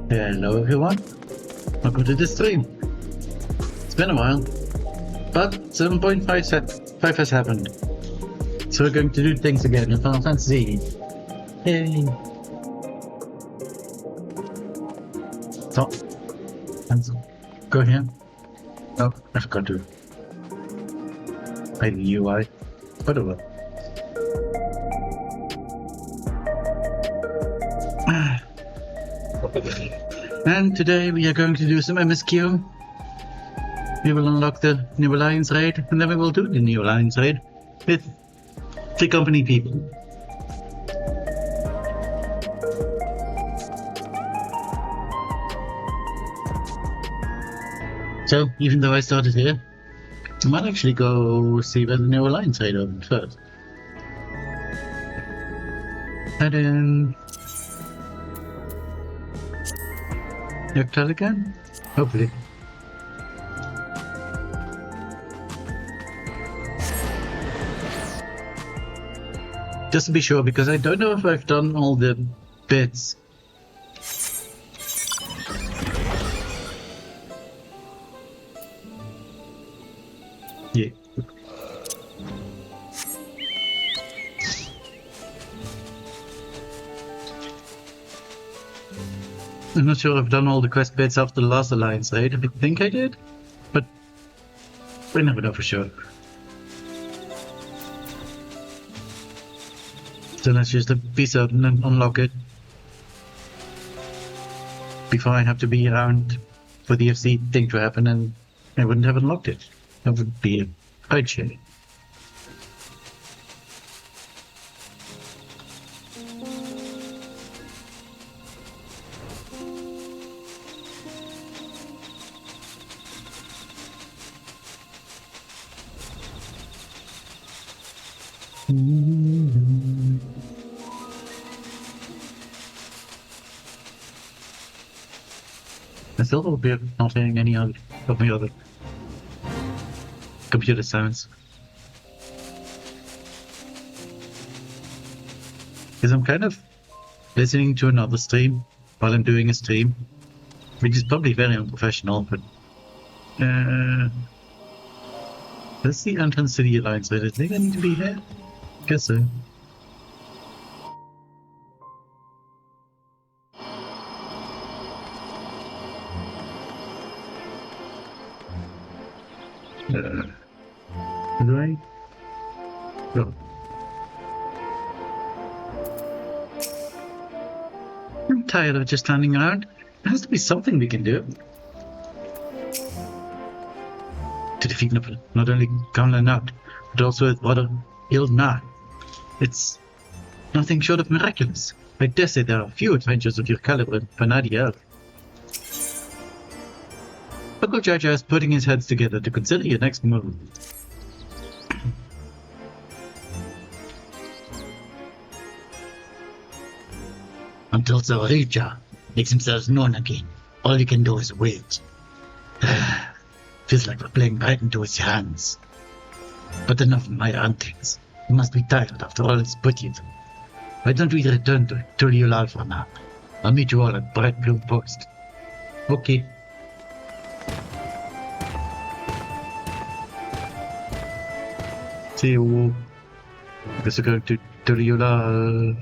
Hello everyone, welcome to the stream. It's been a while, but 7.5 has happened. So we're going to do things again in Final Fantasy. Yay! So, go here. No, I forgot to hide the UI, but it will. And today we are going to do some MSQ. We will unlock the new alliance raid, and then we will do the new alliance raid with the company people. So, even though I started here, I might actually go see where the new alliance raid opened first. And then Yoctal again? Hopefully. Just to be sure, because I don't know if I've done all the bits. Yeah. I'm not sure I've done all the quest bits after the last alliance raid. I think I did, but we never know for sure. So let's just be certain and unlock it before I have to be around for the FC thing to happen and I wouldn't have unlocked it. That would be a great shame. I still hope we're not hearing any of my other computer sounds. Because I'm kind of listening to another stream while I'm doing a stream, which is probably very unprofessional, but that's the entrance to the Alliance. I think I need to be here. Guess so. Do I? No. I'm tired of just standing around. There has to be something we can do. To defeat not only Gunlan out, but also his brother, Ildnar. It's nothing short of miraculous. I dare say there are few adventures of your caliber in Panadia. Uncle Jaja is putting his heads together to consider your next move. Until Zawarija makes himself known again, all you can do is wait. Feels like we're playing right into his hands. But enough of my antics. You must be tired after all it's put you through. Why don't we return to Tuliulal for now? I'll meet you all at Bright Blue Post. Okay. See you. Guess we're going to Tuliulal.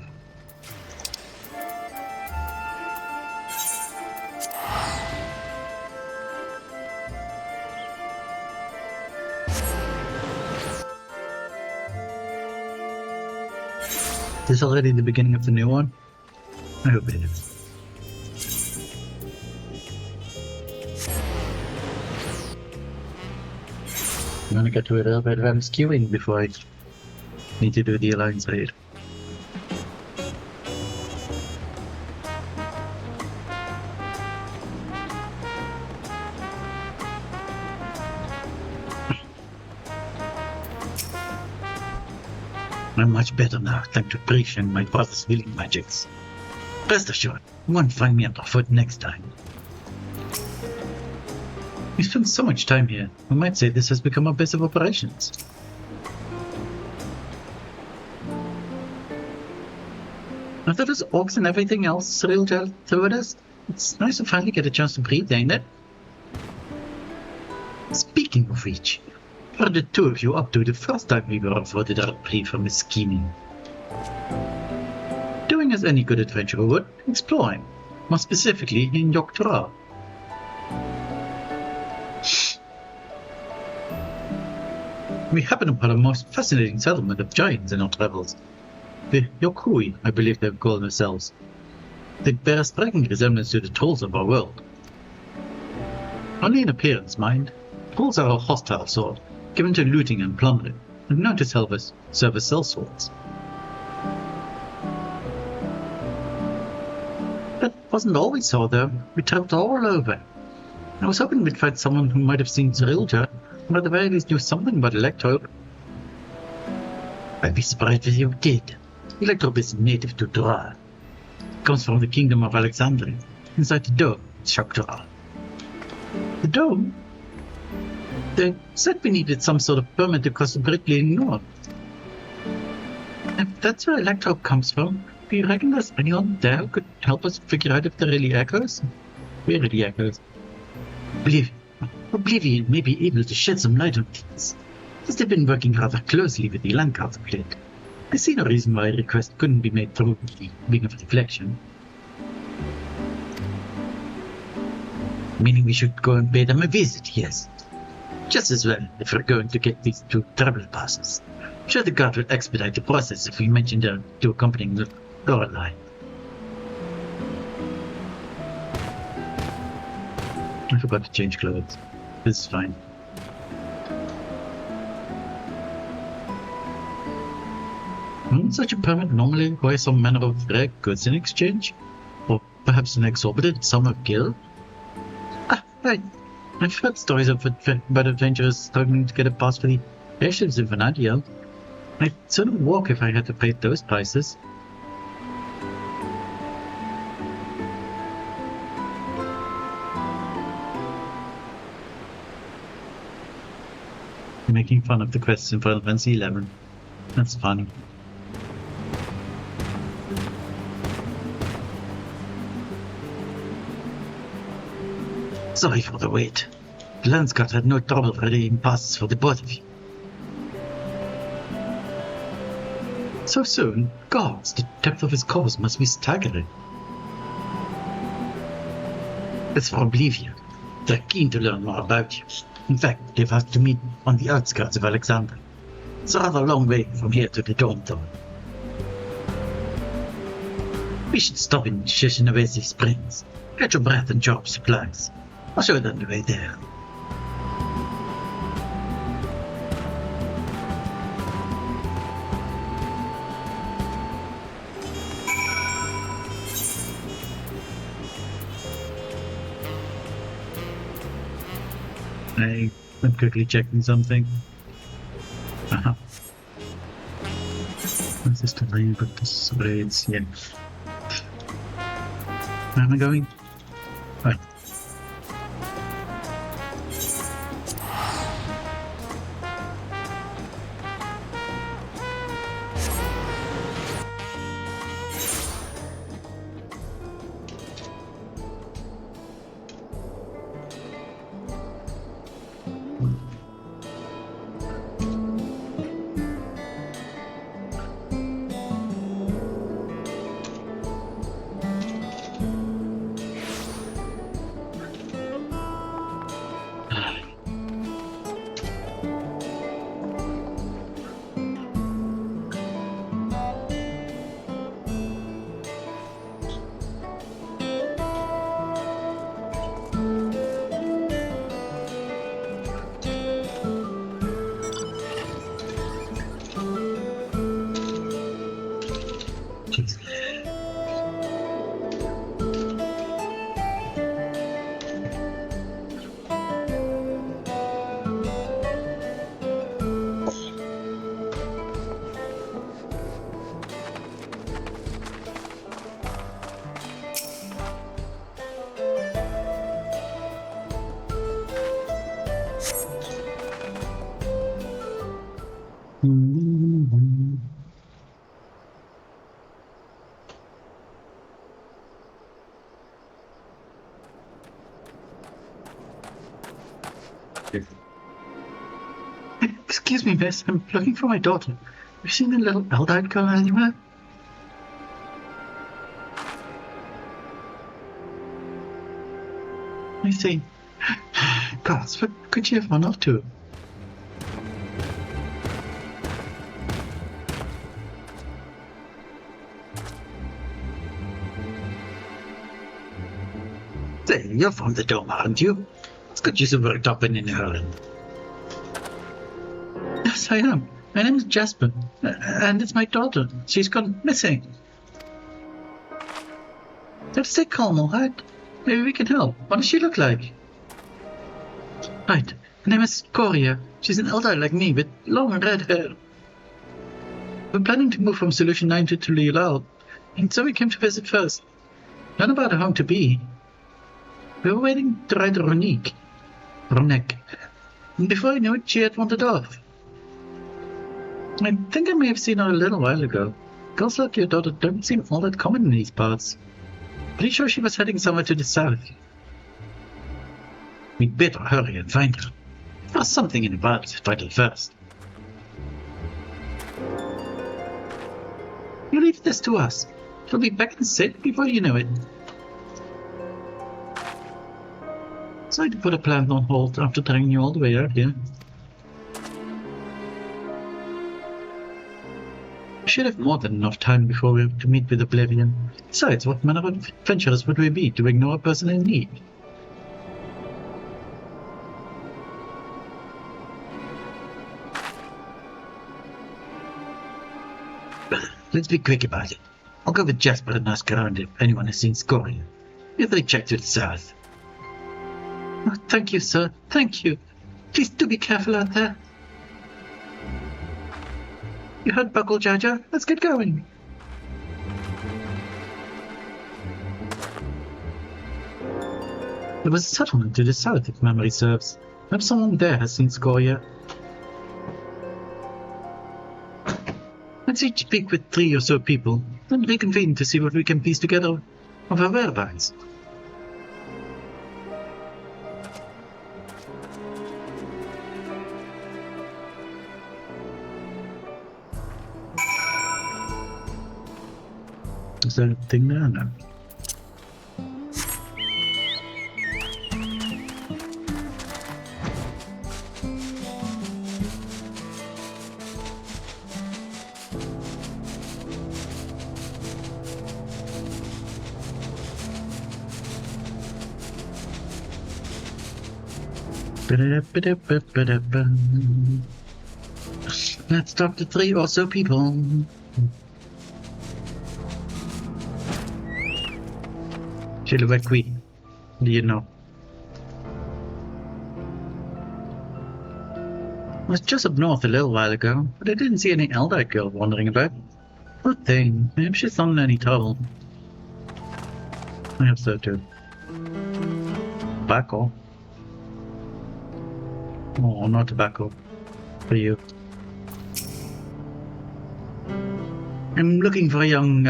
Is this already the beginning of the new one? I hope it is. I'm gonna get to a little bit of MSQing before I need to do the Alliance raid. I'm much better now, thanks to Prish and my father's healing magics. Rest assured, you won't find me underfoot next time. We spent so much time here, we might say this has become our base of operations. After those orcs and everything else Surreal threw at us, it's nice to finally get a chance to breathe, ain't it? Speaking of which, what are the two of you up to the first time we were avoided our plea from his scheming? Doing as any good adventurer would, exploring, more specifically in Yoctra. We happened upon a most fascinating settlement of giants in our travels. The Yokui, I believe they've called themselves. They bear a striking resemblance to the trolls of our world. Only in appearance, mind. Trolls are a hostile sort, given to looting and plundering, and known to serve as sellswords. That wasn't all we saw, though. We traveled all over. I was hoping we'd find someone who might have seen Zerilja, or at the very least knew something about Electro. I'd be surprised if you did. Electrope is native to Dra. It comes from the kingdom of Alexandria. Inside the dome, Chakra. The dome? They said we needed some sort of permit to cross the Brittley North. If that's where Electrope comes from, do you reckon there's anyone there who could help us figure out if they're really echoes? We're really echoes. Oblivion may be able to shed some light on things, as they've been working rather closely with the Landcar's plate. I see no reason why a request couldn't be made through the Wing of Reflection. Meaning we should go and pay them a visit, yes. Just as well if we're going to get these 2 travel passes. I'm sure the guard will expedite the process if we mention the 2 accompanying the Lorelei. I forgot to change clothes. This is fine. Wouldn't such a permit normally require some manner of rare goods in exchange? Or perhaps an exorbitant sum of gil? Ah, right. I've heard stories about adventurers struggling to get a pass for the airships in Vanadiel. I'd sooner walk if I had to pay those prices. Making fun of the quests in Final Fantasy XI. That's funny. Sorry for the wait. Landscott had no trouble readying passes for the both of you. So soon? Gods, the depth of his cause must be staggering. As for Oblivion, they're keen to learn more about you. In fact, they've asked to meet on the outskirts of Alexandria. It's a rather long way from here to the dome, though. We should stop in Shishinawesi Springs. Get your breath and drop supplies. I'll show them the way there. I'm quickly checking something. What's this line? But this braids, yeah. Where am I going? Right. Excuse me, miss. I'm looking for my daughter. Have you seen the little Eldite girl anywhere? I see. Gods, but could you have one or two? Say, you're from the dome, aren't you? It's good you've worked up in Ireland. Yes, I am. My name is Jasper, and it's my daughter. She's gone missing. Let's stay calm, alright? Maybe we can help. What does she look like? Right. Her name is Coria. She's an elder like me with long red hair. We're planning to move from Solution 9 to Tulilal, and so we came to visit first. Learn about a home to be. We were waiting to ride Ronek. And before I knew it, she had wandered off. I think I may have seen her a little while ago. Girls like your daughter don't seem all that common in these parts. Pretty sure she was heading somewhere to the south. We'd better hurry and find her. There's something in the bud vital first. You leave this to us. She'll be back in set before you know it. Sorry to put a plan on hold after dragging you all the way out here. We should have more than enough time before we have to meet with Oblivion. Besides, what manner of adventurers would we be to ignore a person in need? Let's be quick about it. I'll go with Jasper and ask around if anyone has seen Scoria. If they check to the south. Oh, thank you, sir. Thank you. Please do be careful out there. You heard Buckle, Jaja. Let's get going. There was a settlement to the south, if memory serves. Perhaps someone there has seen Scoria. Let's each speak with 3 or so people, then reconvene to see what we can piece together of her whereabouts. Is there a thing there? No. Let's talk to 3 or so people. Chilwekwi, do you know? I was just up north a little while ago, but I didn't see any Eldite girl wandering about. Poor thing, maybe she's not in any trouble. I hope so too. Tobacco? Oh, no tobacco. For you. I'm looking for a young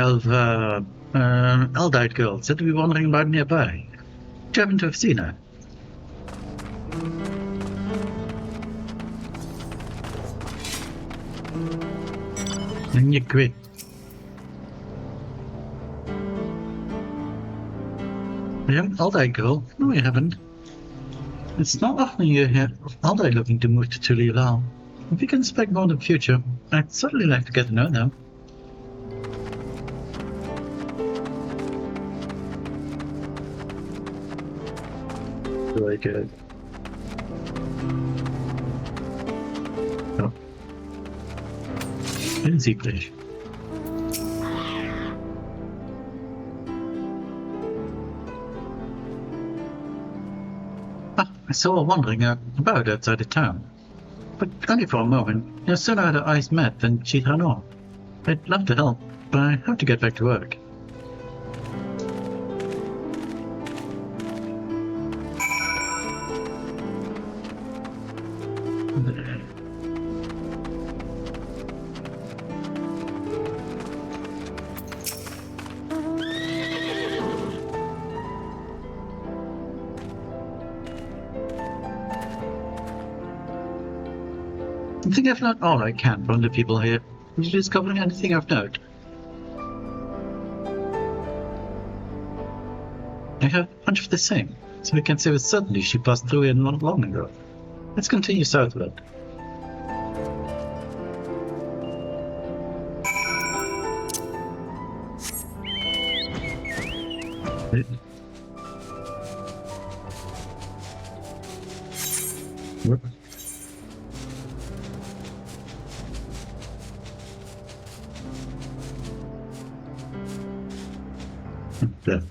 Eldite girl said to be wandering about nearby. Do you happen to have seen her? And you quit. A young Eldite girl? No, you haven't. It's not often you hear of Eldite looking to move to Tulilal. If you can expect more in the future, I'd certainly like to get to know them. Very good. Oh. Didn't see fish. I saw her wandering about outside the town. But only for a moment. No sooner had our eyes met than she'd run off. I'd love to help, but I have to get back to work. I think I've learned all I can from the people here. Did you discover anything of note? I have a bunch of the same, so we can say with certainty she passed through here not long ago. Let's continue southward. What? There.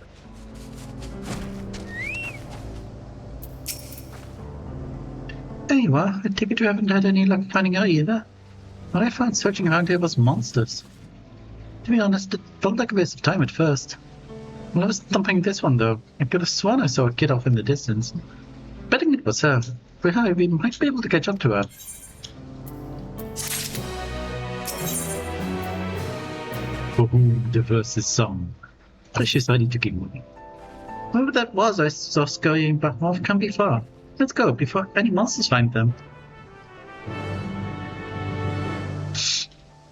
There you are. I take it you haven't had any luck finding her either. What I found searching around here was monsters. To be honest, it felt like a waste of time at first. When I was thumping this one though, I could have sworn I saw a kid off in the distance. Betting it was her. For her, we might be able to catch up to her. For whom the verse is sung. Precious ready to give me. Whoever that was I saw scurrying back off can't be far. Let's go before any monsters find them.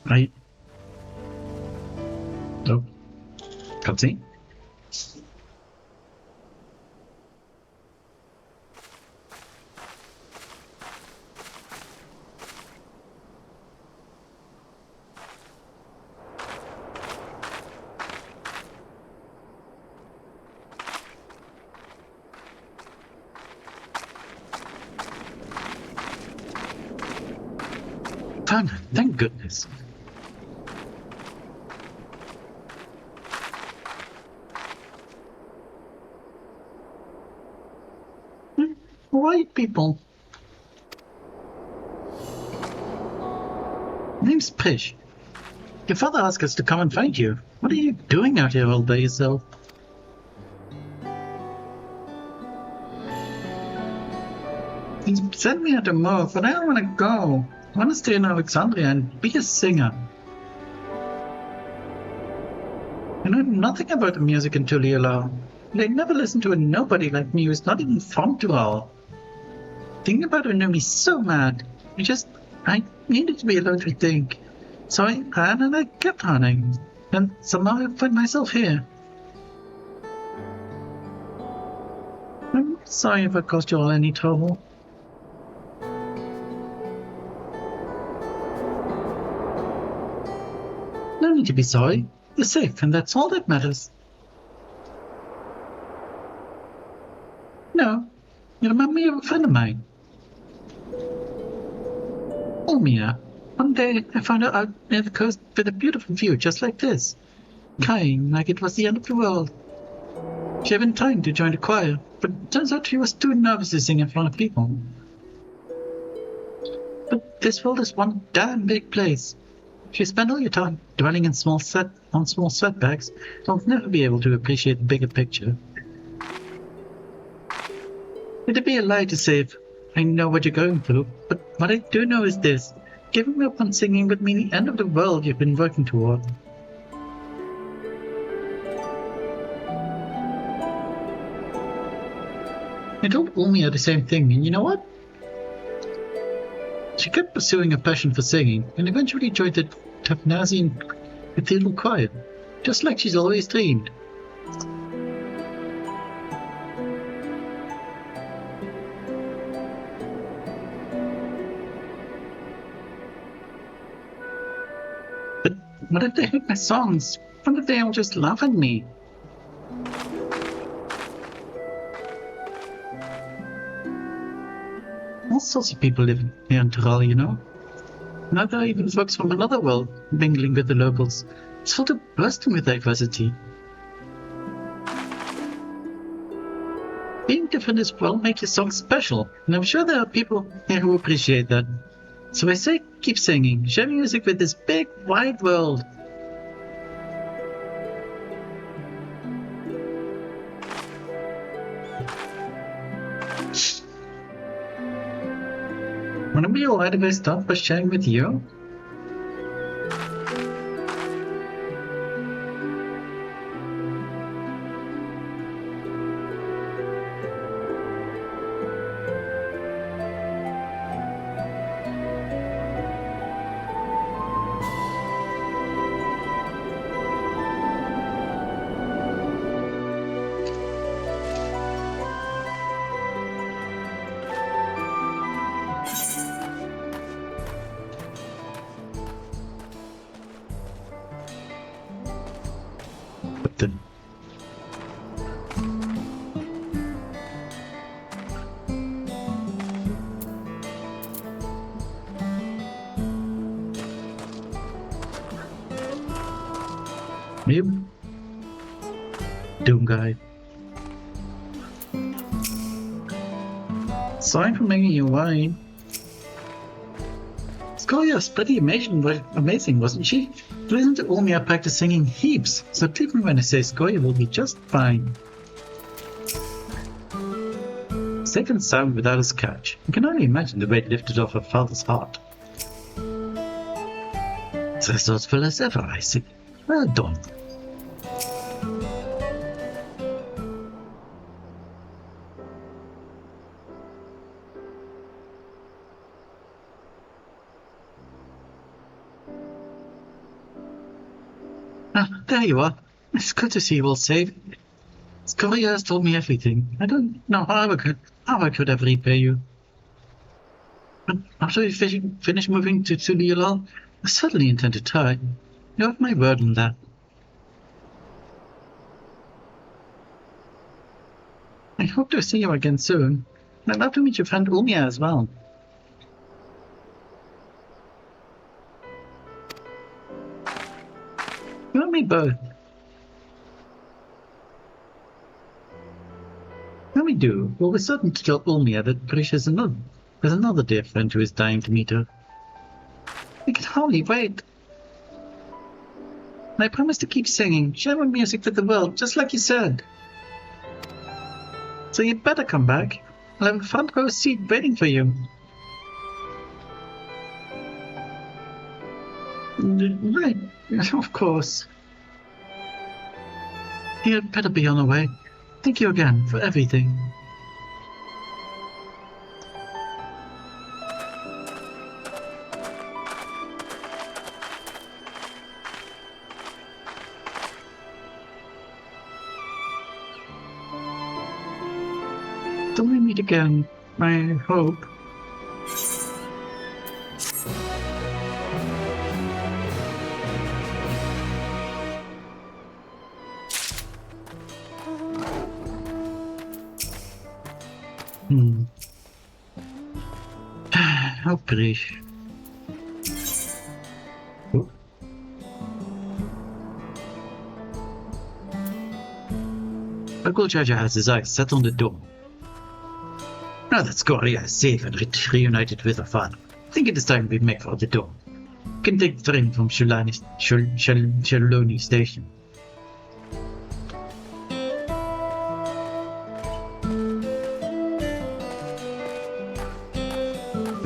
Right. Oh. Cutscene. Found her, thank goodness. White people. Name's Pish. Your father asked us to come and find you. What are you doing out here all by yourself? He sent me out to move, but I don't want to go. I want to stay in Alexandria and be a singer. I know nothing about the music in Tuliala. I never listened to a nobody like me who's not even from Tual. Thinking about it made me so mad. I needed to be alone to think. So I ran and I kept running. And somehow I found myself here. I'm sorry if I caused you all any trouble. No need to be sorry. You're safe, and that's all that matters. No, you remind me of a friend of mine. Oh, Mia. One day I found her out near the coast with a beautiful view just like this, crying like it was the end of the world. She had been trying to join the choir, but it turns out she was too nervous to sing in front of people. But this world is one damn big place. If you spend all your time dwelling in small setbacks, you'll never be able to appreciate the bigger picture. It'd be a lie to say I know what you're going through, but what I do know is this. Giving up on singing would mean the end of the world you've been working toward. I told Ulmia the same thing, and you know what? She kept pursuing a passion for singing, and eventually joined the Tafnazian Cathedral Choir, just like she's always dreamed. But what if they hate my songs? What if they all just laugh at me? All sorts of people live here in Tural, you know. Another even folks from another world mingling with the locals. It's full to bursting with diversity. Being different as well makes your song special, and I'm sure there are people here who appreciate that. So I say keep singing, share music with this big, wide world. Wanna be alright if I start by sharing with you? Then. Yep. Doom guy. Sorry for making you wait. Skoya's pretty amazing, wasn't she? Listened to Ulmia practice singing heaps, so believe me when I say Skoya will be just fine. Safe and sound without a scratch. I can only imagine the weight lifted off her father's heart. It's resourceful as ever, I see. Well done. Ah, there you are. It's good to see you all safe. Skoya has told me everything. I don't know how I could ever repay you. But after we finish moving to Tulialal, I certainly intend to try. You have my word on that. I hope to see you again soon. I'd love to meet your friend Ulmia as well. You and me both. When we do, well, we're certain to tell Ulmia that Prisha's there's another dear friend who is dying to meet her. We can hardly wait. And I promise to keep singing, sharing music with the world, just like you said. So you'd better come back. I'll have a front row seat waiting for you. Right, of course. You'd better be on the way. Thank you again for everything. Till we meet again, I hope. Oh, Prish. Oh. Uncle Jaja has his eyes set on the door. Now that Skoria is safe and reunited with her father, I think it is time we make for the door. We can take the train from Shaloni Station.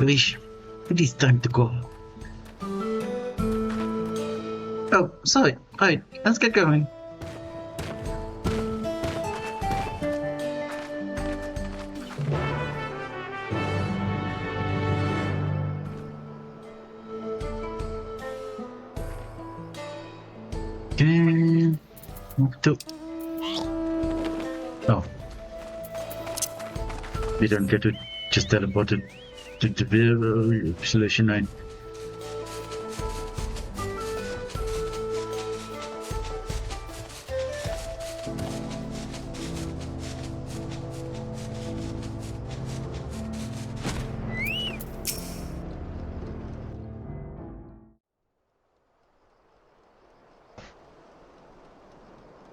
Wish, it is time to go. Oh, sorry. Right, let's get going. Okay. Oh. We don't get to just teleport it. Solution 9.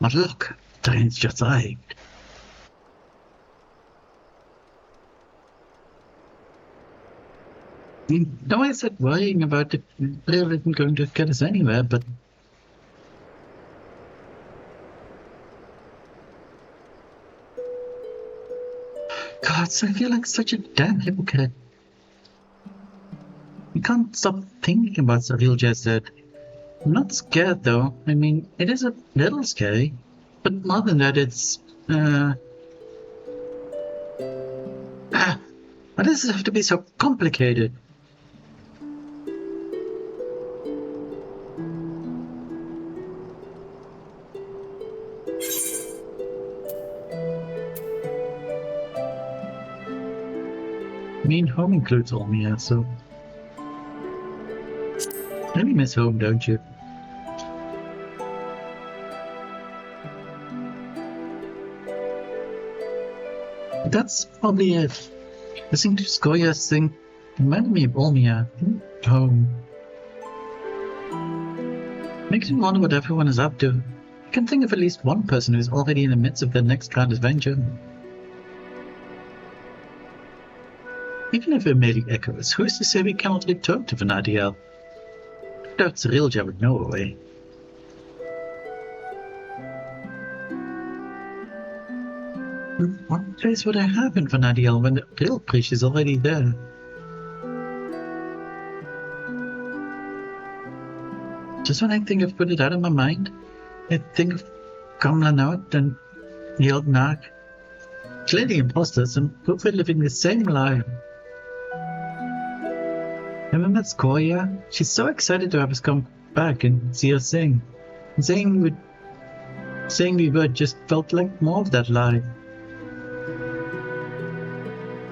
But look, the train's just arrived. No, I said worrying about it really isn't going to get us anywhere, but... God, I feel like such a damn hypocrite. I can't stop thinking about Saril just said. I'm not scared though. I mean, it is a little scary. But more than that, it's... Why does it have to be so complicated? I mean, home includes Ulmia, so... You really miss home, don't you? That's probably it. Listening to Skoya sing reminded me of Ulmia. Home. Makes me wonder what everyone is up to. I can think of at least one person who's already in the midst of their next grand adventure. Even if we're merely echoes, who's to say we cannot return to Vanadiel? I doubt Cyrilja would know a way. What place would I have in Vanadiel when the real priest is already there? Just when I think I've put it out of my mind, I think of Kamlanot and the old Nag. Clearly imposters, and both were living the same life. And when that's Koya, she's so excited to have us come back and see her sing. And saying we would just felt like more of that life.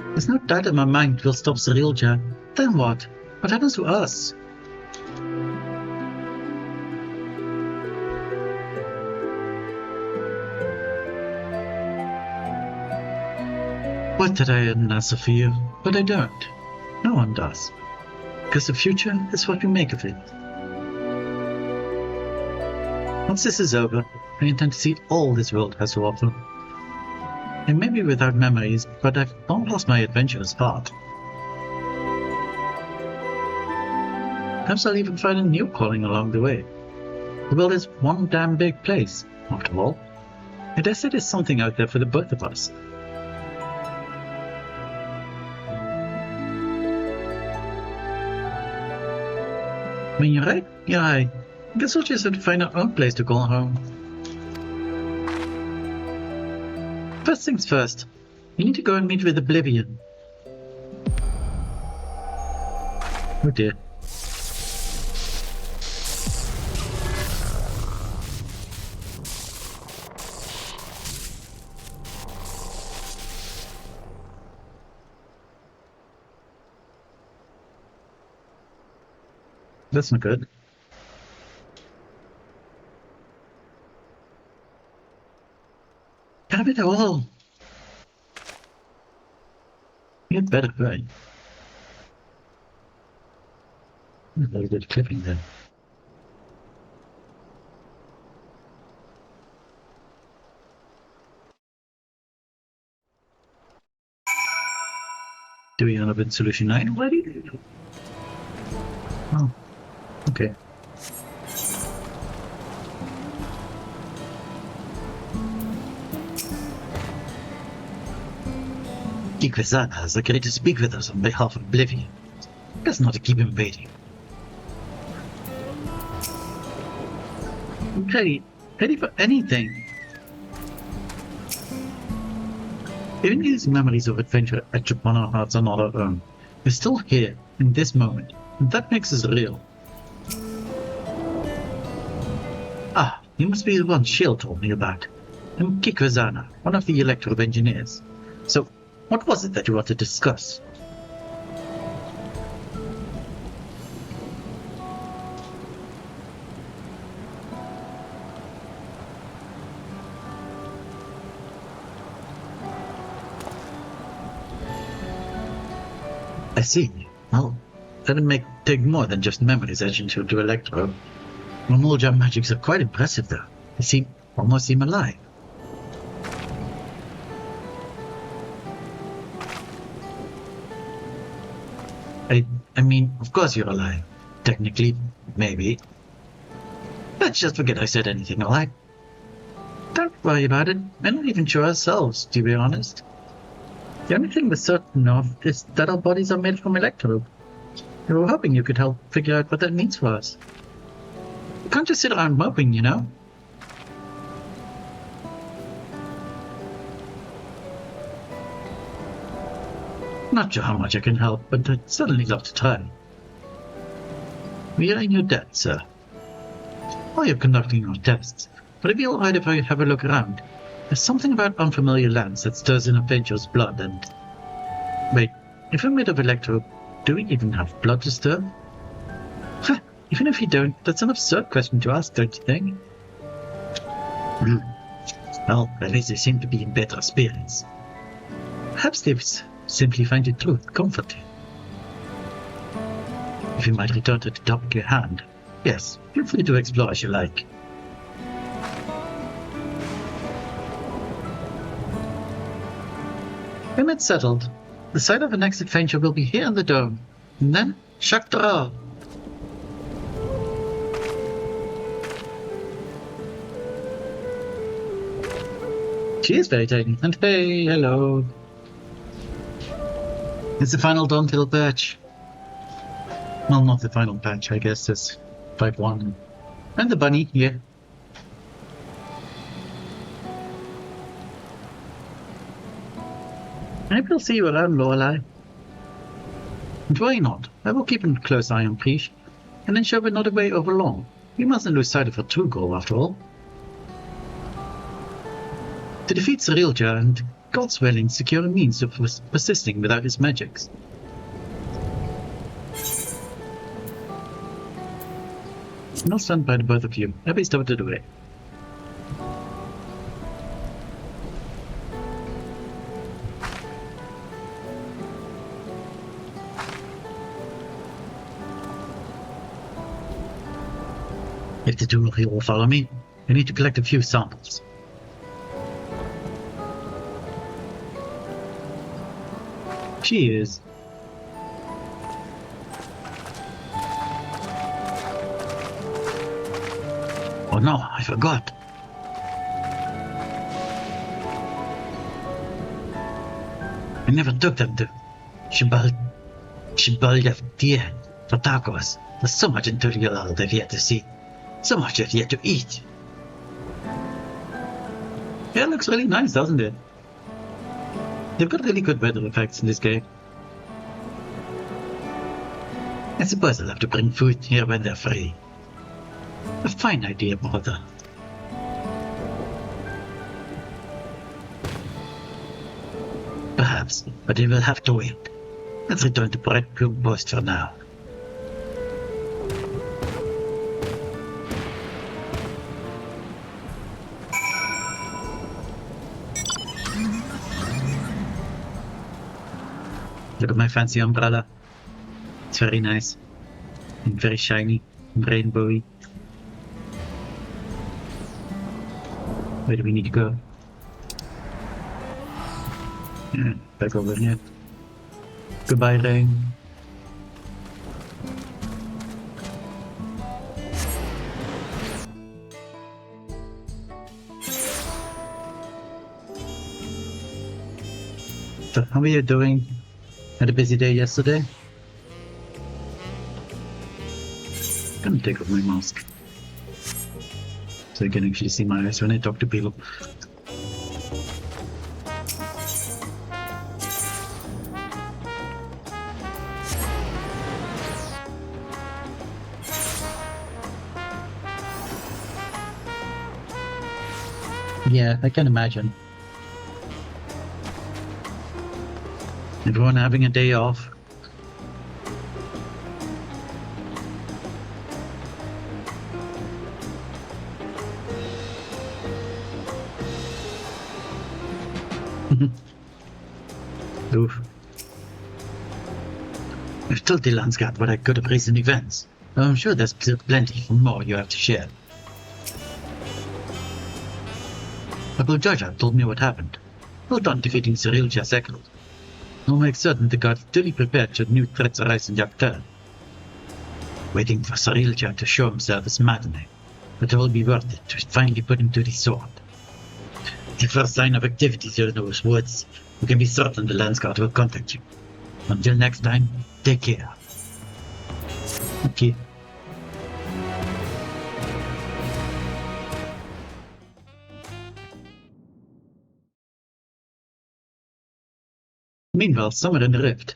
There's no doubt in my mind we'll stop Cyrilja. Then what? What happens to us? What did I have an answer for you? But I don't. No one does. Because the future is what we make of it. Once this is over, I intend to see all this world has to offer. And maybe without memories, but I've not lost my adventurous part. Perhaps I'll even find a new calling along the way. The world is one damn big place, after all. I dare say there's something out there for the both of us. I mean, you're right. You're right. I guess we'll just have to find our own place to call home. First things first, you need to go and meet with Oblivion. Oh dear. That's not good. Have it all. You'd better hurry. Very good clipping there. Do we end up in solution 9 already? Oh, okay. Ikwazana has agreed to speak with us on behalf of Oblivion. Best not to keep him waiting. I'm ready for anything. Even these memories of adventure etched upon our hearts are not our own. We're still here, in this moment, and that makes us real. Ah, you must be the one Shield told me about. I'm Kikwazana, one of the Electro engineers. So, what was it that you wanted to discuss? I see. Well, that'd take more than just memories etching to Electro. Mulja magics are quite impressive though. They almost seem alive. I mean, of course you're alive. Technically, maybe. Let's just forget I said anything, alright? Don't worry about it. We're not even sure ourselves, to be honest. The only thing we're certain of is that our bodies are made from Electro. We were hoping you could help figure out what that means for us. We can't just sit around moping, you know? Not sure how much I can help, but I'd certainly love to try. We are in your debt, sir. While you're conducting our tests, would it be alright if I have a look around? There's something about unfamiliar lands that stirs in adventure's blood and... Wait, if we're made of Electro, do we even have blood to stir? Even if we don't, that's an absurd question to ask, don't you think? Well, at least they seem to be in better spirits. Perhaps they've simply find the truth comforting. If you might return to the top of your hand, yes, feel free to explore as you like. When it's settled, The site of the next adventure will be here in the dome, and then shock to all. She is very tiny, and hey, hello. It's the final Dawnhill patch. Well, not the final patch, I guess it's 5.1. And the bunny, yeah. I will see you around, Lorelei. And why not? I will keep a close eye on Peach, and ensure we're not away over long. We mustn't lose sight of our true goal, after all. To defeat Cerealja and God's willing, secure a means of persisting without his magics. I'll stand by the both of you. Abby started away. If the two of you will follow me, I need to collect a few samples. She is. Oh no, I forgot. I never took them to Shibalya for tacos. There's so much in Turiel they've yet to see. So much they've yet to eat. Yeah, it looks really nice, doesn't it? They've got really good weather effects in this game. I suppose I'll have to bring food here when they're free. A fine idea, brother. Perhaps, but we will have to wait. Let's return to Breadcrumb Post for now. Look at my fancy umbrella. It's very nice. And very shiny and rainbowy. Where do we need to go? Yeah, back over here. Goodbye, rain. So, how are you doing? Had a busy day yesterday? I'm gonna take off my mask so you can actually see my eyes when I talk to people. Yeah, I can imagine. Everyone having a day off. Oof. I've told the Landsguard what I could of recent events. I'm sure there's plenty more you have to share. Uncle Jaja told me what happened. Well done defeating Cerealja's Echoes. I'll make certain the guards duly prepared should new threats arise in Yaktar. Waiting for Cerealja to show himself is maddening, but it will be worth it to finally put him to the sword. The first sign of activity here in those woods, you can be certain the Landsguard will contact you. Until next time, take care. Okay. Meanwhile, somewhere in the rift.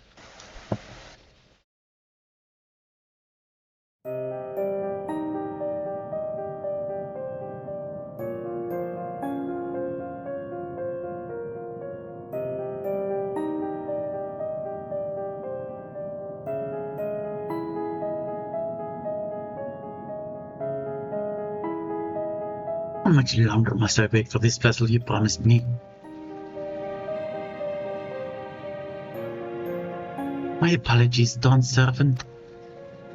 How much longer must I wait for this vessel you promised me? My apologies, Dawn Servant.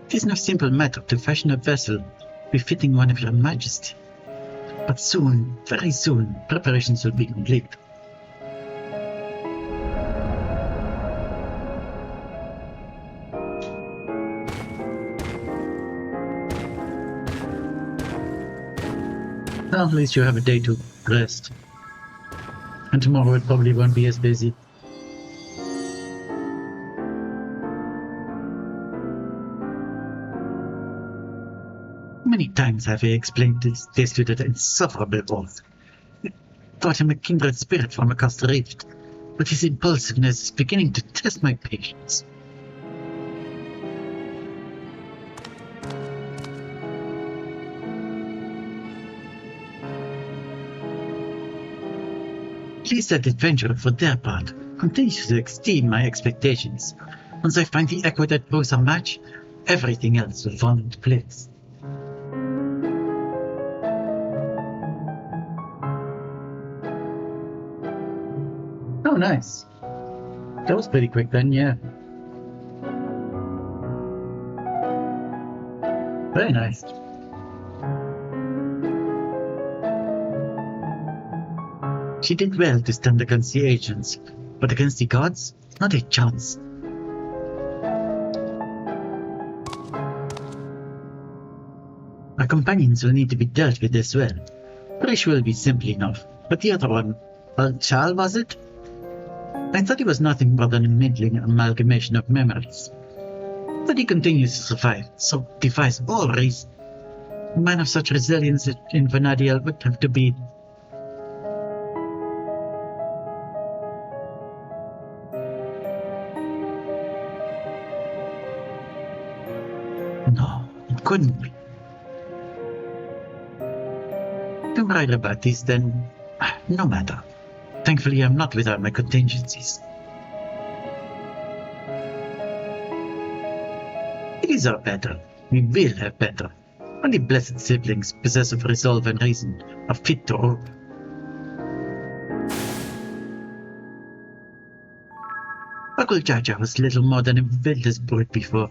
It is no simple matter to fashion a vessel befitting one of your majesty. But soon, very soon, preparations will be complete. Well, at least you have a day to rest. And tomorrow it probably won't be as busy. Many times have I explained this to that insufferable wolf. Thought him a kindred spirit from across the rift, but his impulsiveness is beginning to test my patience. At least that adventure, for their part, continues to exceed my expectations. Once I find the echo that proves a match, everything else will fall into place. Oh, nice. That was pretty quick then, yeah. Very nice. She did well to stand against the agents, but against the gods, not a chance. Our companions will need to be dealt with as well. Brish will be simple enough, but the other one, Chal, was it? I thought he was nothing more than a middling amalgamation of memories. But he continues to survive, so defies all reason. A man of such resilience in Vanadiel would have to be... No, it couldn't be. If I'm right about this, then no matter. Thankfully, I'm not without my contingencies. It is our battle. We will have battle. Only blessed siblings, possessed of resolve and reason, are fit to rule. Uncle Jaja was little more than a wilderness brute before,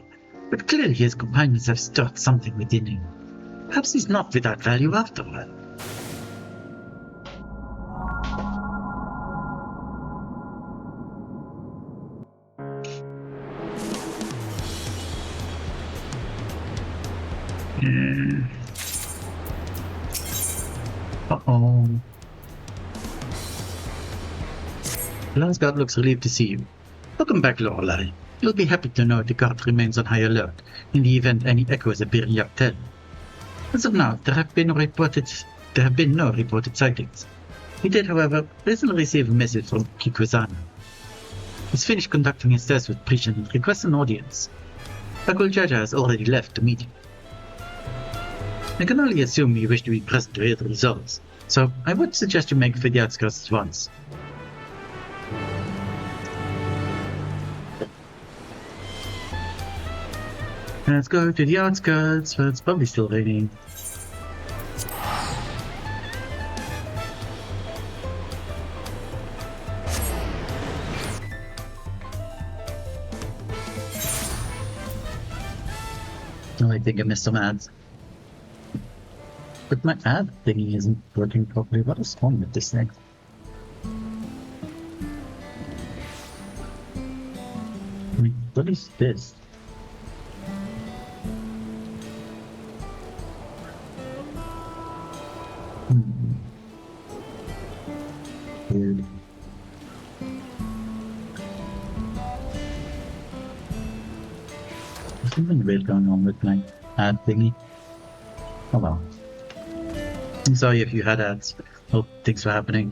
but clearly his companions have stirred something within him. Perhaps he's not without value after all. Uh-oh. Lansgard looks relieved to see you. Welcome back, Lorelei. You'll be happy to know the guard remains on high alert in the event any echoes appear in Yaktel. As of now, there have been no reported sightings. He did, however, recently receive a message from Kikwazana. He's finished conducting his test with Prish and requests an audience. Uncle Jaja has already left to meet him. I can only assume you wish to be present to hear the results, so I would suggest you make for the outskirts at once. Let's go to the outskirts, but it's probably still raining. Oh, I think I missed some ads. But my ad thingy isn't working properly. What is wrong with this thing? I mean, what is this? Weird. There's something weird going on with my ad thingy. Oh well. I'm sorry if you had ads. Hope things were happening.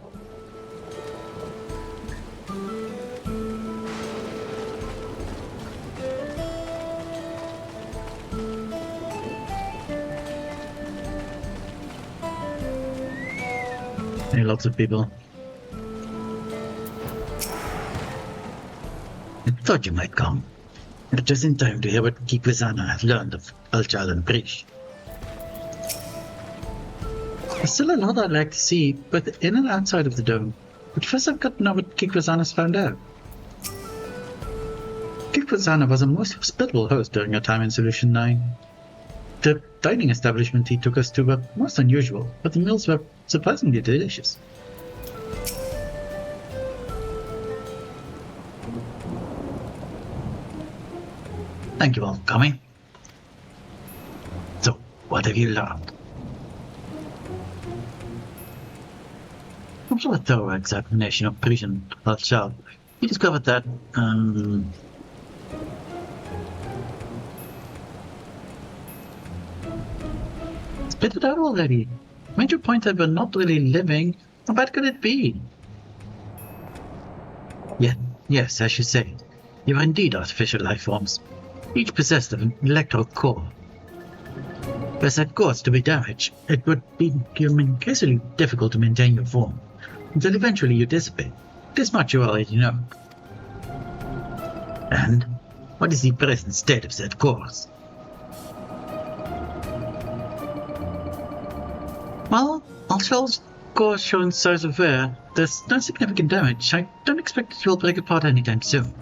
Hey, lots of people. I thought you might come. But just in time to hear what Kikwazana had learned of Alchal and Brish. There's still a lot I'd like to see, both in and outside of the dome. But first I've got to know what Kikwazana's found out. Kikwazana was a most hospitable host during our time in Solution 9. The dining establishment he took us to were most unusual, but the meals were surprisingly delicious. Thank you all for coming. So, what have you learned? After a thorough examination of prison itself, he discovered that, spit it out already. Made your point that we're not really living. How bad could it be? Yeah, yes, as you say. You are indeed artificial life forms, each possessed of an electro core. Were said cores to be damaged, it would be increasingly difficult to maintain your form, until eventually you dissipate. This much you already know. And what is the present state of said cores? Well, although cores showing signs of wear, there's no significant damage. I don't expect it will break apart anytime soon.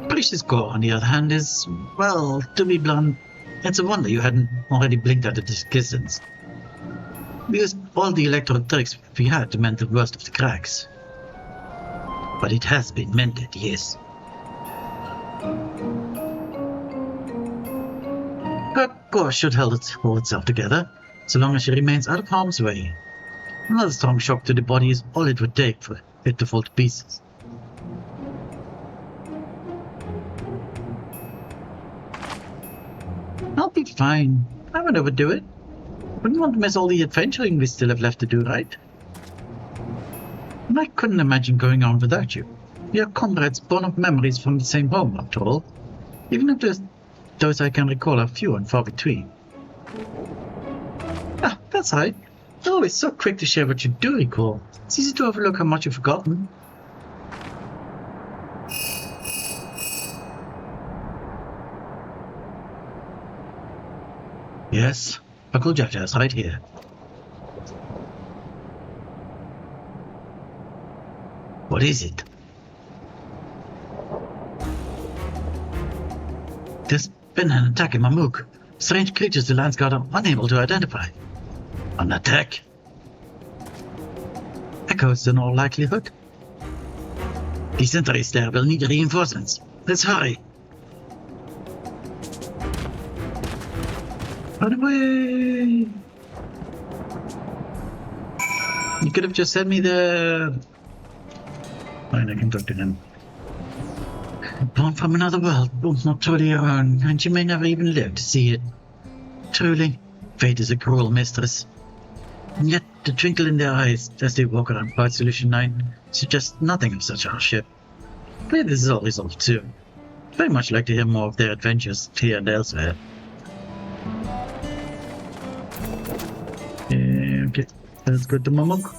Precious core, on the other hand, is, well, to be blunt, it's a wonder you hadn't already blinked at a distance. We used all the electro tricks we had to mend the worst of the cracks. But it has been mended, yes. Her core should hold itself together, so long as she remains out of harm's way. Another strong shock to the body is all it would take for it to fall to pieces. I'll be fine. I won't overdo it. Wouldn't want to miss all the adventuring we still have left to do, right? And I couldn't imagine going on without you. We are comrades born of memories from the same home, after all. Even if those I can recall are few and far between. Ah, that's right. You're always so quick to share what you do recall. It's easy to overlook how much you've forgotten. Yes, Uncle Jaja's right here. What is it? There's been an attack in Mamuk. Strange creatures the Landsguard are unable to identify. An attack? Echoes in all likelihood. The sentries there will need reinforcements. Let's hurry. Run away! You could have just sent me there. Fine, I can talk to him. Born from another world, but not truly your own, and you may never even live to see it. Truly, fate is a cruel mistress. And yet, the twinkle in their eyes as they walk around Part Solution 9 suggests nothing of such hardship. But this is all resolved soon. Very much like to hear more of their adventures here and elsewhere. Okay, let's go to Mamuk.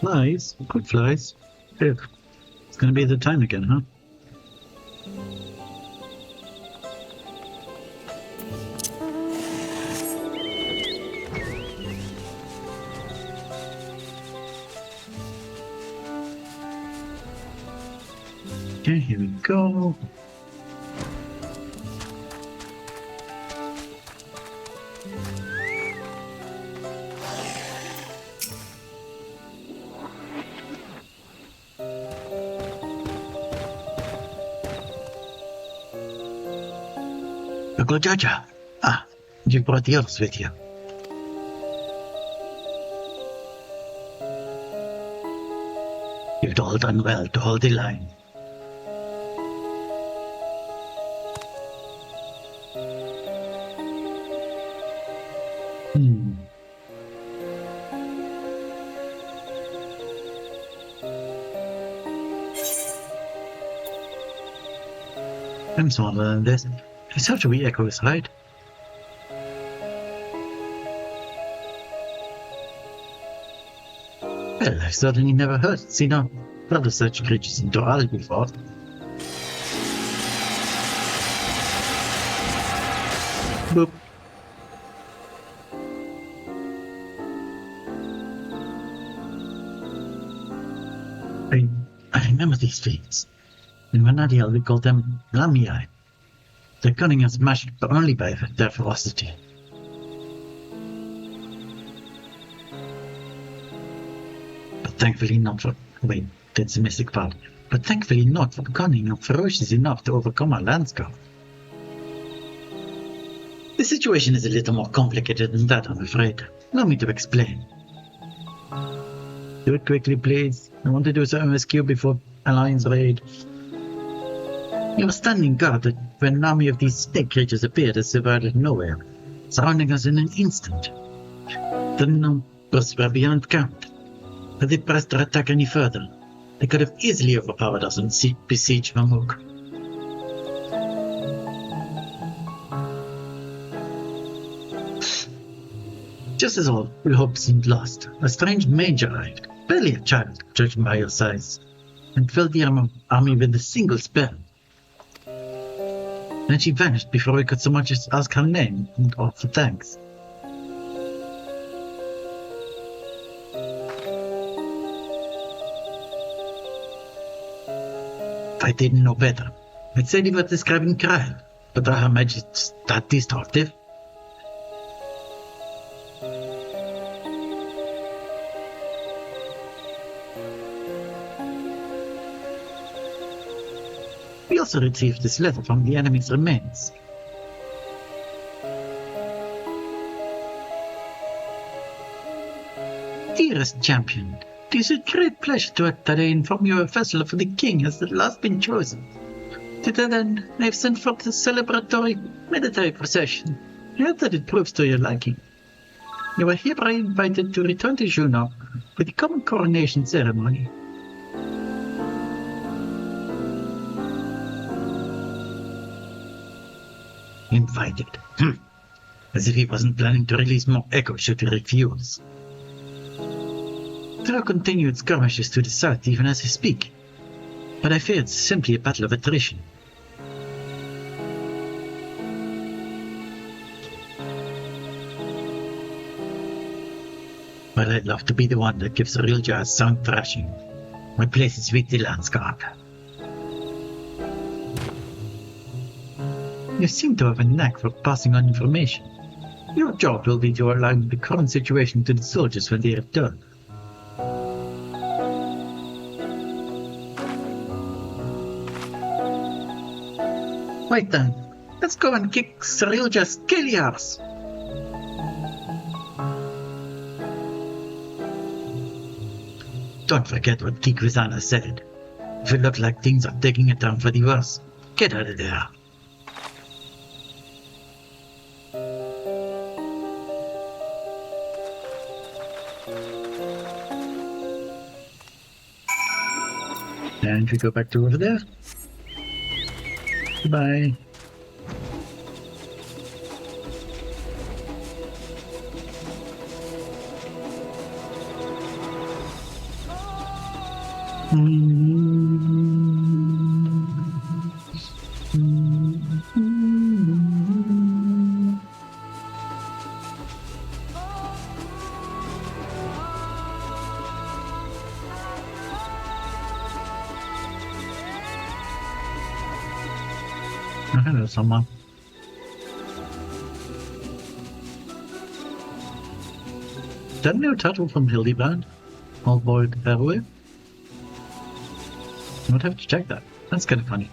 Flies? Good flies. Good. It's gonna be the time again, huh? Okay, here we go. Uncle Jaja. Ah, you brought the others with you. You've all done well to hold the line. I'm smarter than this. It's such a wee echoes, right? Well, I've certainly never seen or heard of such creatures in Doral before. Boop. I remember these things. In Vanadiel we called them Lamiai. Their cunning is matched only by their ferocity. But thankfully not for... Wait, that's the mystic part. But thankfully not for cunning or ferocious enough to overcome our landscape. The situation is a little more complicated than that, I'm afraid. Allow me to explain. Do it quickly, please. I want to do some MSQ before Alliance raid. You were standing guard when an army of these snake creatures appeared as if out of nowhere, surrounding us in an instant. The numbers were beyond count. Had they pressed their attack any further, they could have easily overpowered us and besieged Mamuk. Just as all hope seemed lost, a strange mage arrived, barely a child, judging by your size, and filled the army with a single spell. Then she vanished before we could so much as ask her name and offer thanks. If I didn't know better, I'd say they were describing Kyle, but are her magic that destructive? We also received this letter from the enemy's remains. Dearest champion, it is a great pleasure to today inform you a vessel of the king has at last been chosen. To that end, I have sent forth a celebratory military procession. I hope that it proves to your liking. You are hereby invited to return to Juno for the common coronation ceremony. Invited. As if he wasn't planning to release more echo should he refuse. There are continued skirmishes to the south even as I speak, but I fear it's simply a battle of attrition. Well, I'd love to be the one that gives a real jazz sound thrashing. My place is with the landscape. You seem to have a knack for passing on information. Your job will be to outline the current situation to the soldiers when they return. Right then, let's go and kick Cyrilja's scaly arse. Don't forget what Kikrizana said. If it looks like things are taking a turn for the worse, get out of there. And we go back to over there. Goodbye. Hello, someone. That new title from Hildebrand? Old boy Herwe? I would have to check that. That's kind of funny.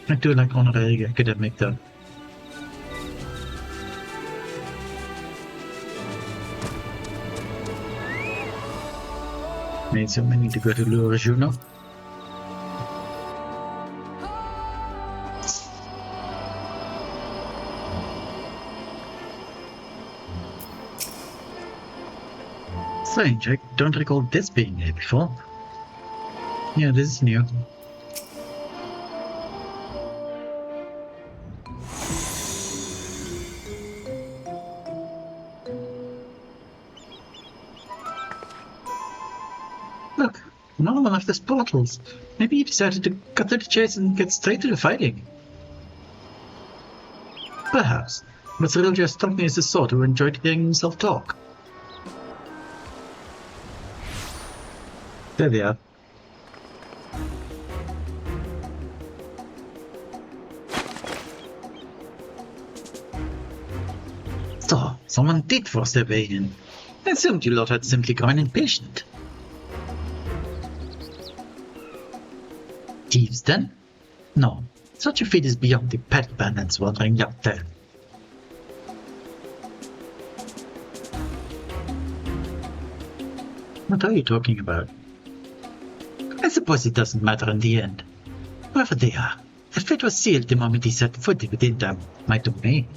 I do like honorary academic though. Made so many to go to Lure Juno. Strange, I don't recall this being here before. Yeah, this is new. Look, another one of these portals. Maybe he decided to cut to the chase and get straight to the fighting. Perhaps, but Cyril just struck me as the sort who enjoyed hearing himself talk. There they are. So, someone did force their way in. I assumed you lot had simply grown impatient. Thieves, then? No, such a feat is beyond the petty bandits wandering out there. What are you talking about? I suppose it doesn't matter in the end. Whoever they are, the fate was sealed the moment he set foot within my domain.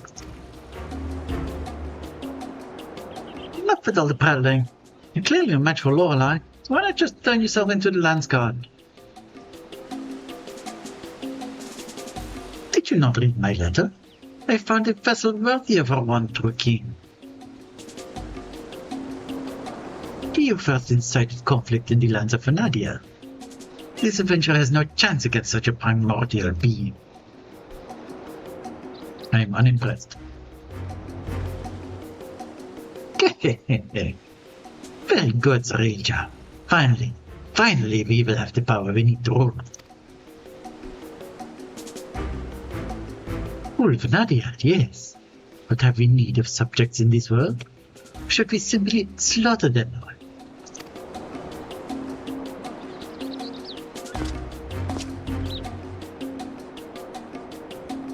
Enough with all the prattling. You're clearly a match for Lorelei, so why not just turn yourself into the Lance Guard? Did you not read my letter? I found a vessel worthy of our one true king. You first incited conflict in the lands of Venadia. This adventure has no chance against such a primordial being. I am unimpressed. Very good, Sarija. Finally we will have the power we need to rule. Rule Venadia, yes. But have we need of subjects in this world? Or should we simply slaughter them all?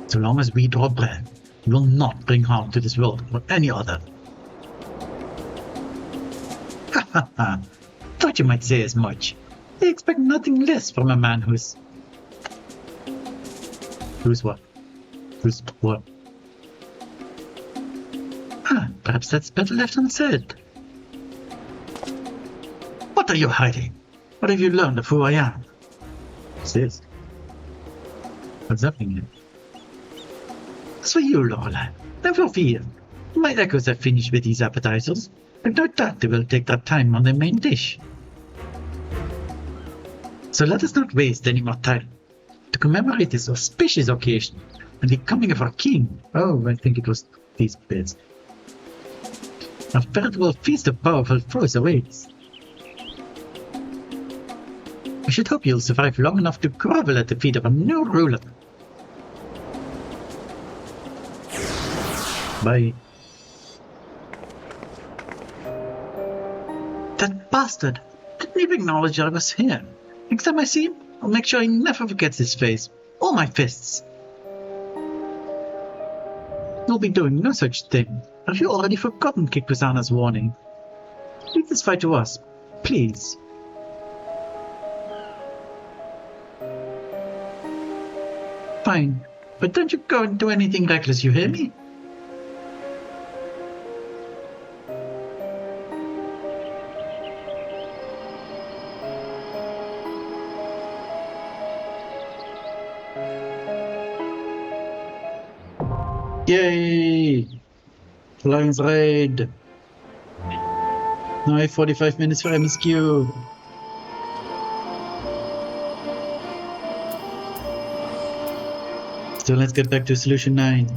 So long as we draw breath, we will not bring harm to this world or any other. Ha ha ha! Thought you might say as much. I expect nothing less from a man who's... Who's what? Who's what? Perhaps that's better left unsaid. What are you hiding? What have you learned of who I am? What's this? What's happening here? As for you, Lorelei, never fear. My echoes have finished with these appetizers, but no doubt they will take their time on the main dish. So let us not waste any more time. To commemorate this auspicious occasion and the coming of our king, I think it was these bits, a veritable feast of powerful foes awaits. I should hope you'll survive long enough to grovel at the feet of a new ruler. Bye. That bastard didn't even acknowledge I was here. Next time I see him, I'll make sure he never forgets his face or my fists. You'll be doing no such thing. Have you already forgotten Kikuzana's warning? Leave this fight to us, please. Fine, but don't you go and do anything reckless, you hear me? Yay! Lion's Raid! Now I have 45 minutes for MSQ. So let's get back to solution 9.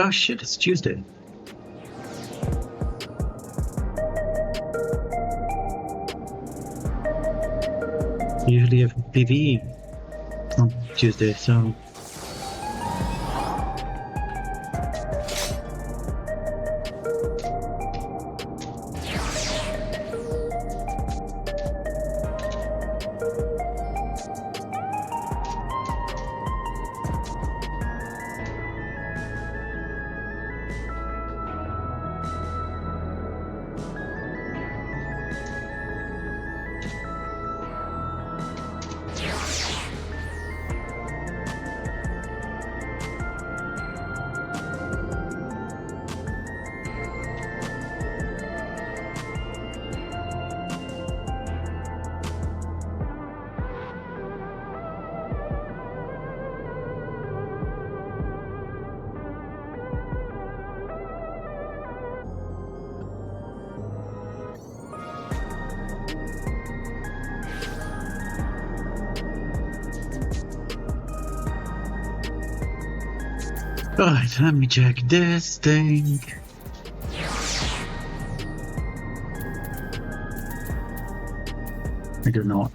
Oh shit, it's Tuesday. Usually have PvE on Tuesday, so... Alright, let me check this thing. I do not.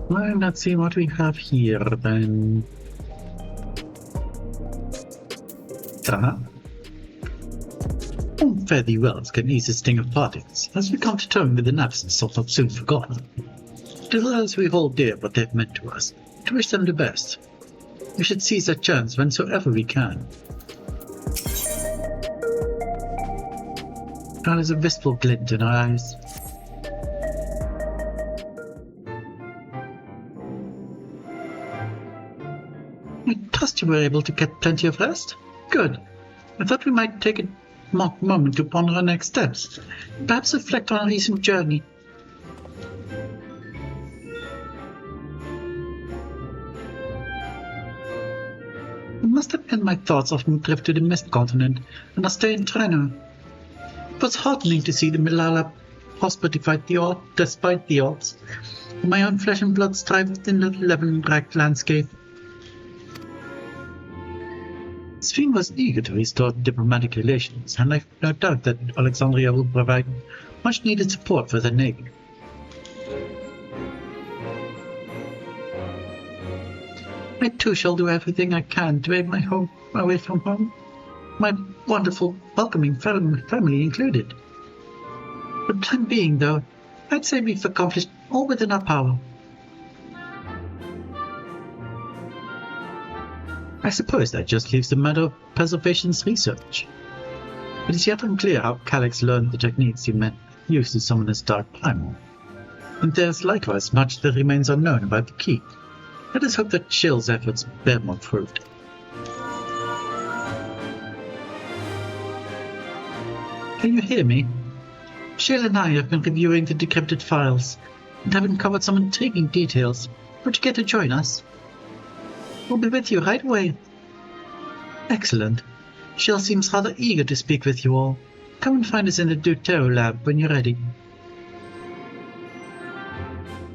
Well, let's see what we have here then. Fare thee well can ease the sting of partings, as we come to term with an absence of not soon forgotten. It is as we hold dear what they have meant to us, to wish them the best. We should seize that chance whensoever we can. There is a wistful glint in our eyes. I trust you were able to get plenty of rest? Good. I thought we might take a moment to ponder our next steps. Perhaps reflect on our recent journey. It must have been my thoughts of my trip to the Mist Continent and our stay in Treno. It was heartening to see the Milala prosper despite the odds. My own flesh and blood strived in the level-racked landscape. Sphene was eager to restore diplomatic relations, and I've no doubt that Alexandria will provide much-needed support for the Navy. I too shall do everything I can to aid my way from home, my wonderful, welcoming family included. For the time being, though, I'd say we've accomplished all within our power. I suppose that just leaves the matter of preservation's research. It is yet unclear how Calyx learned the techniques he used to summon his dark primal, and there is likewise much that remains unknown about the key. Let us hope that Shill's efforts bear more fruit. Can you hear me? Shill and I have been reviewing the decrypted files, and have uncovered some intriguing details. Would you care to join us? We'll be with you right away. Excellent. Shill seems rather eager to speak with you all. Come and find us in the Deutero lab when you're ready.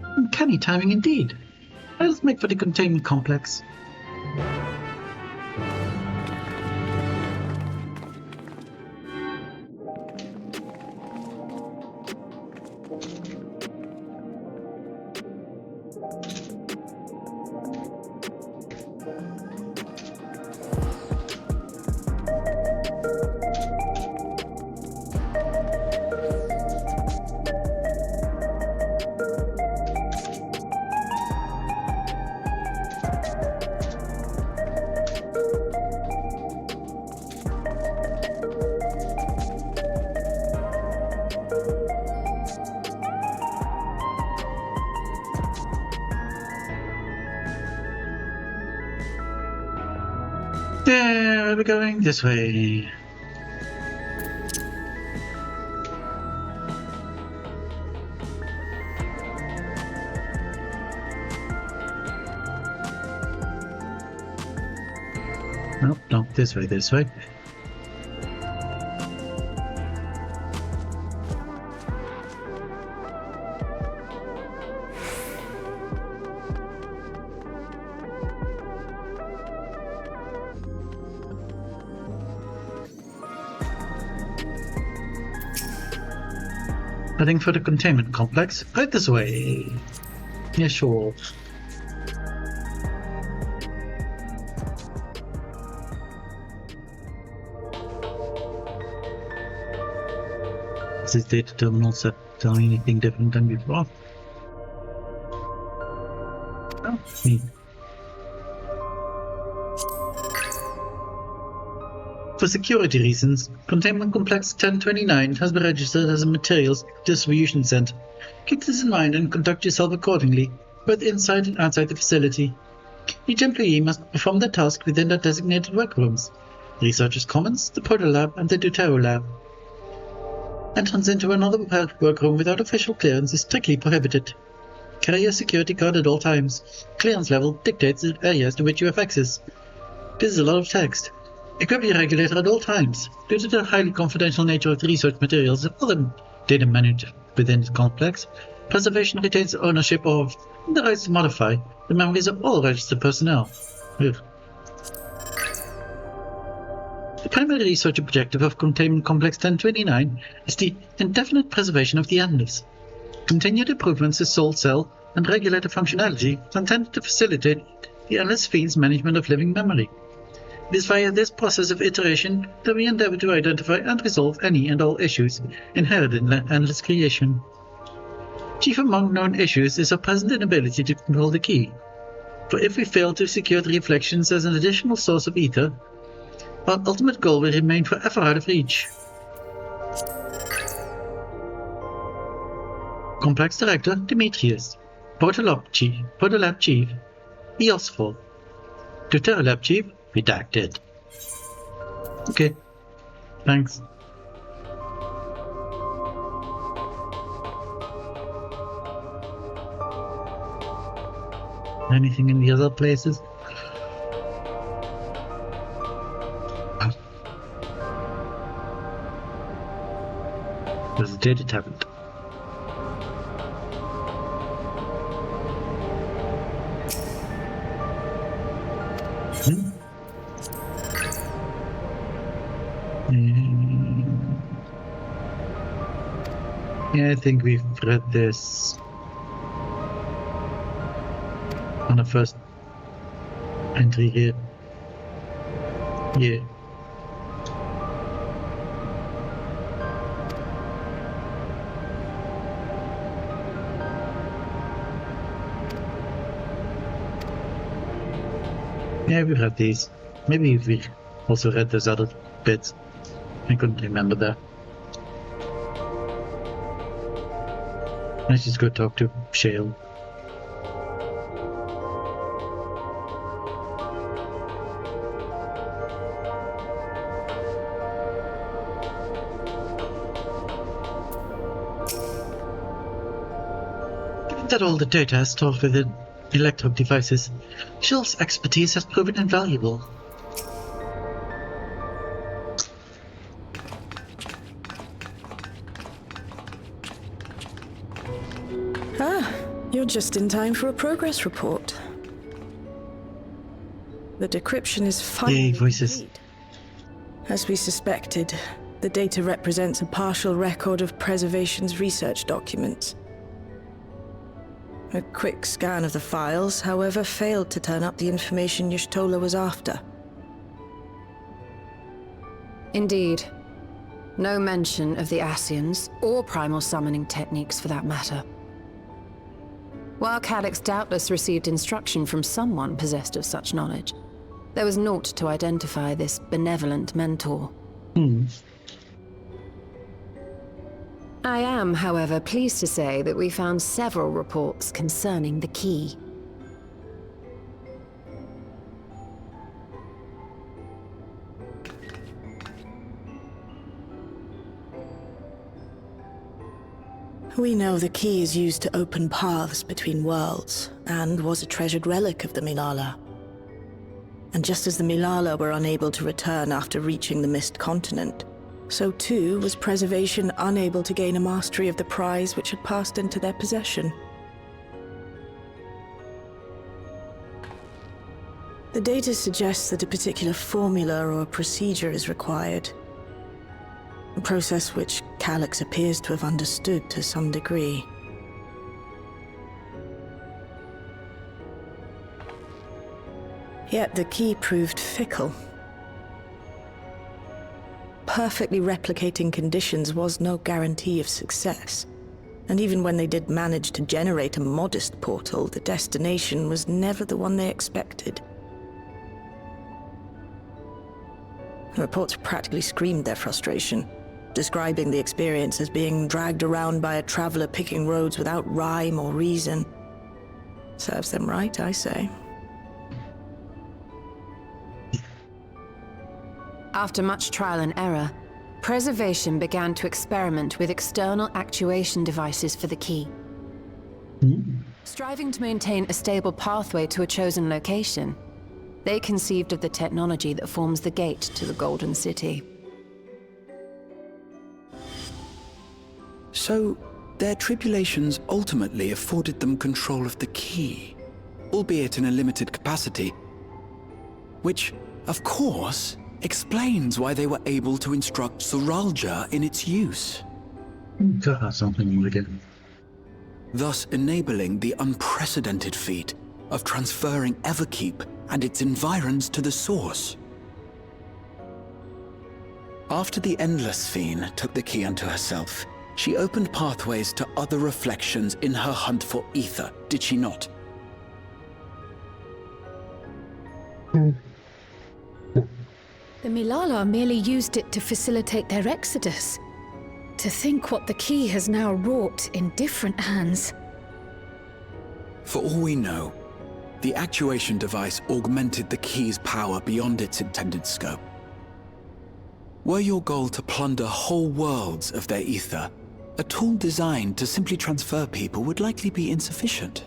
Uncanny timing indeed. Let us make for the containment complex. There, we're going this way. Nope, no, this way, this way. Heading for the containment complex, right this way. Yeah, sure. Is this data terminal set telling anything different than before? Oh, neat. For security reasons, Containment Complex 1029 has been registered as a materials distribution center. Keep this in mind and conduct yourself accordingly. both inside and outside the facility. Each employee must perform their task within their designated workrooms: the Researchers' Commons, the Proto Lab, and the Deutero Lab. Entrance into another workroom without official clearance is strictly prohibited. Carry a security card at all times. Clearance level dictates the areas to which you have access. This is a lot of text. Equip your regulator at all times. Due to the highly confidential nature of the research materials and other data managed within the complex, preservation retains ownership of, and the rights to modify, the memories of all registered personnel. Ugh. The primary research objective of Containment Complex 1029 is the indefinite preservation of the Endless. Continued improvements to soul cell and regulator functionality are intended to facilitate the Endless Field's management of living memory. It is via this process of iteration that we endeavor to identify and resolve any and all issues inherent in Endless creation. Chief among known issues is our present inability to control the key. For if we fail to secure the reflections as an additional source of ether, our ultimate goal will remain forever out of reach. Complex Director Demetrius. Protolab Chief Eosful. Deutero Lab Chief Redacted. Okay, thanks. Anything in the other places? There's a data tablet. Yeah, I think we've read this on the first entry here. Yeah. Yeah, we've read these. Maybe we also read those other bits. I couldn't remember that. Let's just go talk to Shale. Given that all the data is stored within electrode devices, Shale's expertise has proven invaluable. You're just in time for a progress report. The decryption is finally complete. As we suspected, the data represents a partial record of Preservation's research documents. A quick scan of the files, however, failed to turn up the information Y'shtola was after. Indeed. No mention of the Ascians, or primal summoning techniques for that matter. While Calyx doubtless received instruction from someone possessed of such knowledge, there was naught to identify this benevolent mentor. I am, however, pleased to say that we found several reports concerning the key. We know the key is used to open paths between worlds, and was a treasured relic of the Milala. And just as the Milala were unable to return after reaching the Mist Continent, so too was Preservation unable to gain a mastery of the prize which had passed into their possession. The data suggests that a particular formula or procedure is required. A process which Calyx appears to have understood to some degree. Yet the key proved fickle. Perfectly replicating conditions was no guarantee of success. And even when they did manage to generate a modest portal, the destination was never the one they expected. The reports practically screamed their frustration, describing the experience as being dragged around by a traveler picking roads without rhyme or reason. Serves them right, I say. After much trial and error, Preservation began to experiment with external actuation devices for the key. Striving to maintain a stable pathway to a chosen location, they conceived of the technology that forms the gate to the Golden City. So, their tribulations ultimately afforded them control of the key, albeit in a limited capacity, which, of course, explains why they were able to instruct Zoralja in its use. Something again. Thus enabling the unprecedented feat of transferring Everkeep and its environs to the Source. After the Endless Fiend took the key unto herself, she opened pathways to other reflections in her hunt for ether, did she not? The Milala merely used it to facilitate their exodus. To think what the key has now wrought in different hands. For all we know, the actuation device augmented the key's power beyond its intended scope. Were your goal to plunder whole worlds of their ether, a tool designed to simply transfer people would likely be insufficient.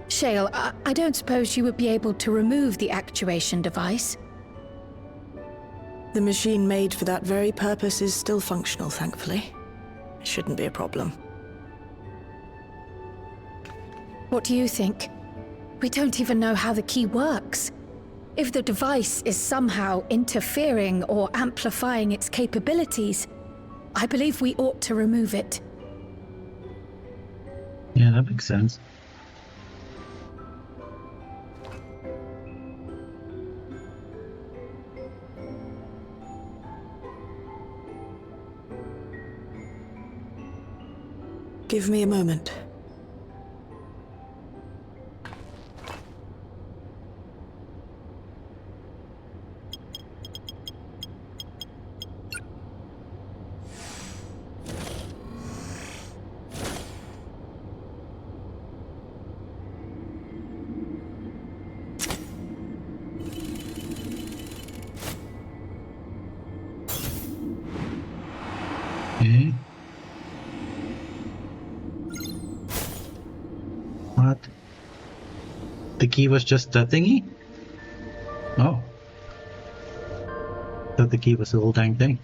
Shale, I don't suppose you would be able to remove the actuation device? The machine made for that very purpose is still functional, thankfully. It shouldn't be a problem. What do you think? We don't even know how the key works. If the device is somehow interfering or amplifying its capabilities, I believe we ought to remove it. Yeah, that makes sense. Give me a moment. Okay. What? The key was just a thingy? Oh. Thought the key was the whole dang thing.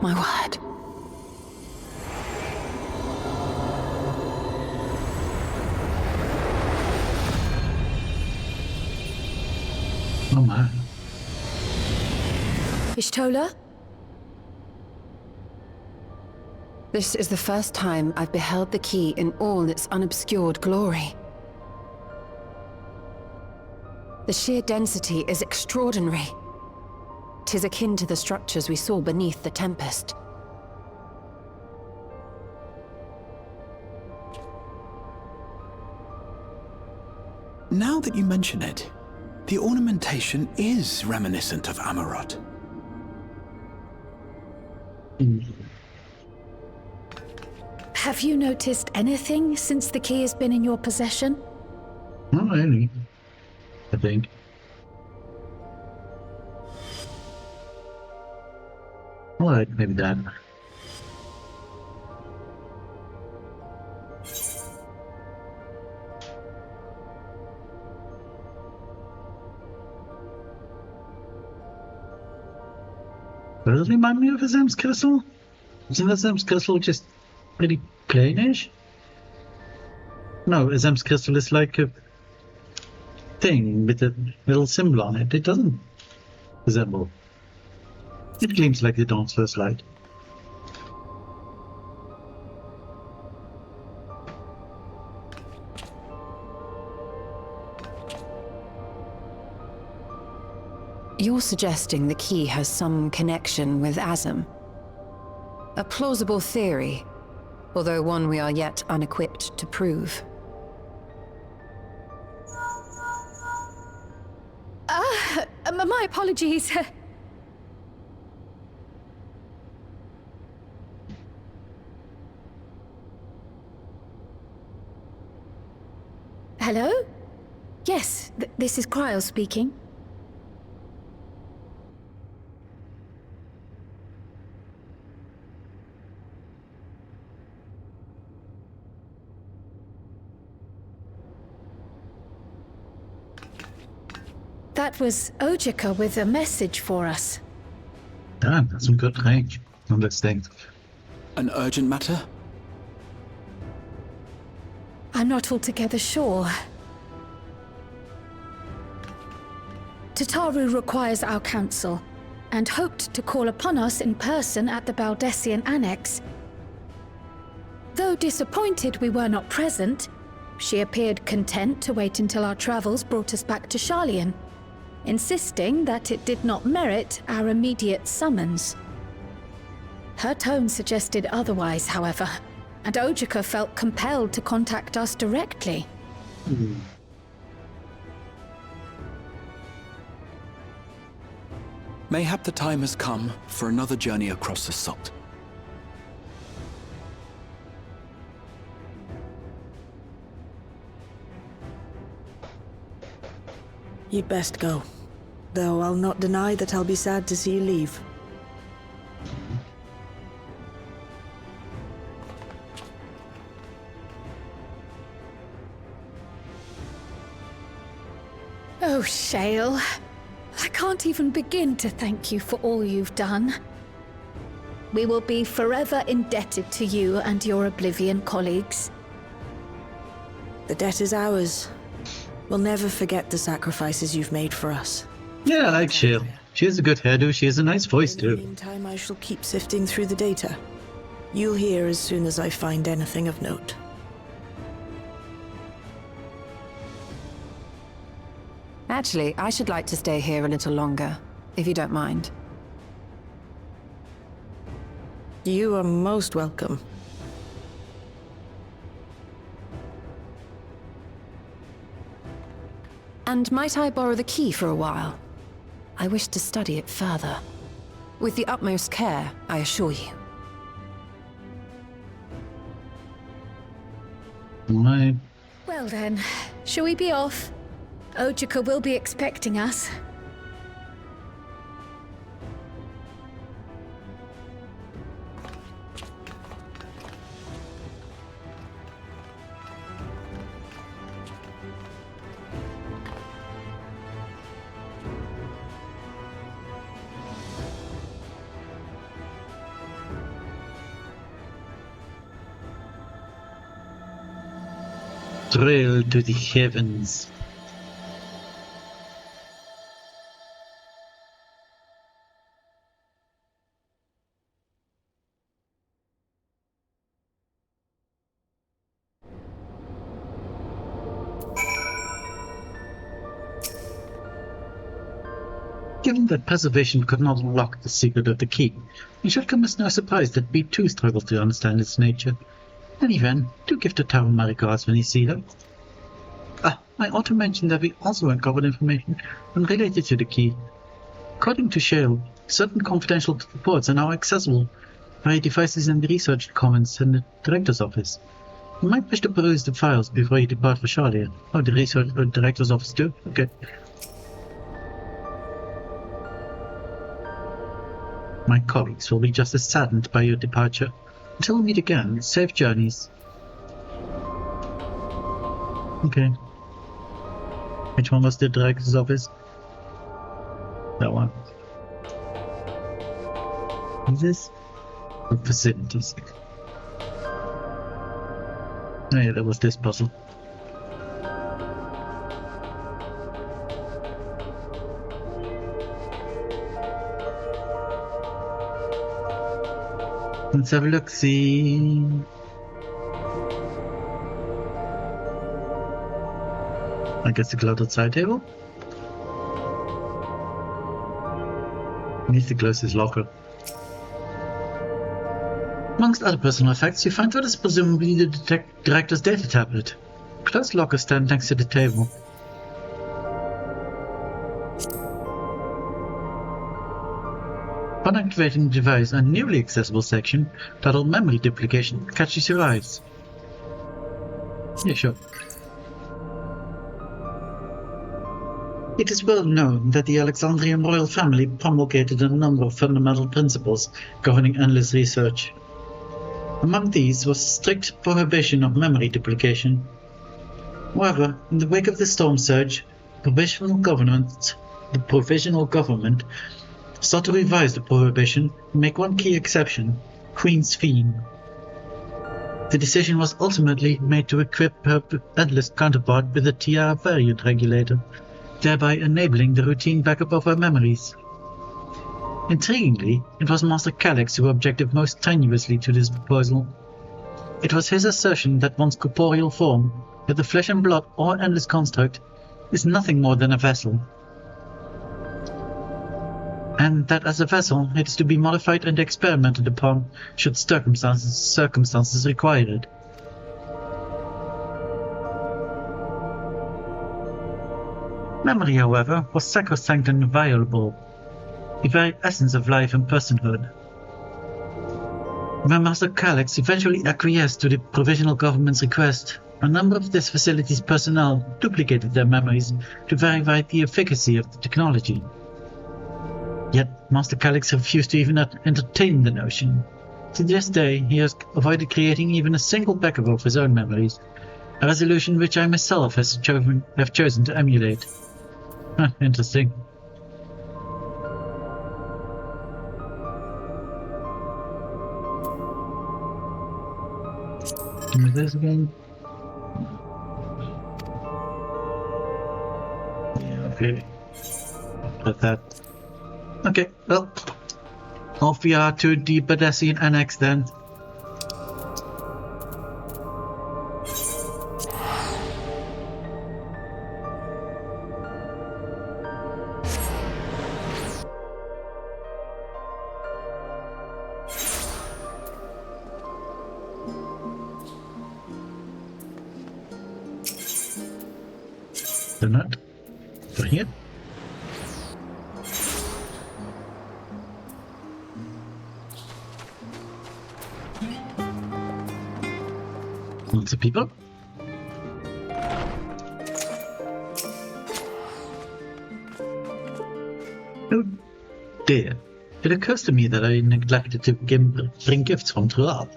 My word. Oh my. Ishtola? This is the first time I've beheld the key in all its unobscured glory. The sheer density is extraordinary. 'Tis akin to the structures we saw beneath the Tempest. Now that you mention it, the ornamentation is reminiscent of Amarot. Have you noticed anything since the key has been in your possession? Not really, I think. Alright, maybe that. Does it remind me of a Zem's crystal? Isn't the Zem's crystal just pretty plainish? No, a Zem's crystal is like a thing with a little symbol on it. It doesn't resemble. It gleams like the dawn's first light. You're suggesting the key has some connection with Azem. A plausible theory, although one we are yet unequipped to prove. My apologies. Hello? Yes, this is Cryo speaking. That was Ojika with a message for us. Damn, that's some good range on this thing. An urgent matter? I'm not altogether sure. Tataru requires our counsel, and hoped to call upon us in person at the Baldessian Annex. Though disappointed we were not present, she appeared content to wait until our travels brought us back to Sharlayan, insisting that it did not merit our immediate summons. Her tone suggested otherwise, however, and Ojika felt compelled to contact us directly. Mayhap the time has come for another journey across the salt. You'd best go. Though I'll not deny that I'll be sad to see you leave. Oh, Shale. I can't even begin to thank you for all you've done. We will be forever indebted to you and your Oblivion colleagues. The debt is ours. We'll never forget the sacrifices you've made for us. Yeah, I like Shale. She has a good hairdo, she has a nice voice In the too. meantime, I shall keep sifting through the data. You'll hear as soon as I find anything of note. Actually, I should like to stay here a little longer, if you don't mind. You are most welcome. And might I borrow the key for a while? I wish to study it further. With the utmost care, I assure you. My... Well then, shall we be off? Ojika will be expecting us. Trail to the heavens. Given that preservation could not unlock the secret of the key, it should come as no surprise that we too struggle to understand its nature. And even, do give the tower my regards when you see them. I ought to mention that we also uncovered information unrelated to the key. According to Shale, certain confidential reports are now accessible via devices in the research commons in the director's office. You might wish to peruse the files before you depart for Sharlayan. Oh, the research director's office too? Okay. My colleagues will be just as saddened by your departure. Until we meet again, safe journeys. Okay. Which one was the director's office? That one. Is this? The facilities. Oh yeah, there was this puzzle. Let's have a look, see. I guess the clouded side table. Needs to close his locker. Amongst other personal effects, you find what is presumably the director's data tablet. Closed locker stand next to the table. Upon activating the device, a newly accessible section, titled Memory Duplication, catches your eyes. Yeah, sure. It is well known that the Alexandrian royal family promulgated a number of fundamental principles governing endless research. Among these was strict prohibition of memory duplication. However, in the wake of the storm surge, the provisional government sought to revise the prohibition and make one key exception: Queen's theme. The decision was ultimately made to equip her endless counterpart with a TR variant regulator, thereby enabling the routine backup of her memories. Intriguingly, it was Master Calix who objected most tenuously to this proposal. It was his assertion that one's corporeal form, whether flesh and blood or endless construct, is nothing more than a vessel. And that as a vessel, it is to be modified and experimented upon should circumstances require it. Memory, however, was sacrosanct and inviolable, the very essence of life and personhood. When Master Calix eventually acquiesced to the provisional government's request, a number of this facility's personnel duplicated their memories to verify the efficacy of the technology. Yet Master Calix refused to even entertain the notion. To this day, he has avoided creating even a single backup of his own memories, a resolution which I myself have chosen to emulate. Interesting. Give me this again. Yeah, okay. Like that. Okay, well, off we are to the Badessian Annex then. They're not. They're here. Lots of people. Oh dear. It occurs to me that I neglected to bring gifts from Trual.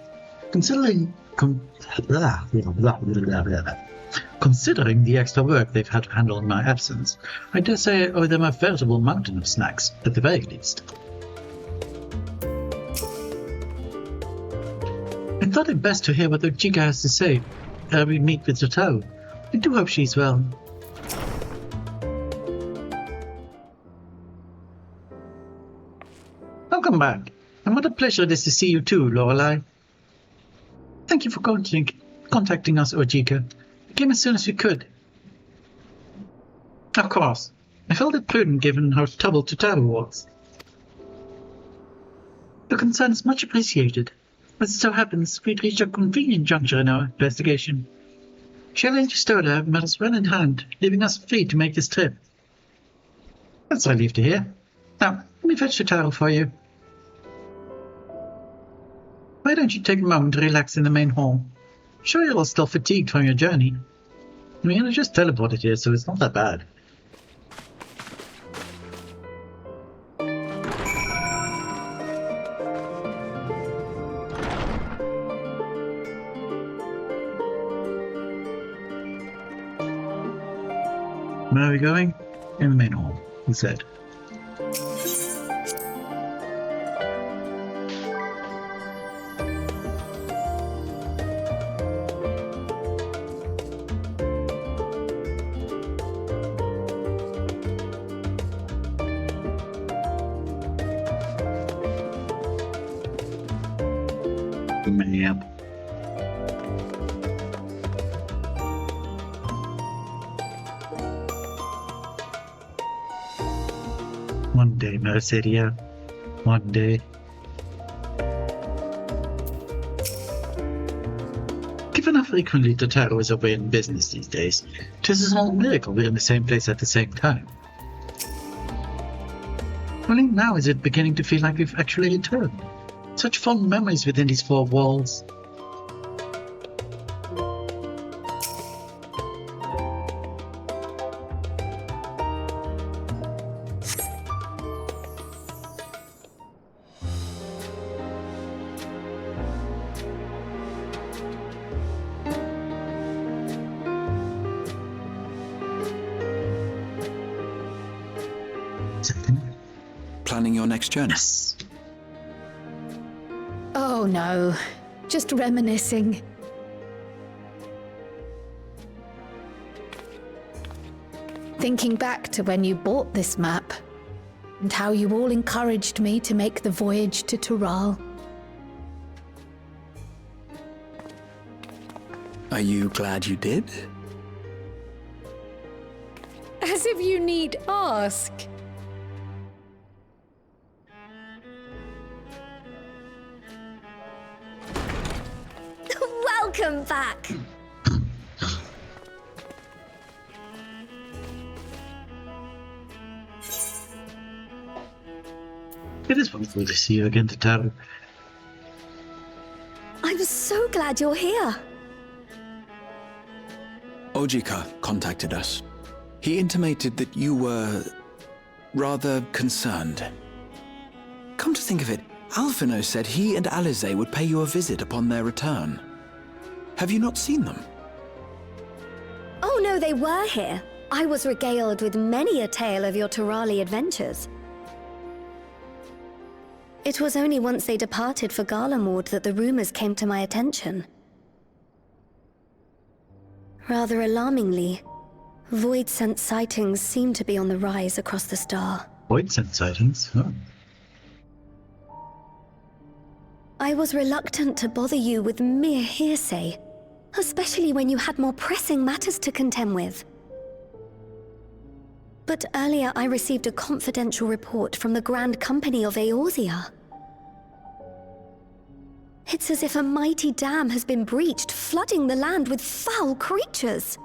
Considering the extra work they've had to handle in my absence, I dare say I owe them a veritable mountain of snacks, at the very least. I thought it best to hear what Ojika has to say ere we meet with Zoto. I do hope she's well. Welcome back, and what a pleasure it is to see you too, Lorelei. Thank you for contacting us, Ojika. We came as soon as we could. Of course. I felt it prudent given how troubled Totaro was. Your concern is much appreciated. As it so happens, we'd reached a convenient juncture in our investigation. Shelley and Justola have met us well in hand, leaving us free to make this trip. That's relief to hear. Now, let me fetch Totaro for you. Why don't you take a moment to relax in the main hall? I'm sure you're all still fatigued from your journey. I mean, I just teleported here, so it's not that bad. Where are we going? In the main hall, he said. Yep. One day, Mercedia. One day. Given how frequently the Terror is away in business these days, it is a small miracle we're in the same place at the same time. Only now is it beginning to feel like we've actually returned. Such fond memories within these four walls. Planning your next journey? Yes. Oh no, just reminiscing. Thinking back to when you bought this map, and how you all encouraged me to make the voyage to Tural. Are you glad you did? As if you need ask. Welcome back. It is wonderful to see you again, Tataru. I'm so glad you're here. Ojika contacted us. He intimated that you were rather concerned. Come to think of it, Alphino said he and Alize would pay you a visit upon their return. Have you not seen them? Oh no, they were here. I was regaled with many a tale of your Turali adventures. It was only once they departed for Garlemord that the rumors came to my attention. Rather alarmingly, void-sent sightings seem to be on the rise across the star. Void-sent sightings? Oh. I was reluctant to bother you with mere hearsay, especially when you had more pressing matters to contend with. But earlier I received a confidential report from the Grand Company of Eorzea. It's as if a mighty dam has been breached, flooding the land with foul creatures.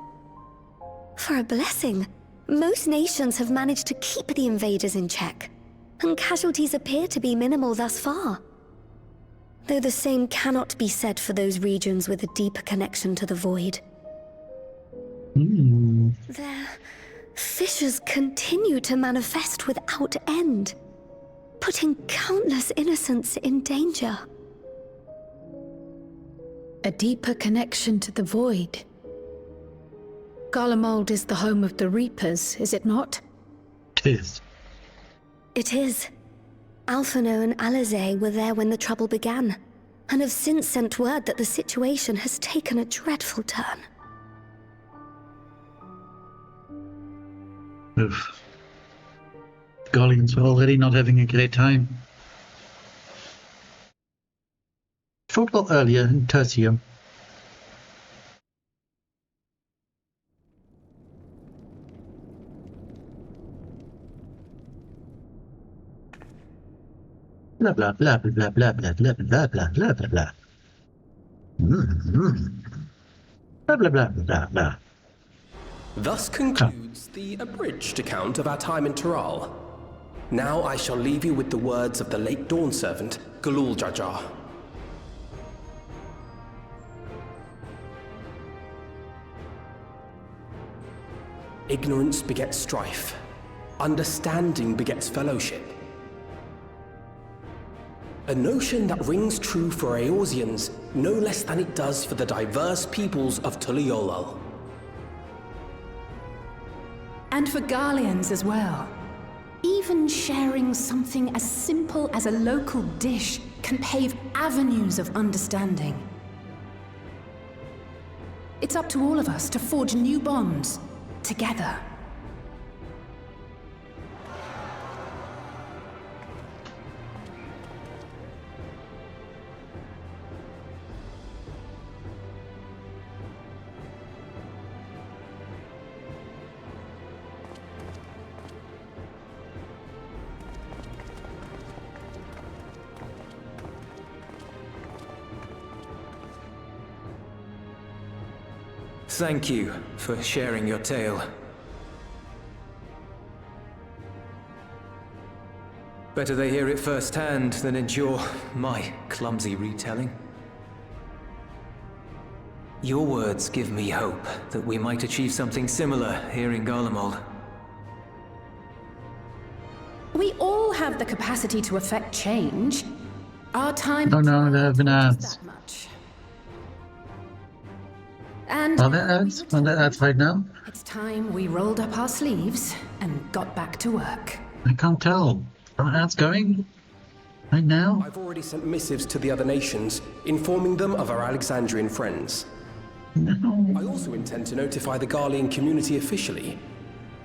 For a blessing, most nations have managed to keep the invaders in check, and casualties appear to be minimal thus far. Though the same cannot be said for those regions with a deeper connection to the void. Their fissures continue to manifest without end, putting countless innocents in danger. A deeper connection to the void. Garlemald is the home of the Reapers, is it not? It is. It is. Alphino and Alize were there when the trouble began, and have since sent word that the situation has taken a dreadful turn. Oof. The Guardians were already not having a great time. Thought about earlier in Tertium. Blah blah blah blah blah blah blah blah blah blah blah blah. Blah blah blah blah blah. Thus concludes the abridged account of our time in Tural. Now I shall leave you with the words of the late Dawn Servant, Galul Jajar. Ignorance begets strife. Understanding begets fellowship. A notion that rings true for Eorzeans no less than it does for the diverse peoples of Tuliolal. And for Garleans as well. Even sharing something as simple as a local dish can pave avenues of understanding. It's up to all of us to forge new bonds, together. Thank you for sharing your tale. Better they hear it firsthand than endure my clumsy retelling. Your words give me hope that we might achieve something similar here in Garlemald. We all have the capacity to affect change. Our time... Oh no, there have been ads. that much. And Are there ads? Are there ads right now? it's time we rolled up our sleeves and got back to work. I can't tell. Are ads going? Right now? I've already sent missives to the other nations, informing them of our Alexandrian friends. No. I also intend to notify the Garlean community officially.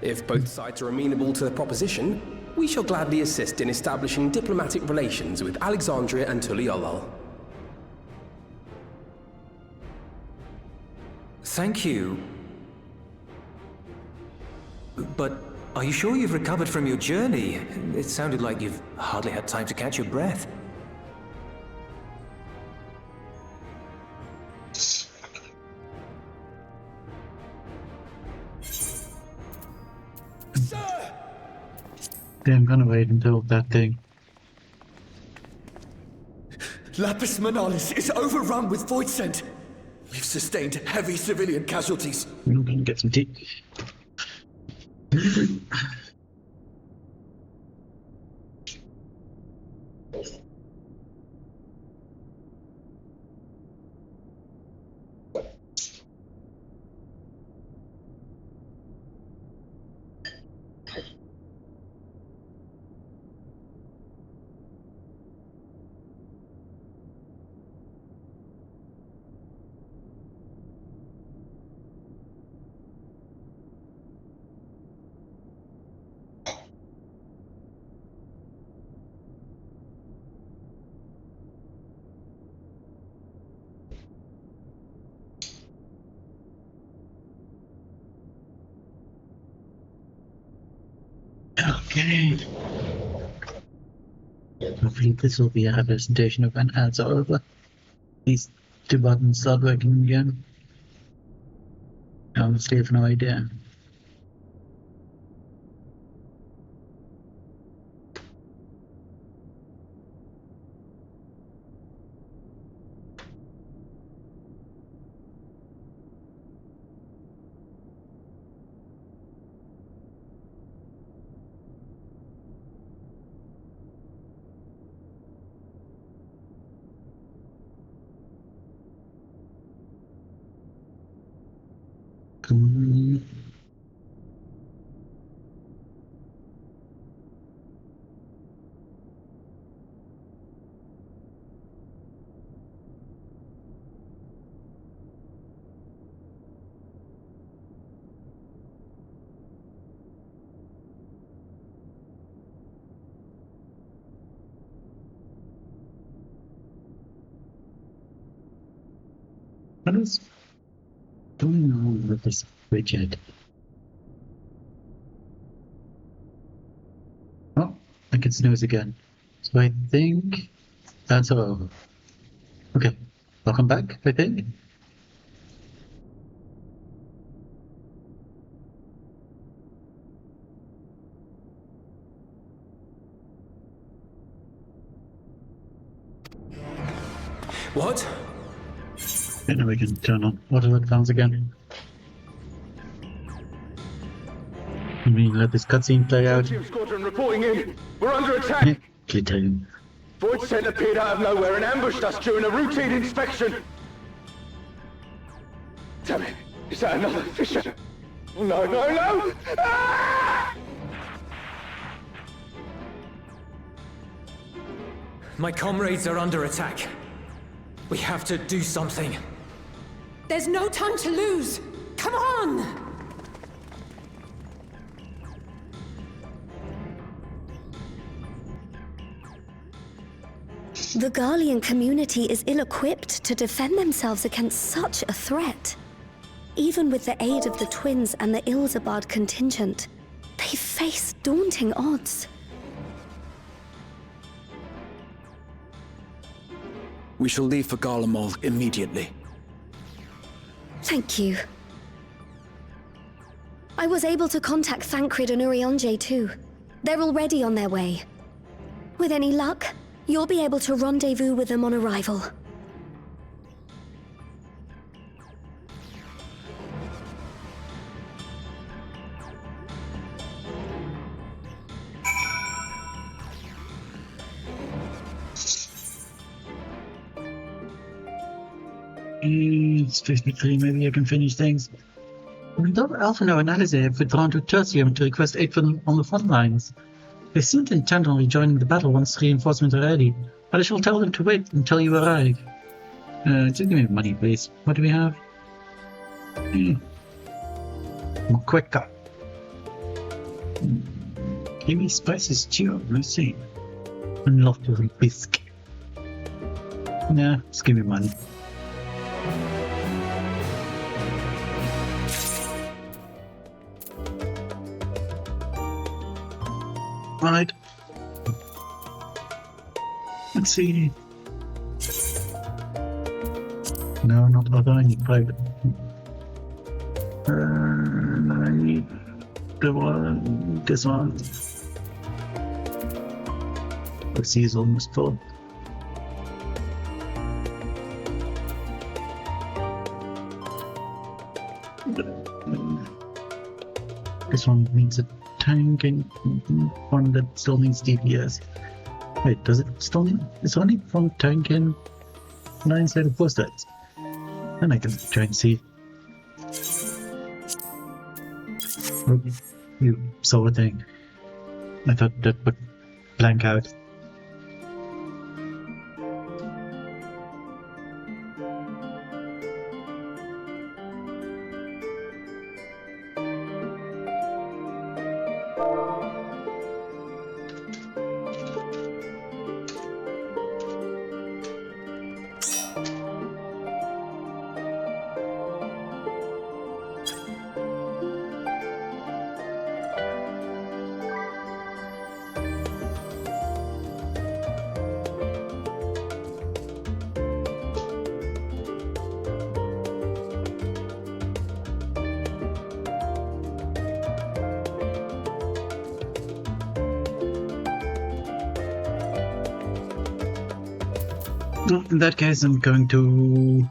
If both sides are amenable to the proposition, we shall gladly assist in establishing diplomatic relations with Alexandria and Tuliolol. Thank you. But are you sure you've recovered from your journey? It sounded like you've hardly had time to catch your breath. Yeah, I'm gonna wait until that thing. Lapis Manalis is overrun with void scent. We've sustained heavy civilian casualties. I'm gonna get some tea. Okay. Hopefully this will be a representation of when ads are over. These two buttons start working again. I honestly have no idea. What is going on with this widget? Oh, I can snooze again. So I think that's over. Okay, welcome back, I think. What? And now we can turn on auto lockdowns again. I mean, let this cutscene play out. Squadron reporting in. We're under attack. Platoon. Void scent appeared out of nowhere and ambushed us during a routine inspection. Damn it. Is that another Fisher? Oh, no, no, no! Ah! My comrades are under attack. We have to do something. There's no time to lose! Come on! The Garlean community is ill-equipped to defend themselves against such a threat. Even with the aid of the twins and the Ilzabard contingent, they face daunting odds. We shall leave for Garlemald immediately. Thank you. I was able to contact Thancred and Urianger too. They're already on their way. With any luck, you'll be able to rendezvous with them on arrival. It's 53, maybe I can finish things. Dr. Alphino and Alice have withdrawn to Tertium to request aid from on the front lines. They seem to intend on rejoining the battle once reinforcements are ready, but I shall tell them to wait until you arrive. Just give me money, please. What do we have? More quicker. Give me spicy stew, let's see. And love to bisque. Nah, just give me money. Right. Let's see. No, not other. I need private. I need the one. This one. Let's see, is almost full. This one needs a tank and one that still needs DPS. Wait, does it still need? It's only from tank and 9 instead of 4 stats. Then I can try and see. Oh, you saw a thing. I thought that would blank out. Well, in that case, I'm going to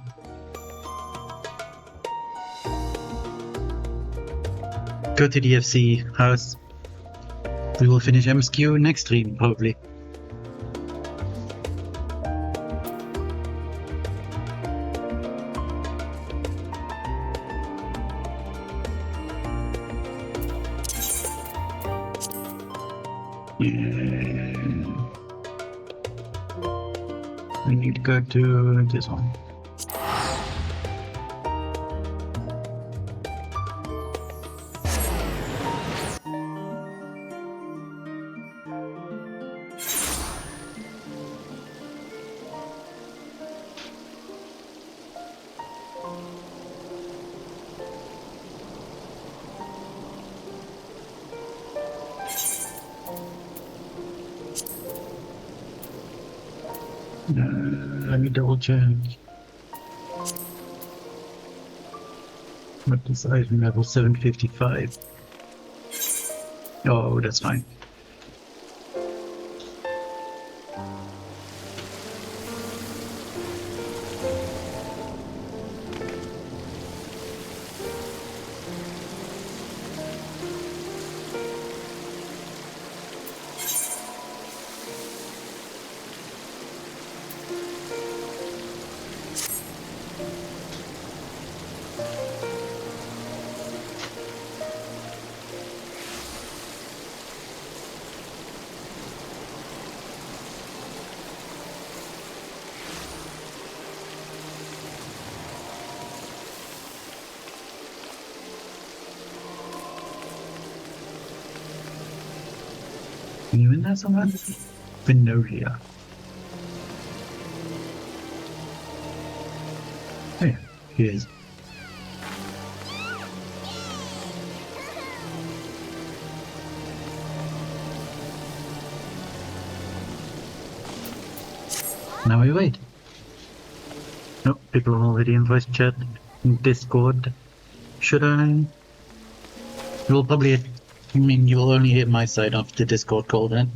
go to the FC house. We will finish MSQ next stream, probably. We need to go to this one. Let me double check. What is item level 755? Oh, that's fine. Can you in there somewhere? Vinolia. Oh yeah, he is. Now we wait. Nope, people are already in voice chat, in Discord. Should I? You'll probably, I mean, you'll only hear my side of the Discord call then,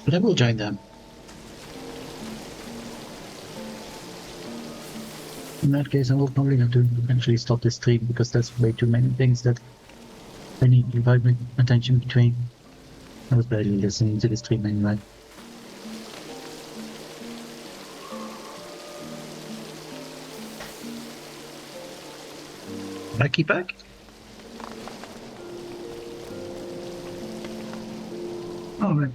but I will join them. In that case, I will probably have to eventually stop this stream because there's way too many things that I need to divide my attention between. I was barely listening to the stream anyway. Backy back? Alright.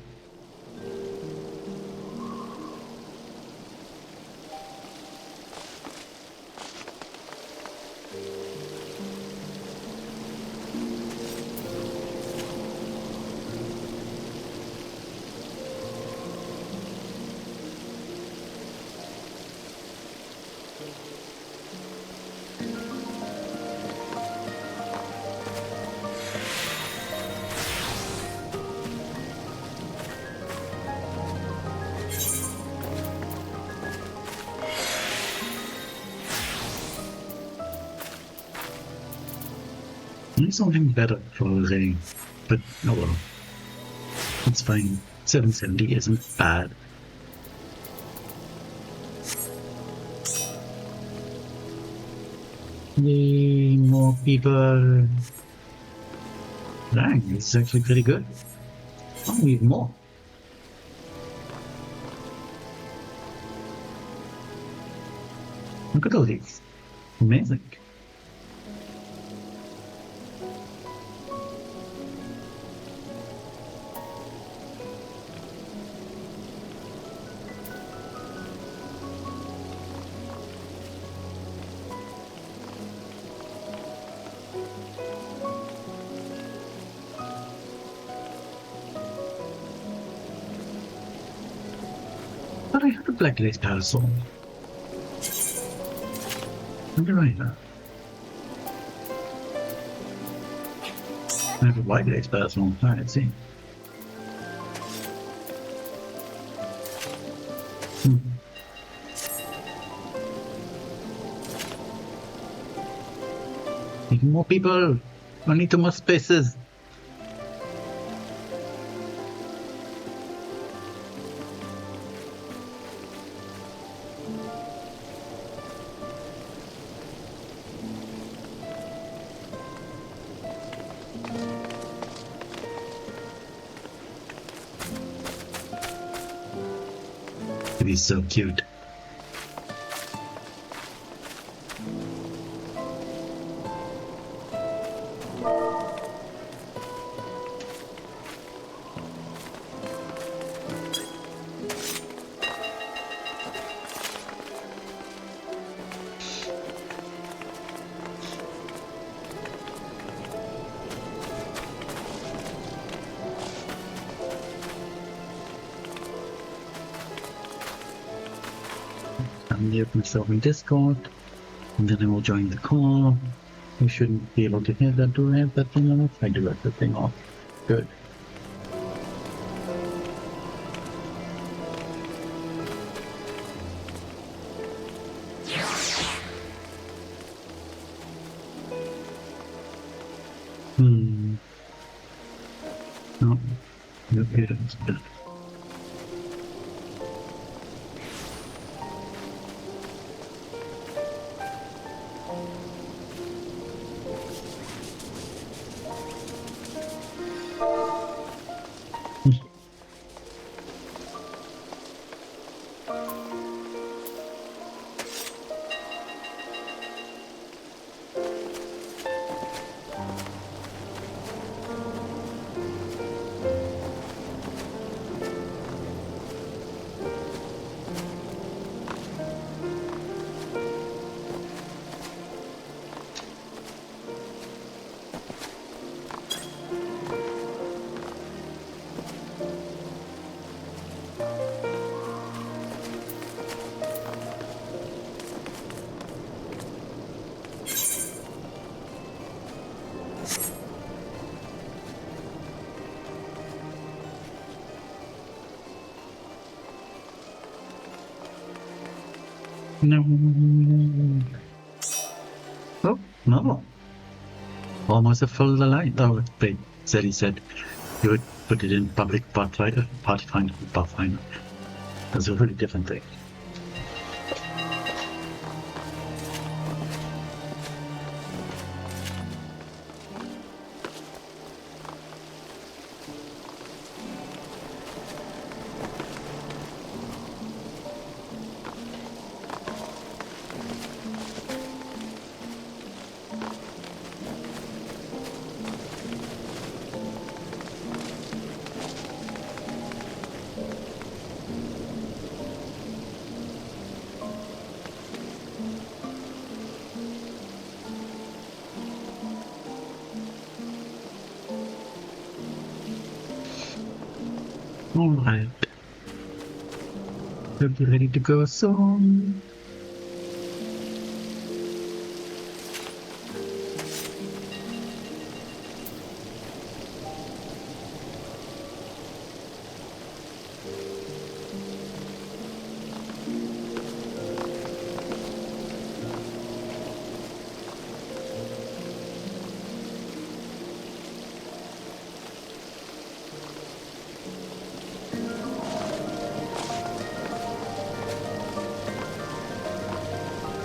Need something better for Ray, but oh well. It's fine. 770 isn't bad. Yay, more people. Dang, this is actually pretty good. Oh, we need more. Look at all these. Amazing. But I have a black lace parasol. Maybe right now. I have a white lace parasol. Alright, see. Need more people. I need more spaces. He's so cute. Mute myself in Discord, and then I will join the call. You shouldn't be able to hear that. Do I have that thing off? I do have that thing off. Good. No. Okay, that's good. No. Oh, no. almost a full line. Oh, wait, Zeddy said you would put it in public Pathfinder, Pathfinder. That's a really different thing. Alright. We'll be ready to go soon.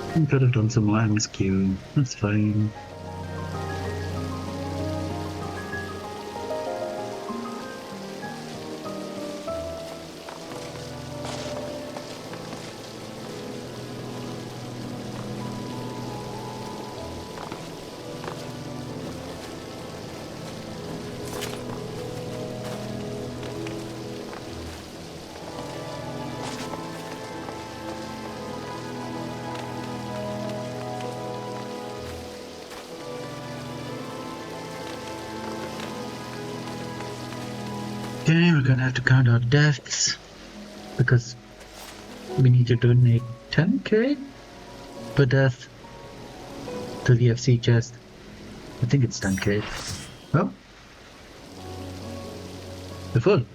I could have done some more MSQ. That's fine. Okay, we're gonna have to count our deaths because we need to donate 10k per death to the FC chest. I think it's 10k. Oh, we're full.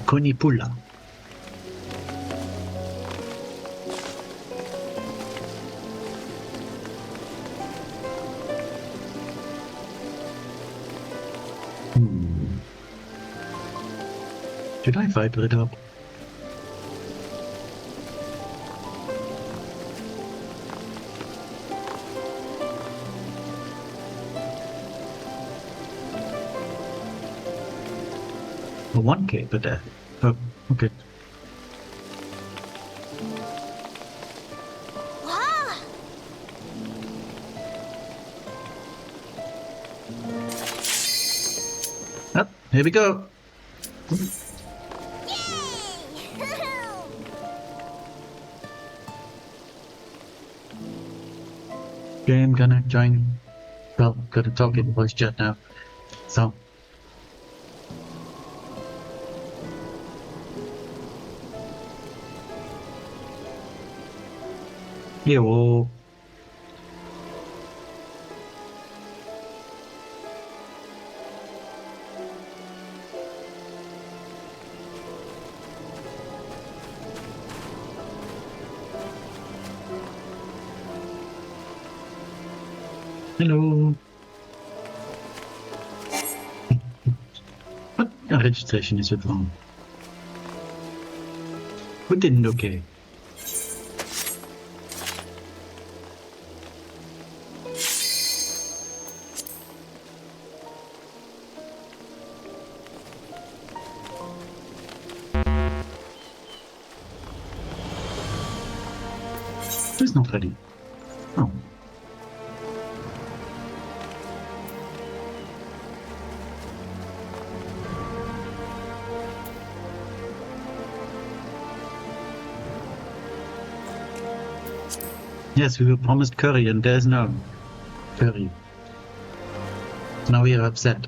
Konipula. Did I viper it up? Oh, 1k per death. Oh, okay. Oh, here we go. Okay, I'm gonna join. Well, gonna talk in voice chat now. So. Yo. Hello. What registration is it wrong? Who didn't okay? Who's not ready? Oh. Yes, we were promised curry and there's no curry. Now we are upset.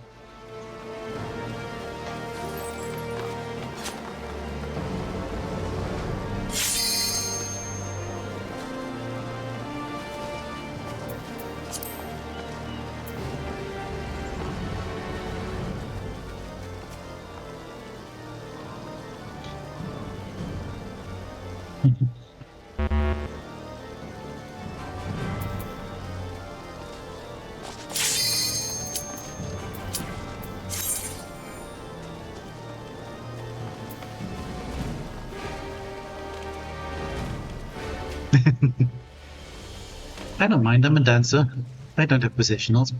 I don't mind, I'm a dancer. I don't have positionals.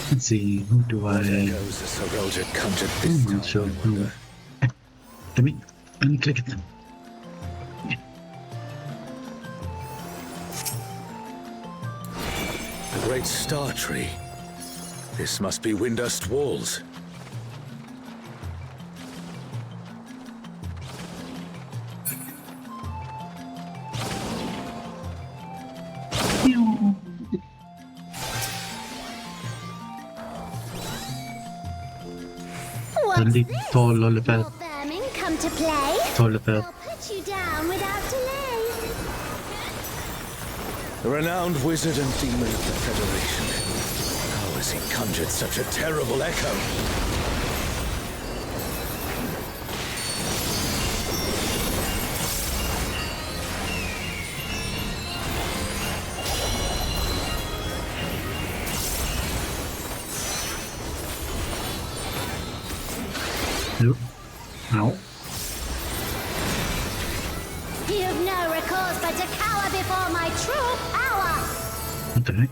Let's see, who do I... Goes the Sir Roger conjured this I'm time, not sure I who... wonder. Let me click it. A great star tree. This must be Windust Walls. Väldigt tall ungefär. Vermin come to play? Tall ungefär. I'll put you down without delay. The renowned wizard and demon of the Federation. How has he conjured such a terrible echo? Nope. Ow. You've no recourse but to cower before my true power. What the heck?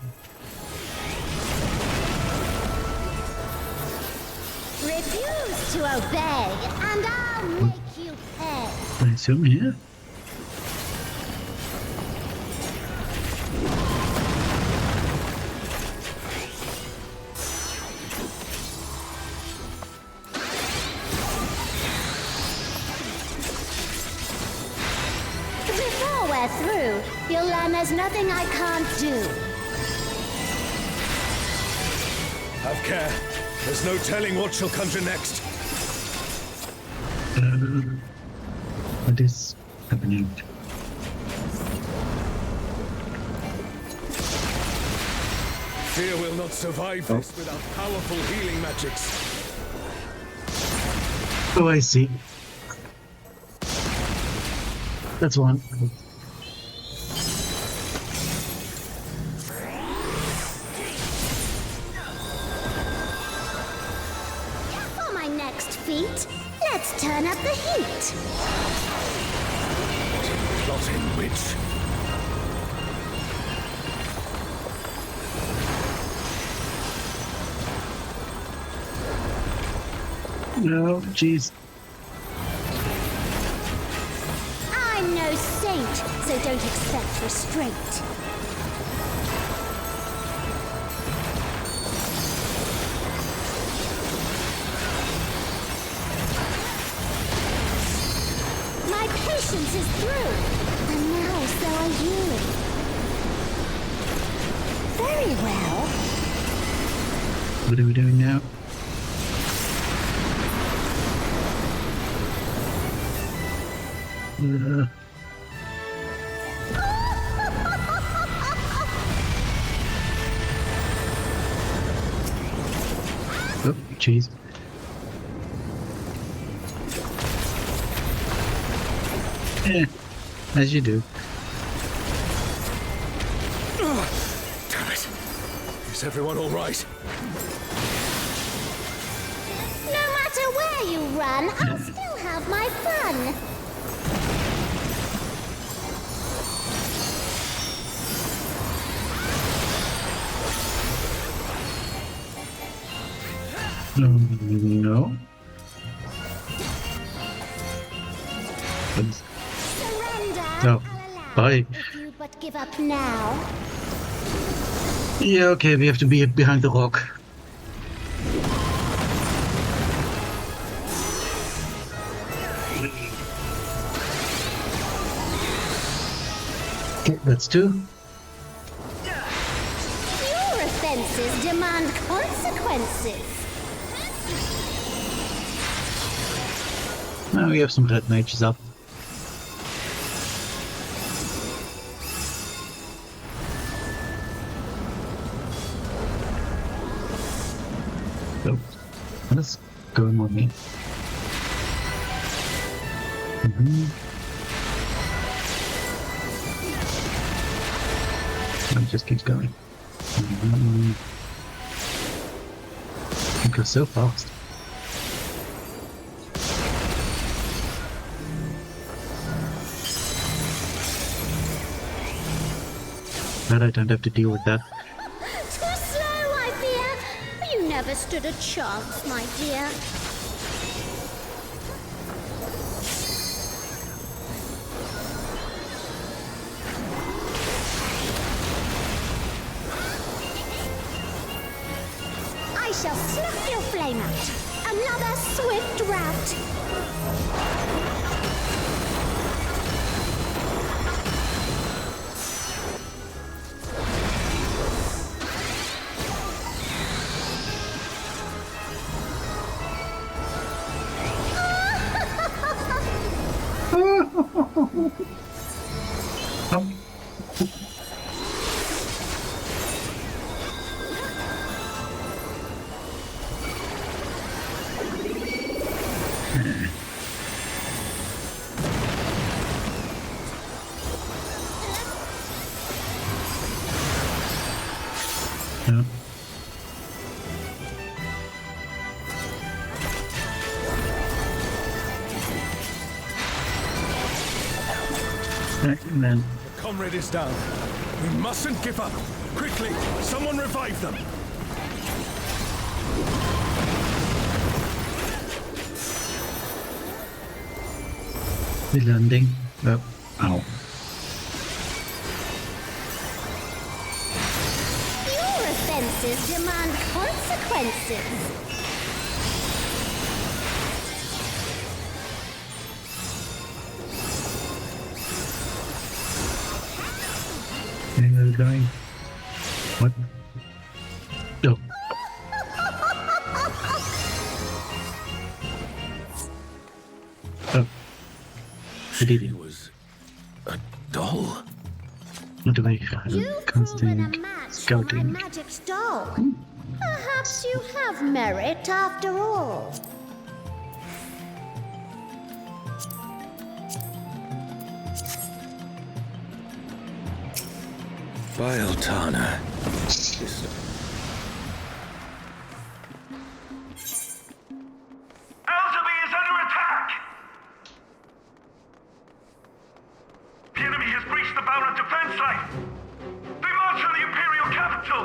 Refuse to obey, and I'll make you pay. I assume here? Before we're through, you'll learn there's nothing I can't do. Have care. There's no telling what she'll conjure next. What is happening? Fear will not survive this without powerful healing magics. Oh, I see. That's one. For my next feat, let's turn up the heat. Plotting witch. No, jeez. I'm no saint, so don't expect restraint. My patience is through, and now so are you. Very well. What are we doing now? Oh, jeez. Yeah, as you do. Damn it. Is everyone all right? No matter where you run, I'll still have my fun. No. No. Bye. If you but give up now. Yeah, okay, we have to be behind the rock. Okay, that's 2. Your offenses demand consequences. Now we have some red mages up. So, what is going on here? It just keeps going. It goes so fast. Glad I don't have to deal with that. Too slow, I fear. You never stood a chance, my dear. I shall snuff your flame out. Another swift rout. Yeah. And then The comrade is down. We mustn't give up. Quickly, someone revive them. the landing. Oh, ow. Your offenses demand consequences. Where are we going? What? Oh. Oh. I did it. It was a doll. What do I You've proven a constant match for my scouting? magic's doll. Perhaps you have merit after all. By Altana. Alderby is under attack! The enemy has breached the Fae'ret defense line! They march on the Imperial capital!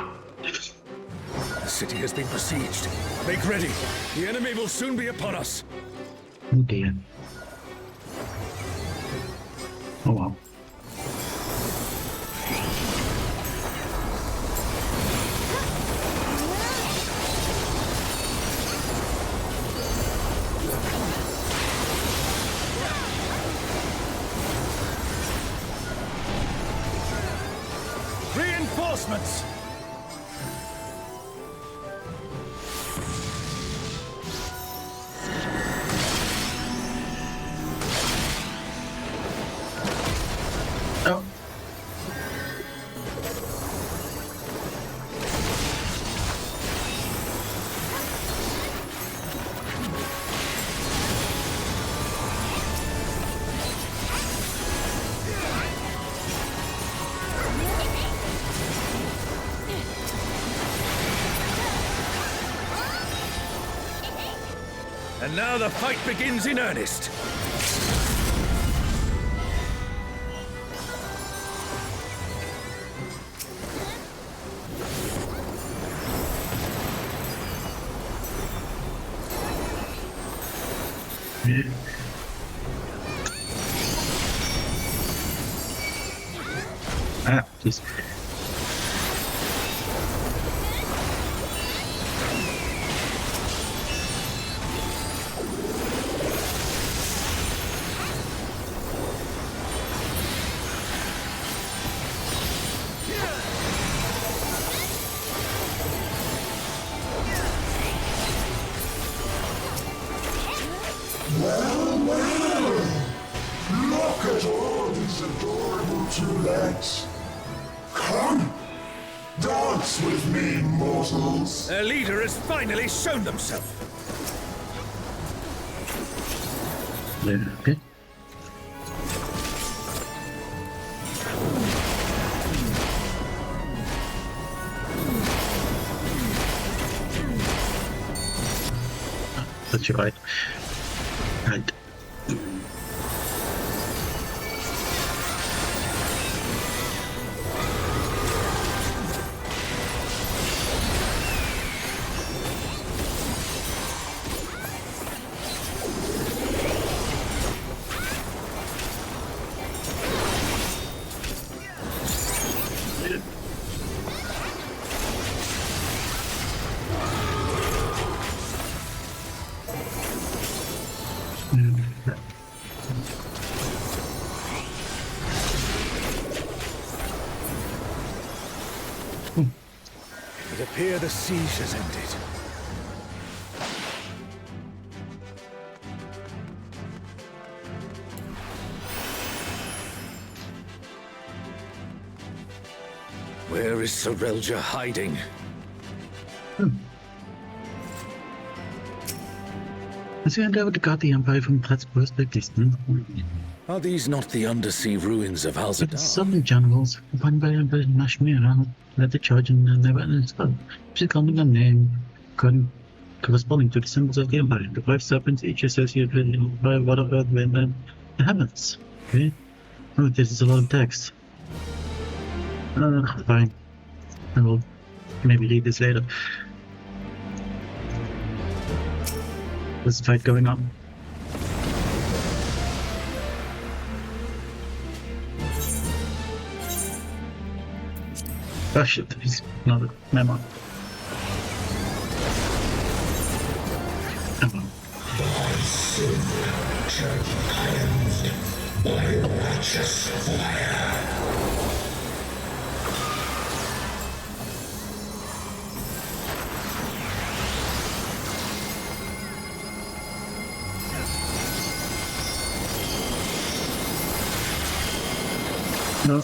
The city has been besieged. Make ready. The enemy will soon be upon us. Oh dear. Oh wow. Reinforcements! Oh. And now the fight begins in earnest. Yeah. Ah, jeez. Look at all these adorable tulets. Come, dance with me, mortals. Their leader has finally shown themselves. Yeah, okay. That's right. Right. It appears the siege has ended. Where is Sorelja hiding? Has he ever got the Empire from Plat's perspective? Are these not the undersea ruins of Al-Zadar? Some generals, run by Emperor Nashmir, led the charge and never installed. She's calling a name corresponding to the symbols of the Empire. The 5 serpents, each associated with by water, earth, wind, and the heavens. Okay? Oh, this is a lot of text. Fine. I will maybe read this later. There's a fight going on. Oh shit, he's another memo. Oh. Thy sin shall be cleansed by righteous fire. No.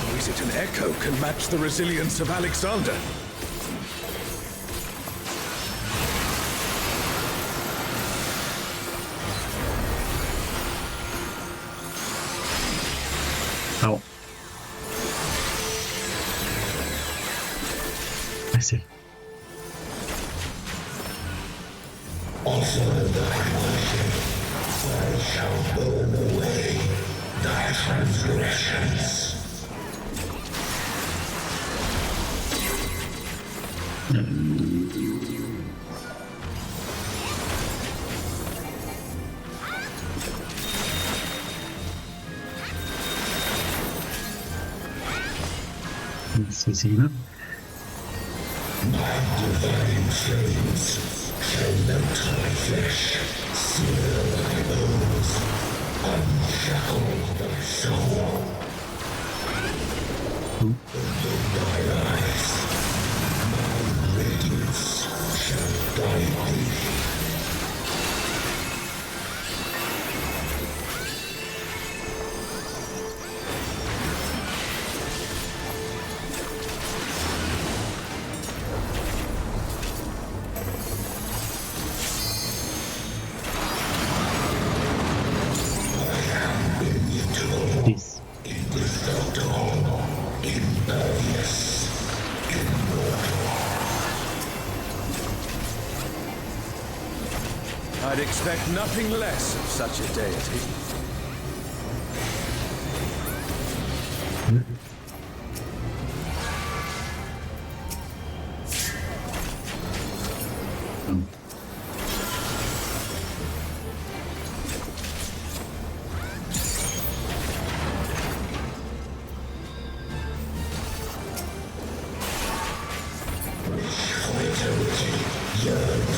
Or is it an echo can match the resilience of Alexander? Oh. I see. Also thy worship, I shall burn away thy transgressions. This is Ina. My divine flames shall melt thy flesh, sear thy bones, unshackle thy soul. Open thy eyes, my radiance shall guide thee. Peace. Indestructible, impervious, immortal. I'd expect nothing less of such a deity. Yearn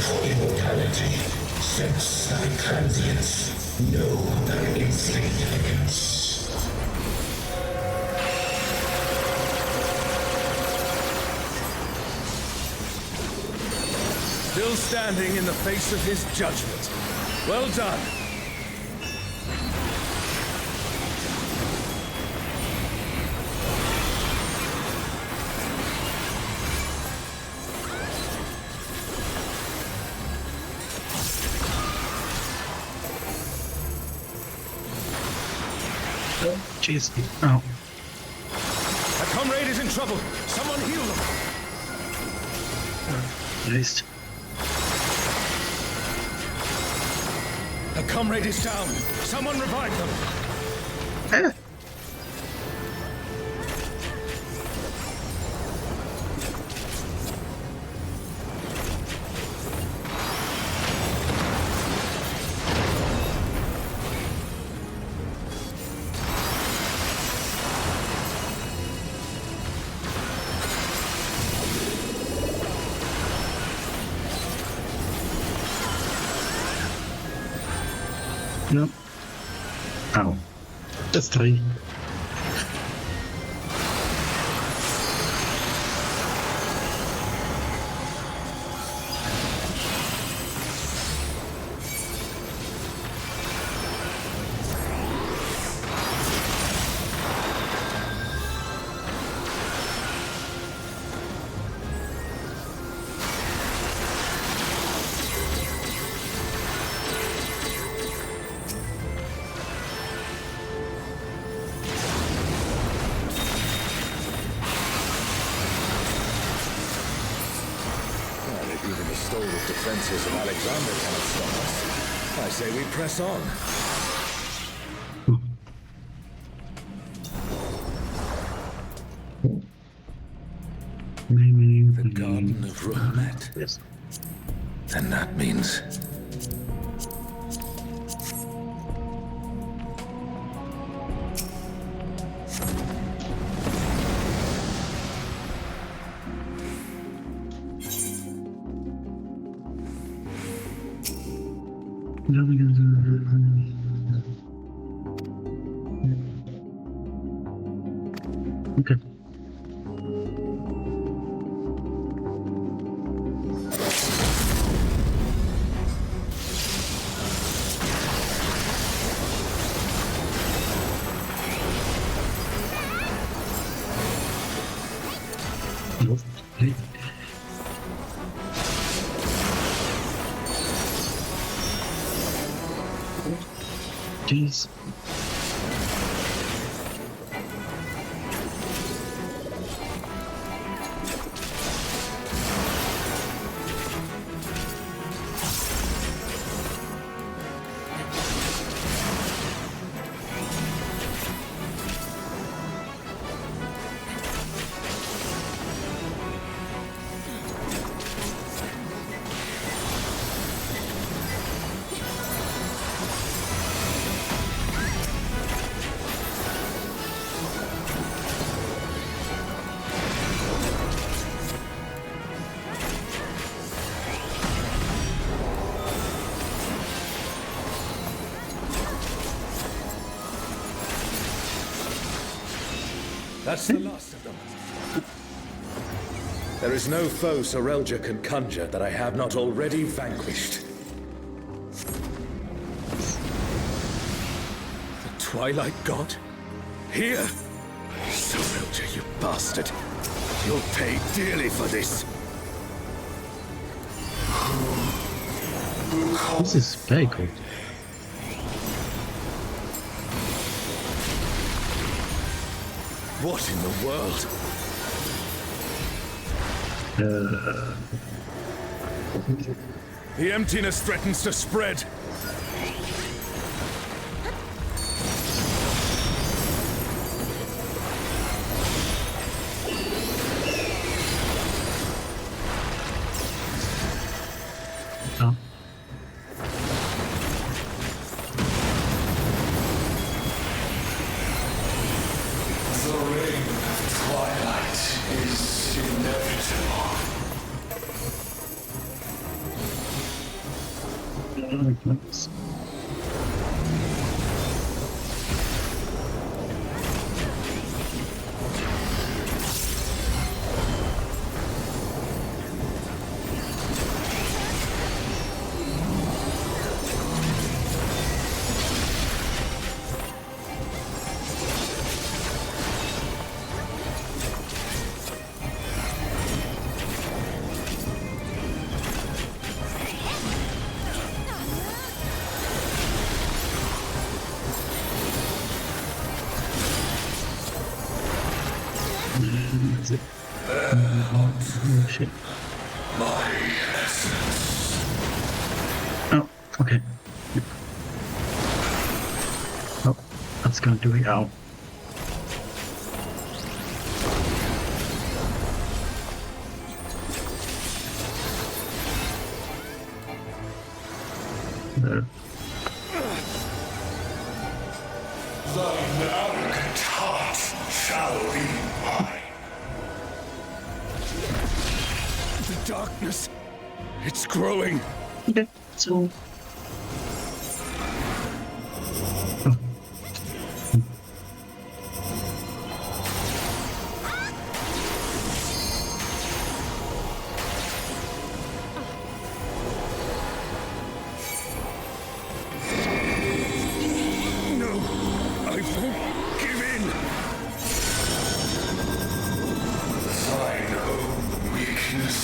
for immortality. Sense thy transience. Know thy insignificance. Still standing in the face of his judgment. Well done. Jeez. Oh. A comrade is in trouble. Someone heal them. Nice. A comrade is down. Someone revive them. Eh. No. Ow. That's 3. Even the stalwart defenses of Alexander cannot stop us. I say we press on. The Garden of Fae'ret. Yes. And that means... Okay. Okay. Jeez. That's the last of them. There is no foe Sorelja can conjure that I have not already vanquished. The Twilight God? Here? Sorelja, you bastard. You'll pay dearly for this. This is very cool. What in the world? The emptiness threatens to spread. Nice. Is it? Oh, shit. My essence. Oh, okay. Oh, that's gonna do it out. There. Thine arrogant heart shall be mine. The darkness. It's growing. Okay, so. No, I won't give in. Thine own weakness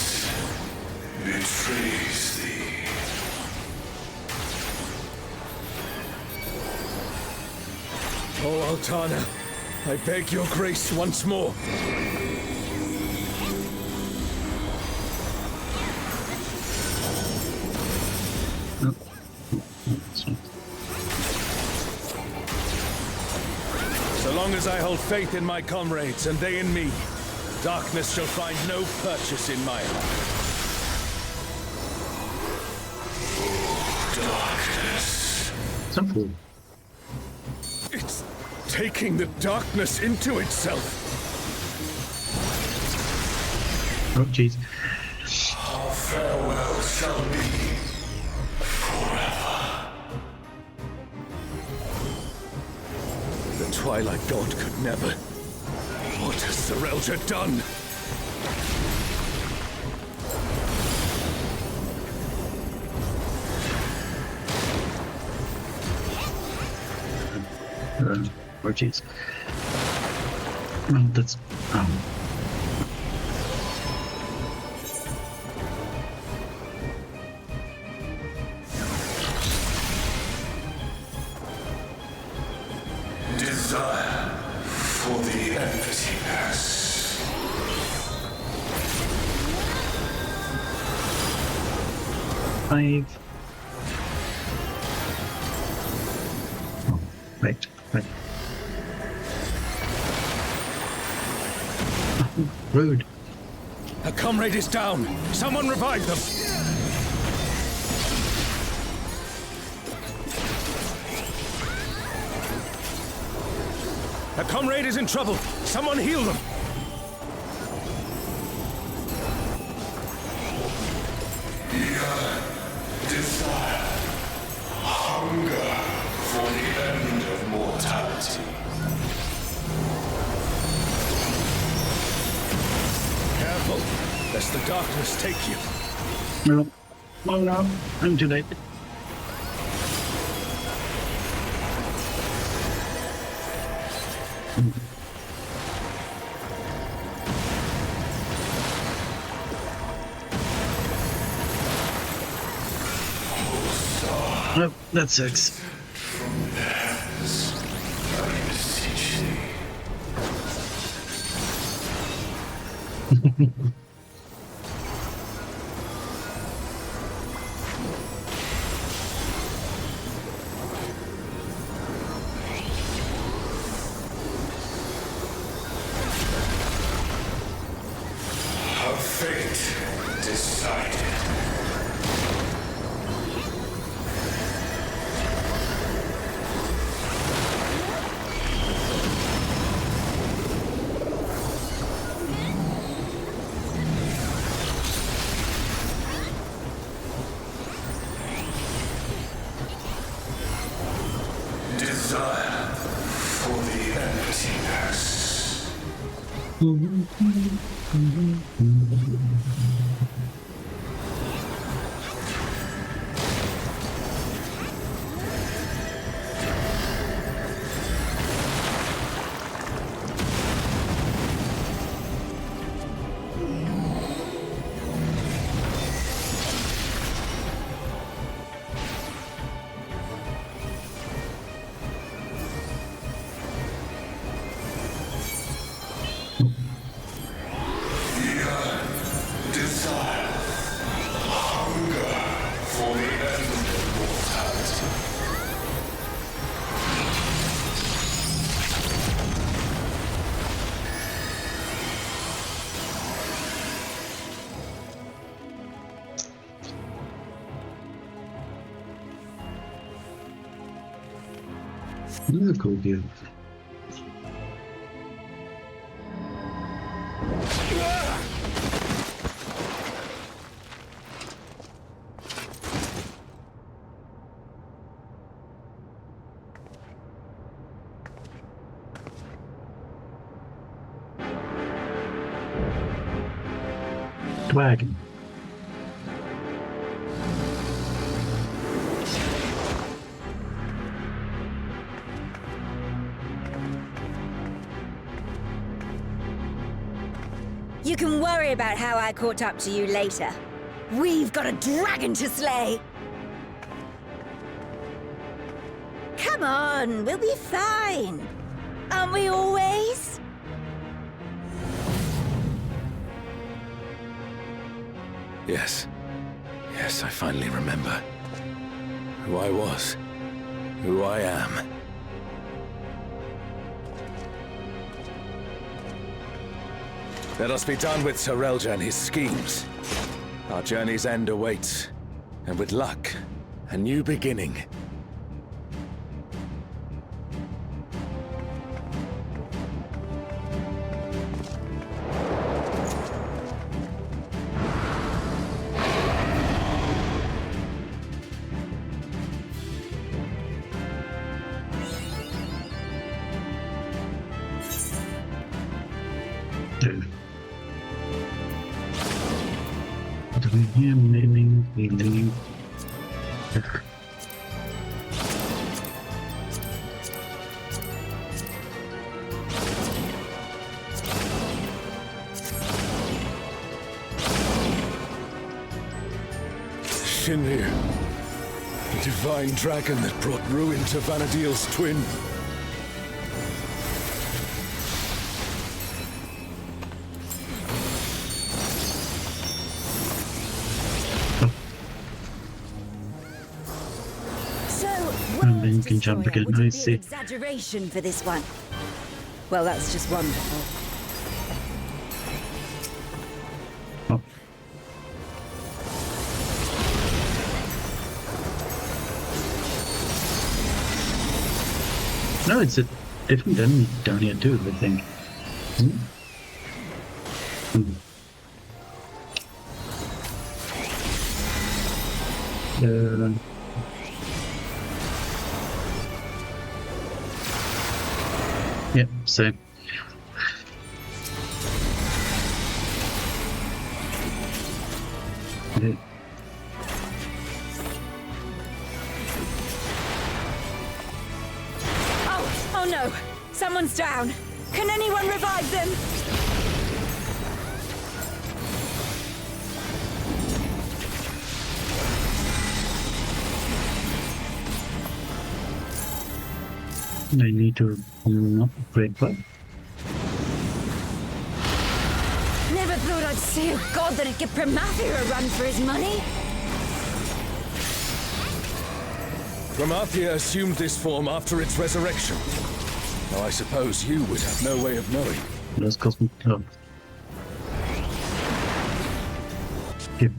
betrays thee. Oh, Altana, I beg your grace once more. So long as I hold faith in my comrades and they in me, darkness shall find no purchase in my heart. Darkness. Simple. It's taking the darkness into itself. Oh, jeez. Our farewell shall be forever. The Twilight God could never. What has Serelja done? Oh, jeez. Oh, that's. Desire for the emptiness. Five. Oh, wait. Oh, rude. A comrade is down. Someone revive them. A comrade is in trouble. Someone heal them. Desire. Hunger for the end of mortality. Careful, lest the darkness take you. No. Oh no, I'm too late. Oh, that sucks. From the heavens, I beseech thee. Her fate decided. This is a cool view. Wagon. You can worry about how I caught up to you later. We've got a dragon to slay! Come on, we'll be fine. Aren't we always? Yes. Yes, I finally remember. Who I was. Who I am. Let us be done with Sir Relja and his schemes. Our journey's end awaits. And with luck, a new beginning. Shinryu, the divine dragon that brought ruin to Vana'diel's twin. And then you can jump again. I see. Exaggeration for this one. Well, that's just wonderful. Oh. No, it's a different enemy down here too, I think. Yep, same. Okay. Oh no! Someone's down! Can anyone revive them? I need to upgrade what? Never thought I'd see a god that'd give Pramathia a run for his money. Pramathia assumed this form after its resurrection. Now I suppose you would have no way of knowing. Let's go. Oh. Skip.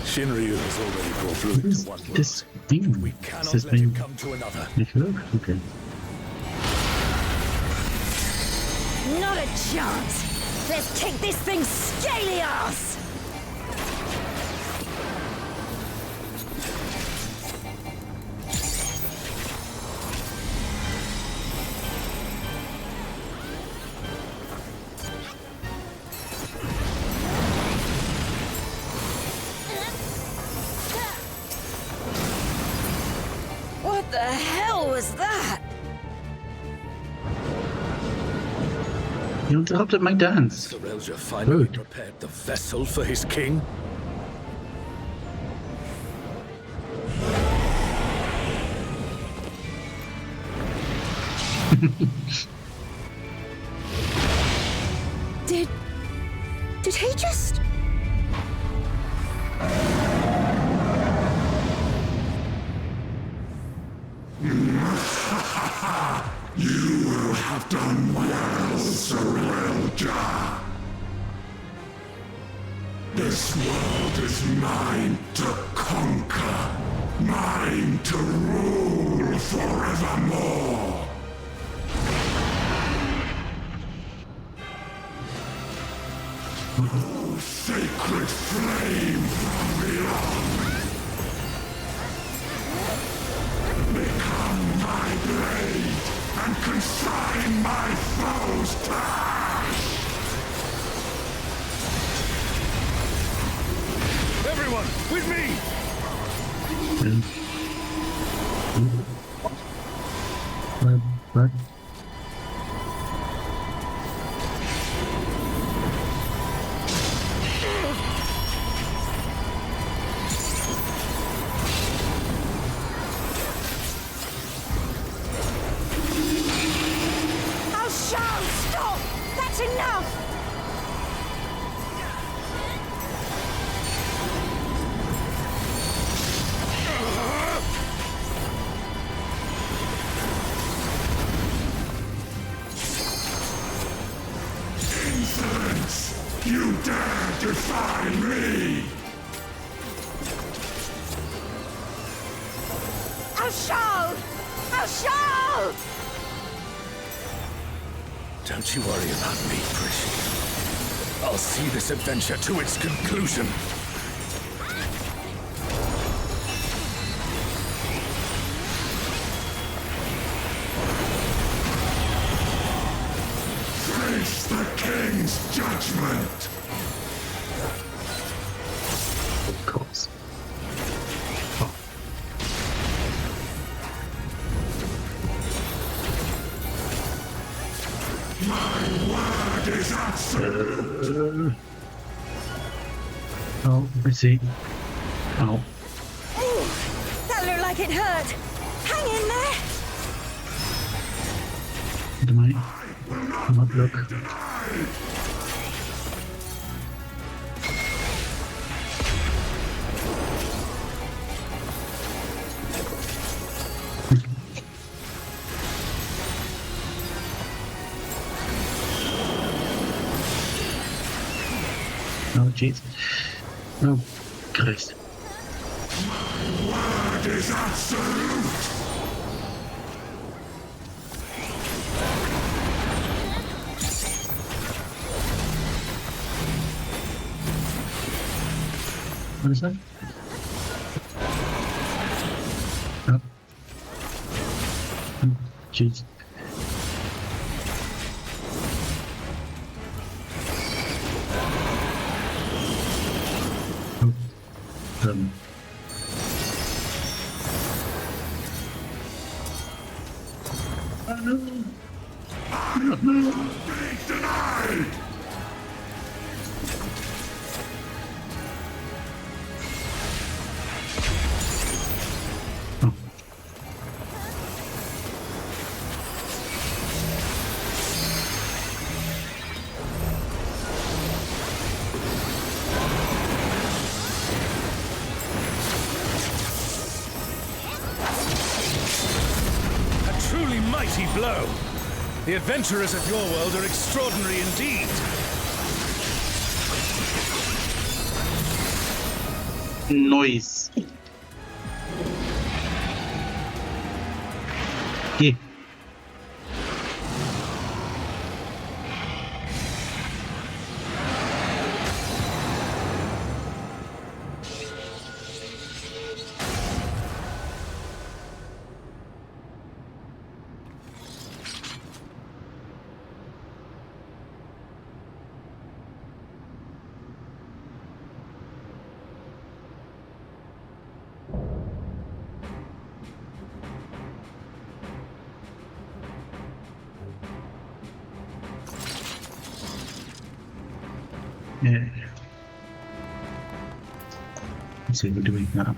Shinryu has already brought ruin to one world. This thing. We cannot This let him thing. come to another. Okay. chance. Let's kick this thing's scaly ass. What the hell was that? You interrupted my dance. Sorelja finally prepared the vessel for his king. Did he just... You will have done well, Sorelja. This world is mine to conquer, mine to rule forevermore. Oh, sacred flame from beyond. Become my blade and consign my foes to ash! Everyone, with me! What? Oh, Charles, stop! That's enough! Insolence! You dare defy me! Oh, Charles! Oh, Charles! Don't you worry about me, Prish. I'll see this adventure to its conclusion. Face the king's judgment! Of course. My word is absolute! Oh, I see. Oh. Ooh, that looked like it hurt. Hang in there. What am I? Not look. Oh, jeez. Oh, Christ. Word is absolute! What is that? Oh. Oh, jeez. Oh. Oh, no. No. Be denied! Truly mighty blow. The adventurers of your world are extraordinary indeed. Noise. Yeah. Yeah. Let's see what we're doing now.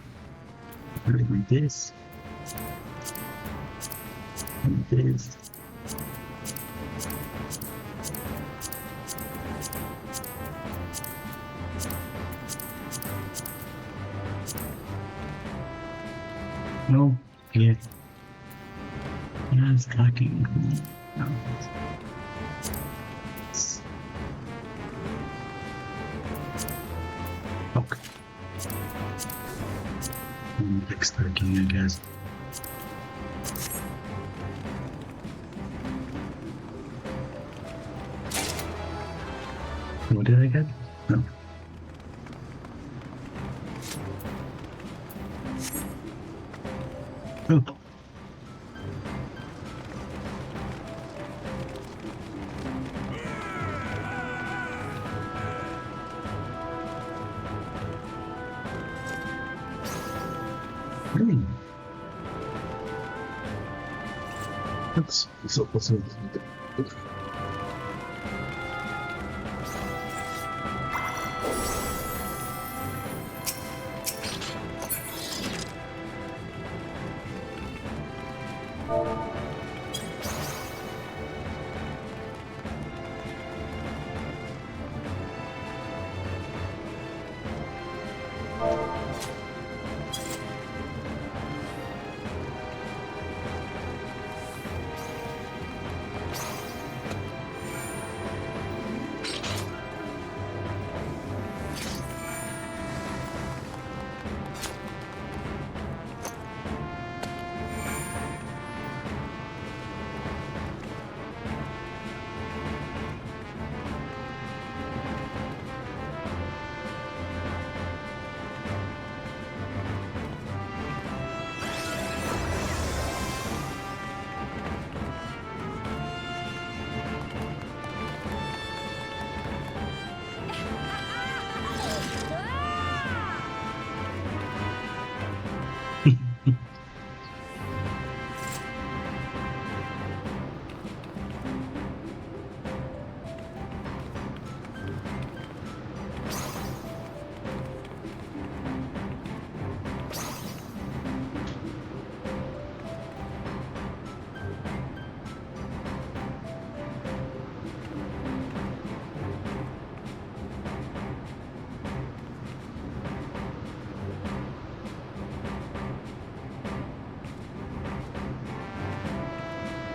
We're doing this. And this. No, yeah. Yeah, it's talking. No. Okay. Next working, I guess. What did I get? No. Oh. Really? That's so possible.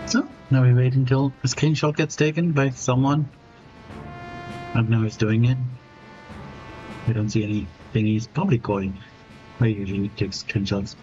So, now we wait until a screenshot gets taken by someone. I don't know who's doing it. I don't see any thingies. Probably going. I usually take screenshots.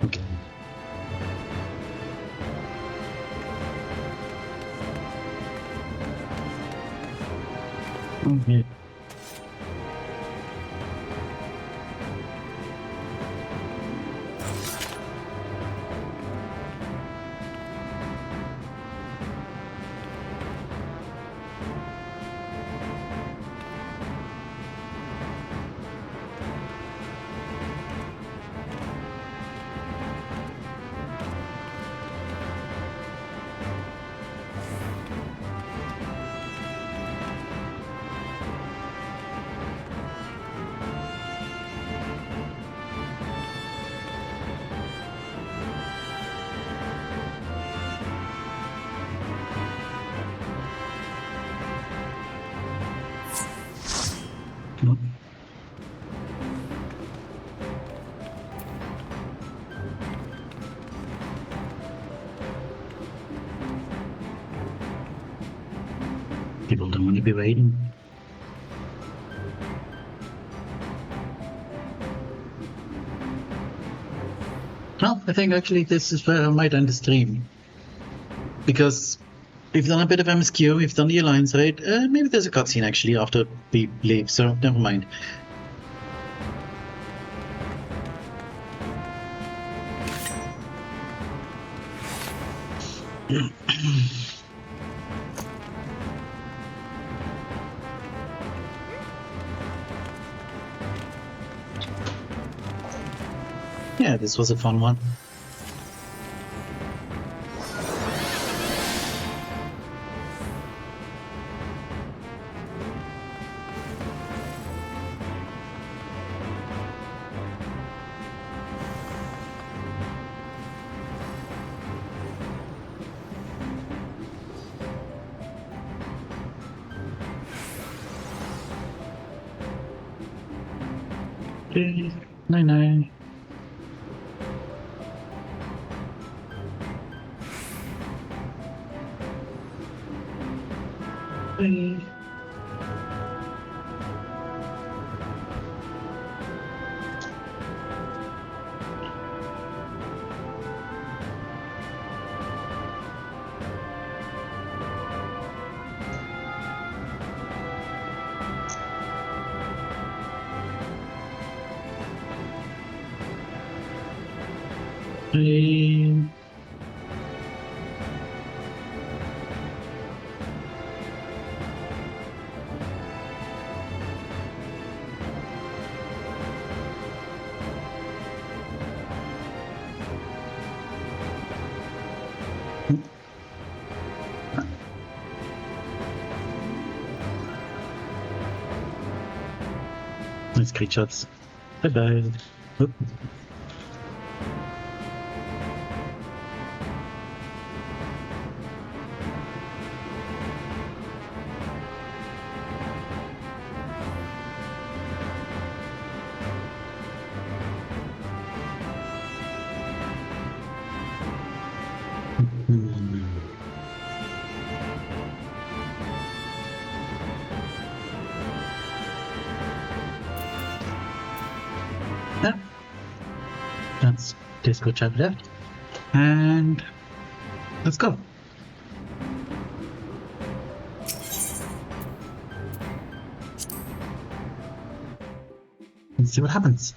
Okay. People don't want to be waiting. Well, I think actually this is where I might end the stream. Because we've done a bit of MSQ, we've done the Alliance raid. Maybe there's a cutscene actually after we leave, so never mind. Yeah, this was a fun one. Nine. Nice screenshots. Bye bye. Oop. That's Disco chat left. And let's go. Let's see what happens.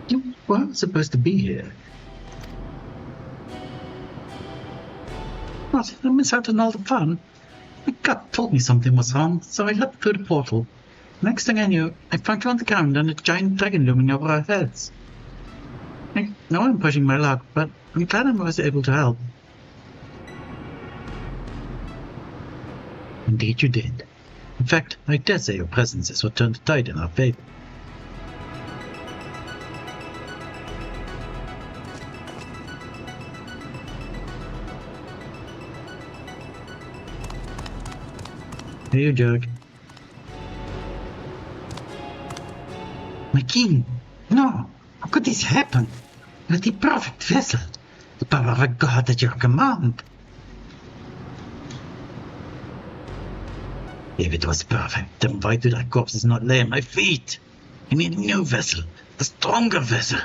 You weren't supposed to be here. What? I missed out on all the fun? My gut told me something was wrong, so I leapt through the portal. Next thing I knew, I found you on the ground and a giant dragon looming over our heads. I know I'm pushing my luck, but I'm glad I was able to help. Indeed you did. In fact, I dare say your presence is what turned the tide in our favor. Hey, you jerk. My king! No! How could this happen? You're the perfect vessel. The power of a god at your command. If it was perfect, then why did our corpses not lay at my feet? I need a new vessel. A stronger vessel.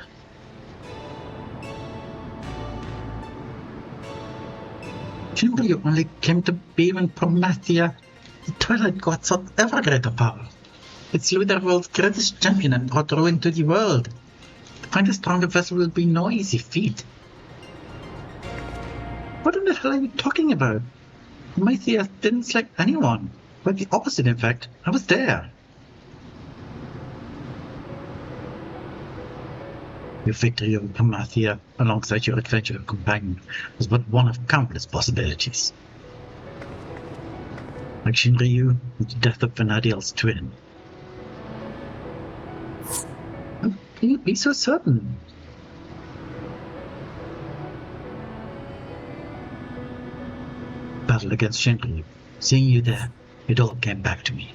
Surely you only came to be when Prometheus, the Twilight God, sought ever greater power. It slew their world's greatest champion and brought ruin to the world. To find a stronger vessel will be no easy feat. What in the hell are you talking about? Prometheus didn't slay anyone. Quite the opposite, in fact. I was there. Your victory over Prometheus, alongside your adventure companion, was but one of countless possibilities. Like Shinryu and the death of Vanadiel's twin. How can you be so certain? Battle against Shinryu. Seeing you there, it all came back to me.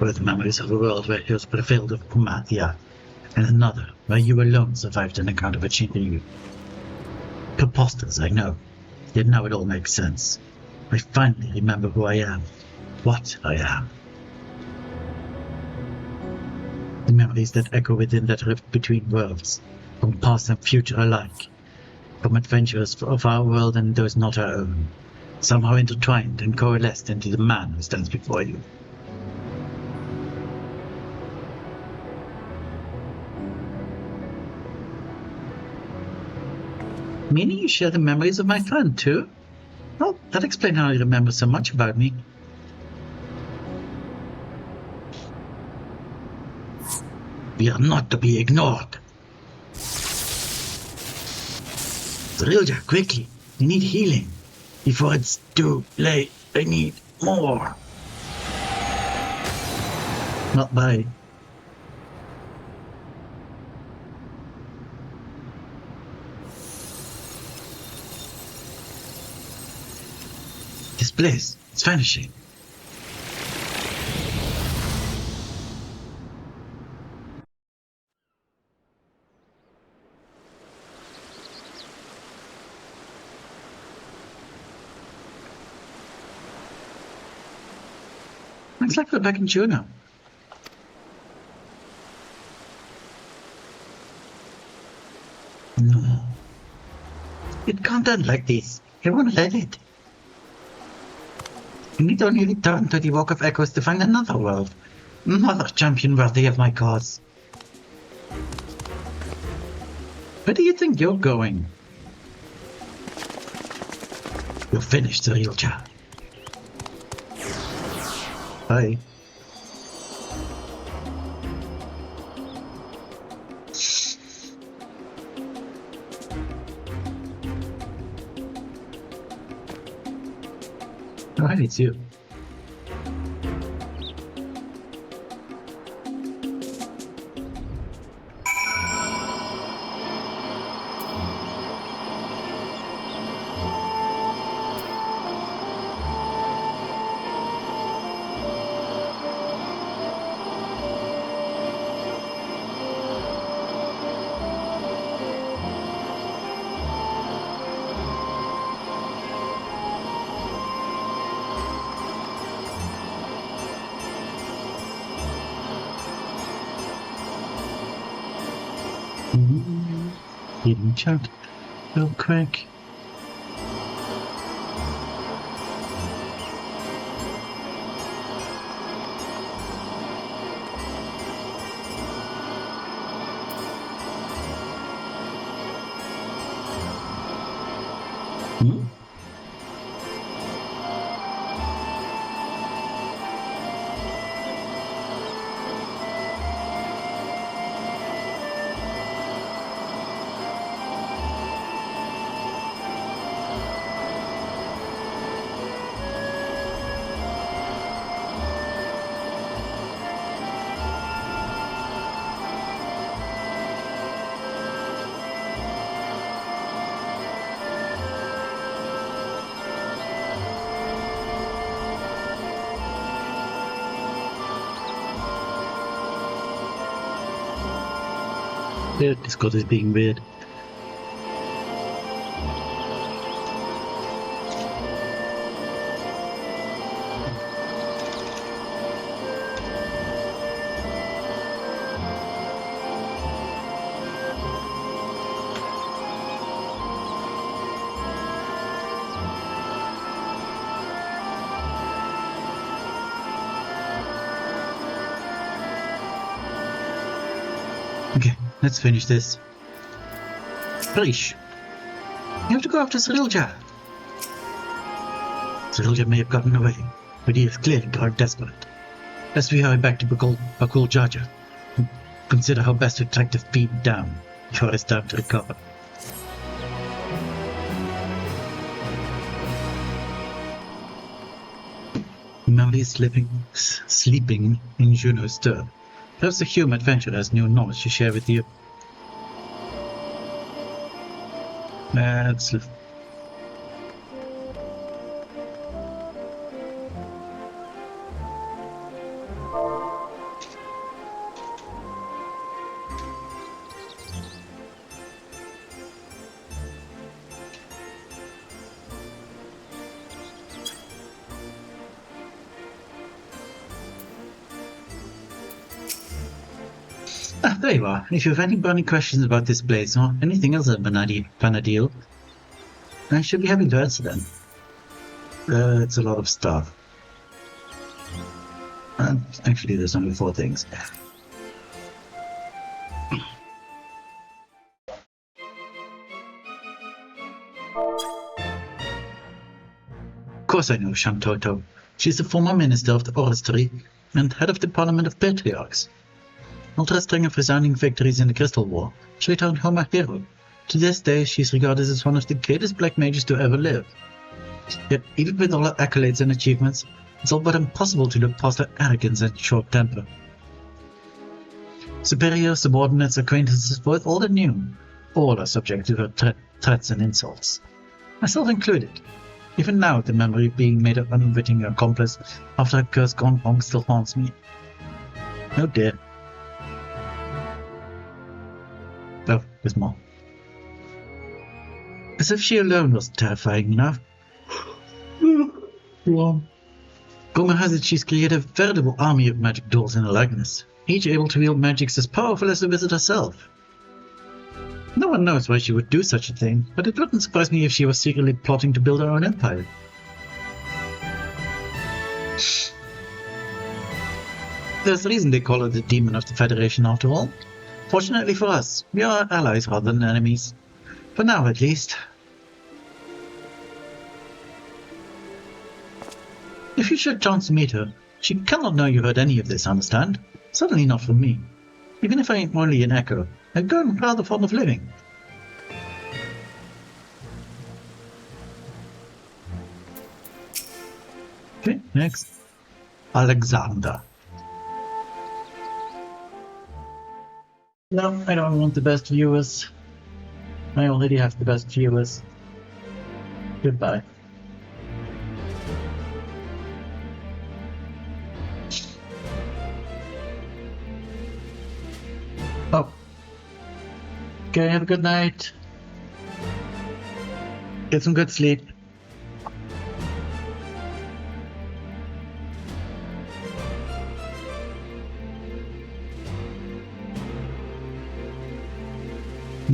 Were the memories of a world where heroes prevailed over Kumathia, and another where you alone survived an account of achieving you. Preposterous, I know, yet now it all makes sense. I finally remember who I am, what I am. The memories that echo within that rift between worlds, from past and future alike, from adventurers of our world and those not our own, somehow intertwined and coalesced into the man who stands before you. Meaning you share the memories of my clan too? Well, that explains how you remember so much about me. We are not to be ignored. Zrilja, quickly. We need healing. Before it's too late, I need more. Not by. This place, it's vanishing. Looks like we're back in Juno. No. It can't end like this. I won't let it. We need only return to the Walk of Echoes to find another world. Another champion worthy of my cause. Where do you think you're going? You're finished, Zrilja. Bye. Alright, it's you. Healing chat real quick. Yeah, Discord is being weird. Okay, let's finish this. Please. You have to go after Zrilja. Zrilja may have gotten away, but he is clearly quite desperate. Let's be hurry back to Bakul Jaja. Consider how best to track the feed down before it's time to recover. Melody is sleeping in Juno's stir. Perhaps the human adventurer has new knowledge to share with you. Let's live. Ah, there you are. If you have any burning questions about this place or anything else at Vanadil, I should be happy to answer them. It's a lot of stuff. Actually, there's only 4 things. Of course I know Shamtoto. She's the former Minister of the Orrery and head of the Parliament of Patriarchs. After a string of resounding victories in the Crystal War, she returned home a hero. To this day, she is regarded as one of the greatest black mages to ever live. Yet, even with all her accolades and achievements, it's all but impossible to look past her arrogance and short temper. Superior, subordinates, acquaintances, both old and new, all are subject to her threats and insults. Myself included. Even now, the memory of being made an unwitting accomplice after a curse gone wrong still haunts me. Oh dear. Oh, there's more. As if she alone was terrifying enough. Rumor has it she's created a veritable army of magic dolls in her likeness, each able to wield magics as powerful as the wizard herself. No one knows why she would do such a thing, but it wouldn't surprise me if she was secretly plotting to build her own empire. There's a reason they call her the Demon of the Federation after all. Fortunately for us, we are allies rather than enemies. For now, at least. If you should chance to meet her, she cannot know you heard any of this, understand? Certainly not from me. Even if I am only an echo, I'm rather fond of living. Okay, next. Alexander. No, I don't want the best viewers. I already have the best viewers. Goodbye. Oh. Okay, have a good night. Get some good sleep.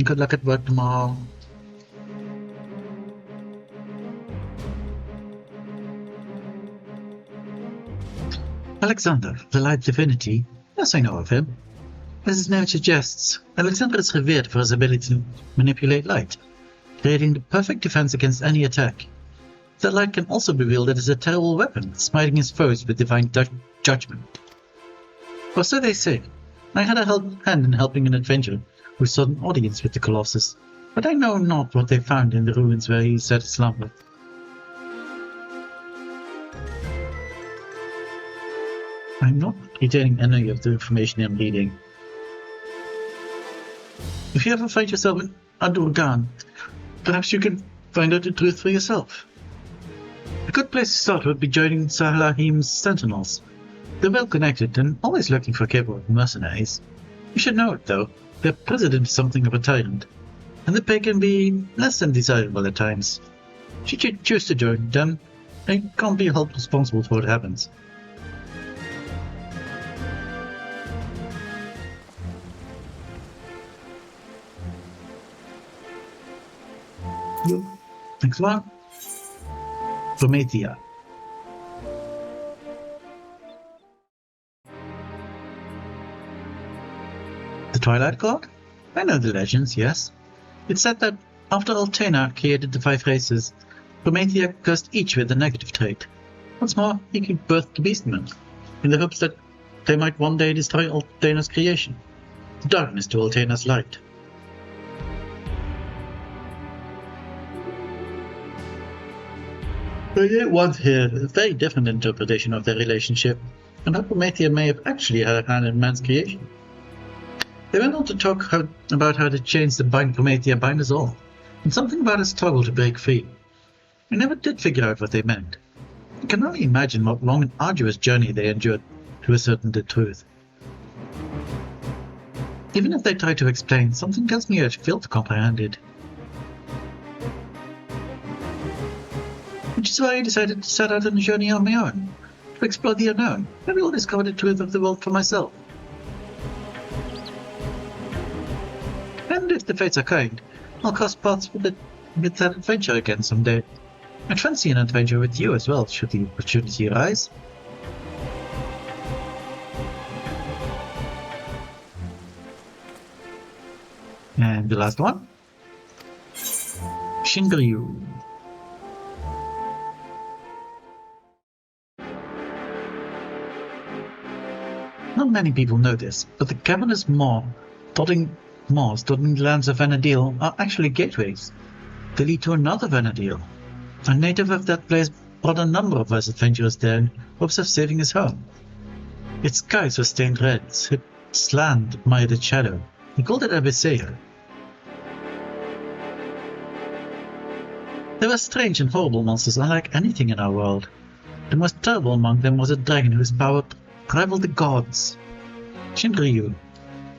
Good luck at work tomorrow. Alexander, the light divinity. Yes, I know of him. As his name suggests, Alexander is revered for his ability to manipulate light, creating the perfect defense against any attack. That light can also be wielded as a terrible weapon, smiting his foes with divine judgment. Or so they say. I had a hand in helping an adventurer who sought an audience with the Colossus, but I know not what they found in the ruins where he sat slumbered. I'm not retaining any of the information I'm reading. If you ever find yourself in Adurgan, perhaps you can find out the truth for yourself. A good place to start would be joining Salahim's Sentinels. They're well connected and always looking for capable mercenaries. You should know it though, their president is something of a tyrant, and the pay can be less than desirable at times. Should you choose to join them, I can't be held responsible for what happens. Next one. Promethea. The Twilight God? I know the legends, yes. It's said that after Altena created the 5 races, Promethea cursed each with a negative trait. What's more, he gave birth to beastmen, in the hopes that they might one day destroy Altena's creation. The darkness to Altena's light. I yet once heard a very different interpretation of their relationship, and how Promethea may have actually had a hand in man's creation. They went on to talk about how the chains that bind Promethea bind us all, and something about a struggle to break free. I never did figure out what they meant. I can only imagine what long and arduous journey they endured to ascertain the truth. Even if they try to explain, something tells me I failed to comprehend it. Which is why I decided to set out on a journey on my own, to explore the unknown. Maybe I'll discover the truth of the world for myself. the fates are kind, I'll cross paths with that adventure again someday. I'd fancy an adventure with you as well, should the opportunity arise. And the last one? Shinryu. Not many people know this, but the cavernous maws dotting the lands of Vana'diel are actually gateways. They lead to another Vana'diel. A native of that place brought a number of us adventurers there in hopes of saving his home. Its skies were stained red, its land admired its shadow. He called it Abysseia. They were strange and horrible monsters unlike anything in our world. The most terrible among them was a dragon whose power rivaled the gods. Shinryu.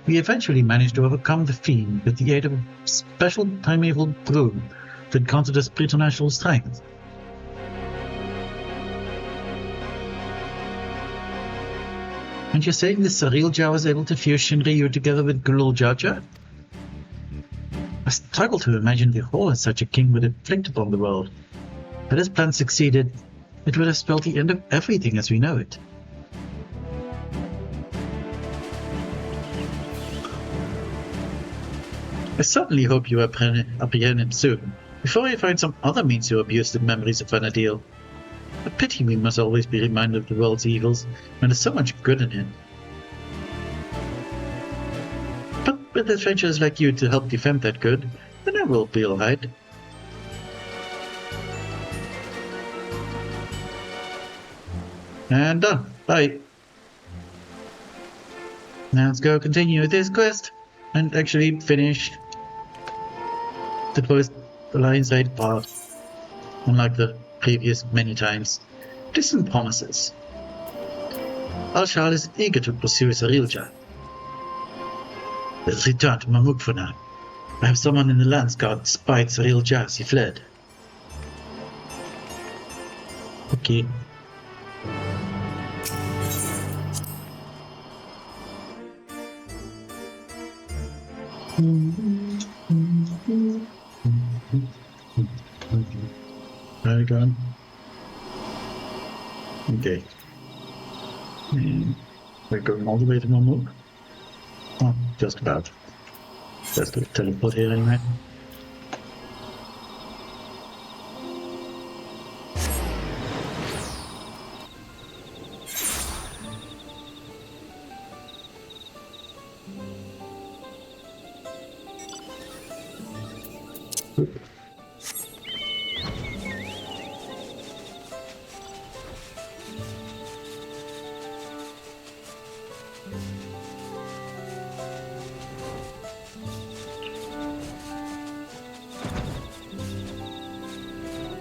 We eventually managed to overcome the fiend with the aid of a special primeval brew that granted us preternatural strength. And you're saying this Sarilja was able to fuse Shinryu together with Gulul Jaja? I struggle to imagine the horror such a king would inflict upon the world. Had his plan succeeded, it would have spelled the end of everything as we know it. I certainly hope you apprehend him soon, before you find some other means to abuse the memories of Vana'diel. A pity we must always be reminded of the world's evils, when there's so much good in it. But with adventurers like you to help defend that good, then I will be alright. And done. Bye. Now let's go continue this quest and actually finish the post-Alliance Raid part, unlike the previous many times. Distant promises. Al-Shal is eager to pursue Sarilja. Let's return to Mamuk for now. I have someone in the Lance Guard spied Sarilja as he fled. Okay. Very good. Okay. We're going all the way to Mamuk. Oh, just about. Just to teleport here anyway.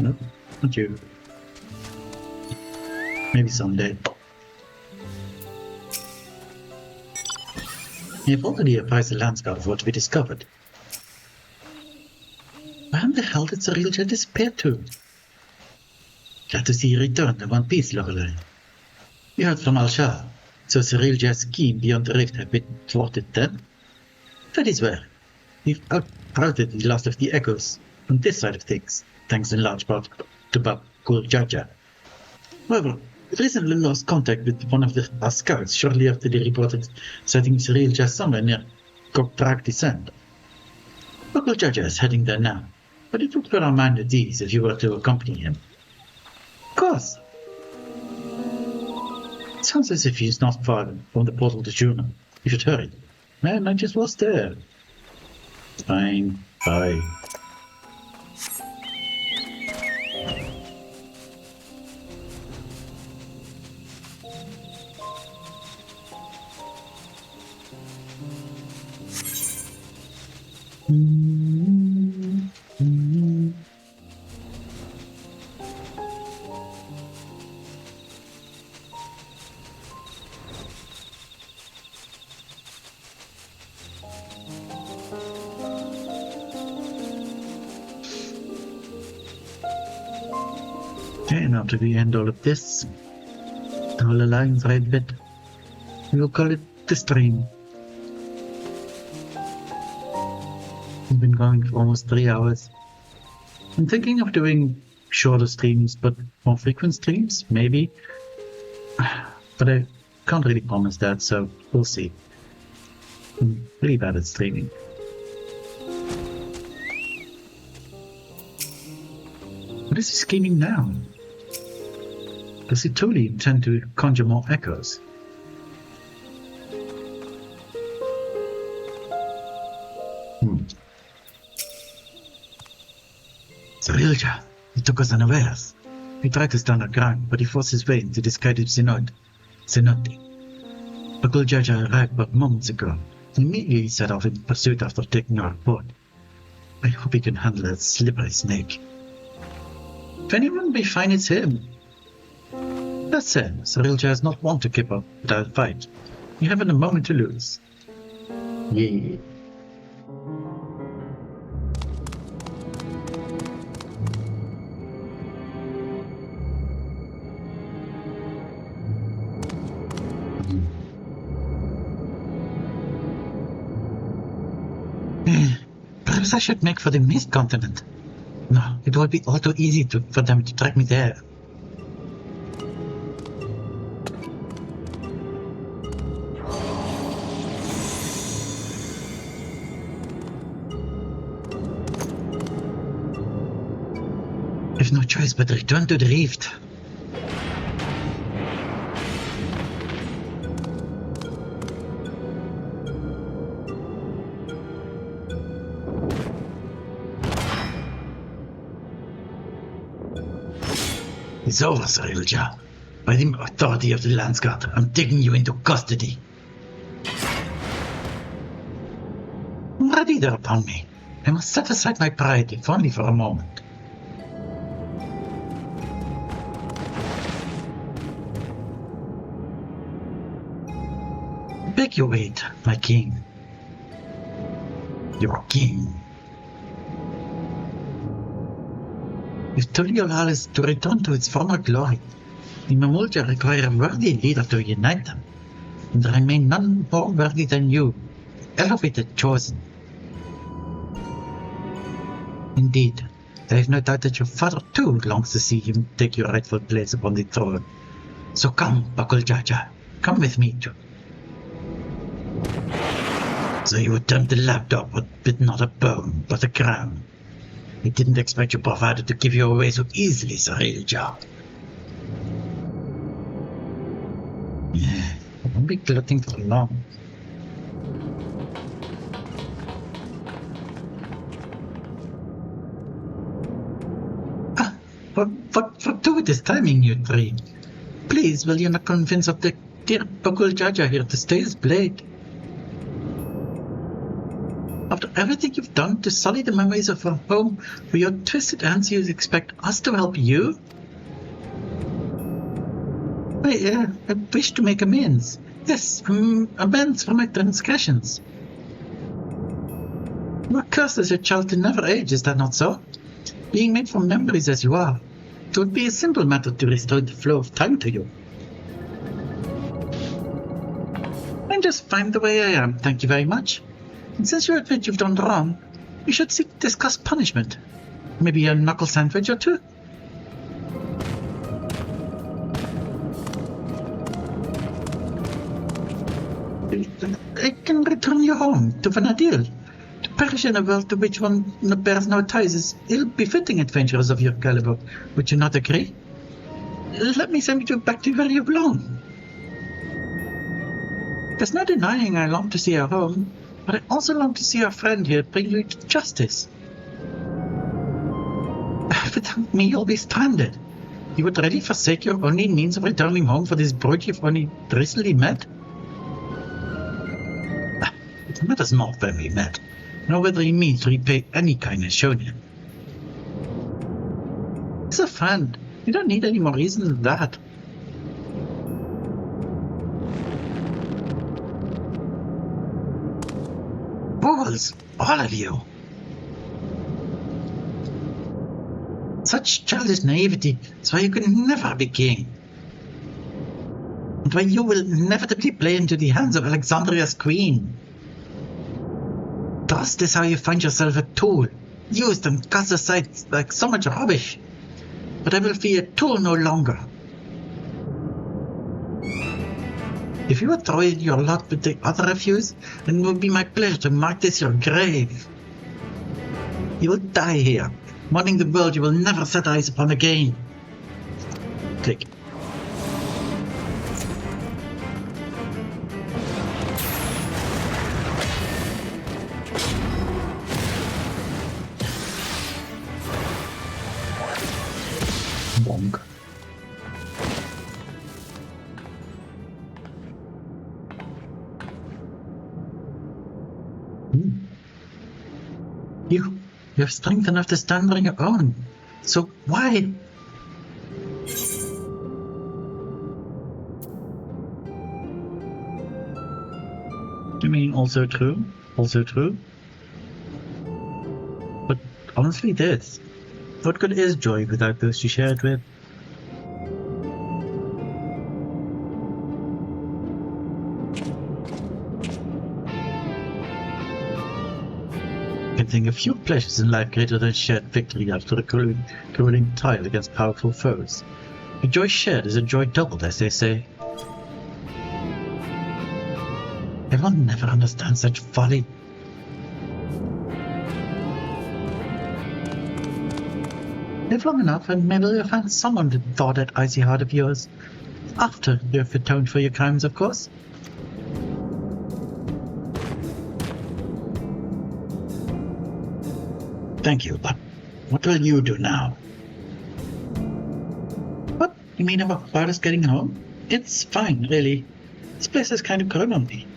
Nope, not you. Maybe someday. You've already advised the Lance Guard of what we discovered. Where the hell did Sarilja disappear to? Glad to see you return in one piece, Lorelei. You heard from Al-Shah, so Sarilja's scheme beyond the rift had been thwarted then? That is well. We've outrouted the last of the echoes on this side of things, thanks in large part to Gulul Jaja. However, we recently lost contact with one of our scouts shortly after they reported sighting Sarilja somewhere near Koprak Descent. Gulul Jaja is heading there now, but it would put our mind at ease if you were to accompany him. Of course. It sounds as if he's not far from the portal to Juno. You should hurry. Man, I just was there. Fine. Bye. Okay, now to the end all of this, the whole Alliance Raid bit, we will call it the stream. We've been going for almost 3 hours. I'm thinking of doing shorter streams, but more frequent streams, maybe. But I can't really promise that, so we'll see. I'm really bad at streaming. What is he scheming now? Does he totally intend to conjure more echoes? Sarilja, he took us unawares. We tried to stand our ground, but he forced his way into this guided cenote. Bakuljaja arrived but moments ago, and immediately set off in pursuit after taking our boat. I hope he can handle that slippery snake. If anyone be fine, it's him. That said, Sarilja is not one to keep up without a fight. We haven't a moment to lose. Yeah. Perhaps I should make for the Mist Continent. No, it would be all too easy for them to track me there. I've no choice but to return to the Rift. It's over, Sarilja. By the authority of the Landsguard, I'm taking you into custody. Ready there upon me. I must set aside my pride, if only for a moment. Beg your wait, my king. Your king. If Tuliolal is to return to its former glory, the Mamulja require a worthy leader to unite them, and there remain none more worthy than you, elevated chosen. Indeed, I have no doubt that your father too longs to see you take your rightful place upon the throne. So come, Bakuljaja, come with me too. So you would tempt the lapdog with not a bone, but a crown. I didn't expect your bravado to give you away so easily, Sarilja. Yeah, I won't be glutting for long. What do with this timing, you three? Please, will you not convince of the dear Bakuljaja here to stay his blade? After everything you've done to sully the memories of our home, for your twisted ends, you expect us to help you? I wish to make amends. Yes, amends for my transgressions. You were cursed as a child to never age, is that not so? Being made from memories as you are, it would be a simple matter to restore the flow of time to you. I'm just fine the way I am, thank you very much. And since you admit you've done wrong, we should discuss punishment. Maybe a knuckle sandwich or two? I can return you home to Vanadil. To perish in a world to which one bears no ties is ill-befitting adventurers of your caliber. Would you not agree? Let me send you back to where you belong. There's no denying I long to see our home, but I also long to see our friend here bring you to justice. Without me, you'll be stranded. You would ready forsake your only means of returning home for this brute you've only recently met? It matters not when we met, nor whether he means to repay any kindness shown him. He's a friend. You don't need any more reason than that. Fools, all of you. Such childish naivety is why you can never be king. And why you will inevitably play into the hands of Alexandria's queen. Trust is how you find yourself a tool, used and cast aside like so much rubbish. But I will be a tool no longer. If you would throw in your lot with the other refuse, then it would be my pleasure to mark this your grave. You will die here, mourning the world you will never set eyes upon again. Click. Bonk. You have strength enough to stand on your own. So why? I mean, also true. Also true. But honestly, this. What good is joy without those you share it with? I can think of few pleasures in life greater than shared victory after a grueling trial against powerful foes. A joy shared is a joy doubled, as they say. I will never understand such folly. Live long enough and maybe you'll find someone to thaw that icy heart of yours. After you have atoned for your crimes, of course. Thank you, but what will you do now? What? You mean about us getting home? It's fine, really. This place has kind of grown on me.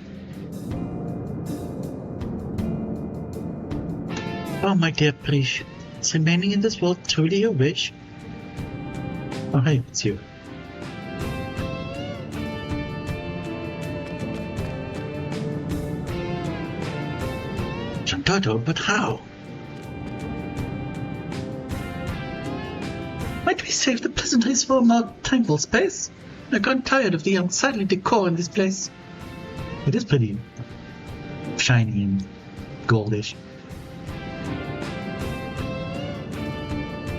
Oh, my dear Prish, is remaining in this world truly your wish? Oh, hey, it's you. Shantoto, but how? Might we save the pleasantries for a more tranquil space? I've grown tired of the unsightly decor in this place. It is pretty shiny and goldish.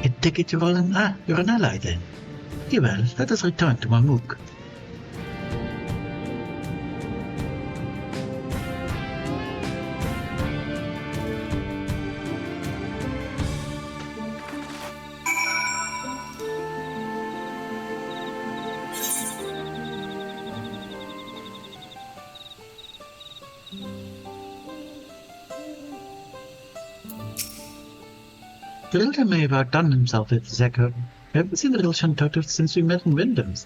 I take it you're an ally then. Very well, let us return to Mamuk. The elder may have outdone himself with his echo. I haven't seen the little Shantoto since we met in Wyndham's.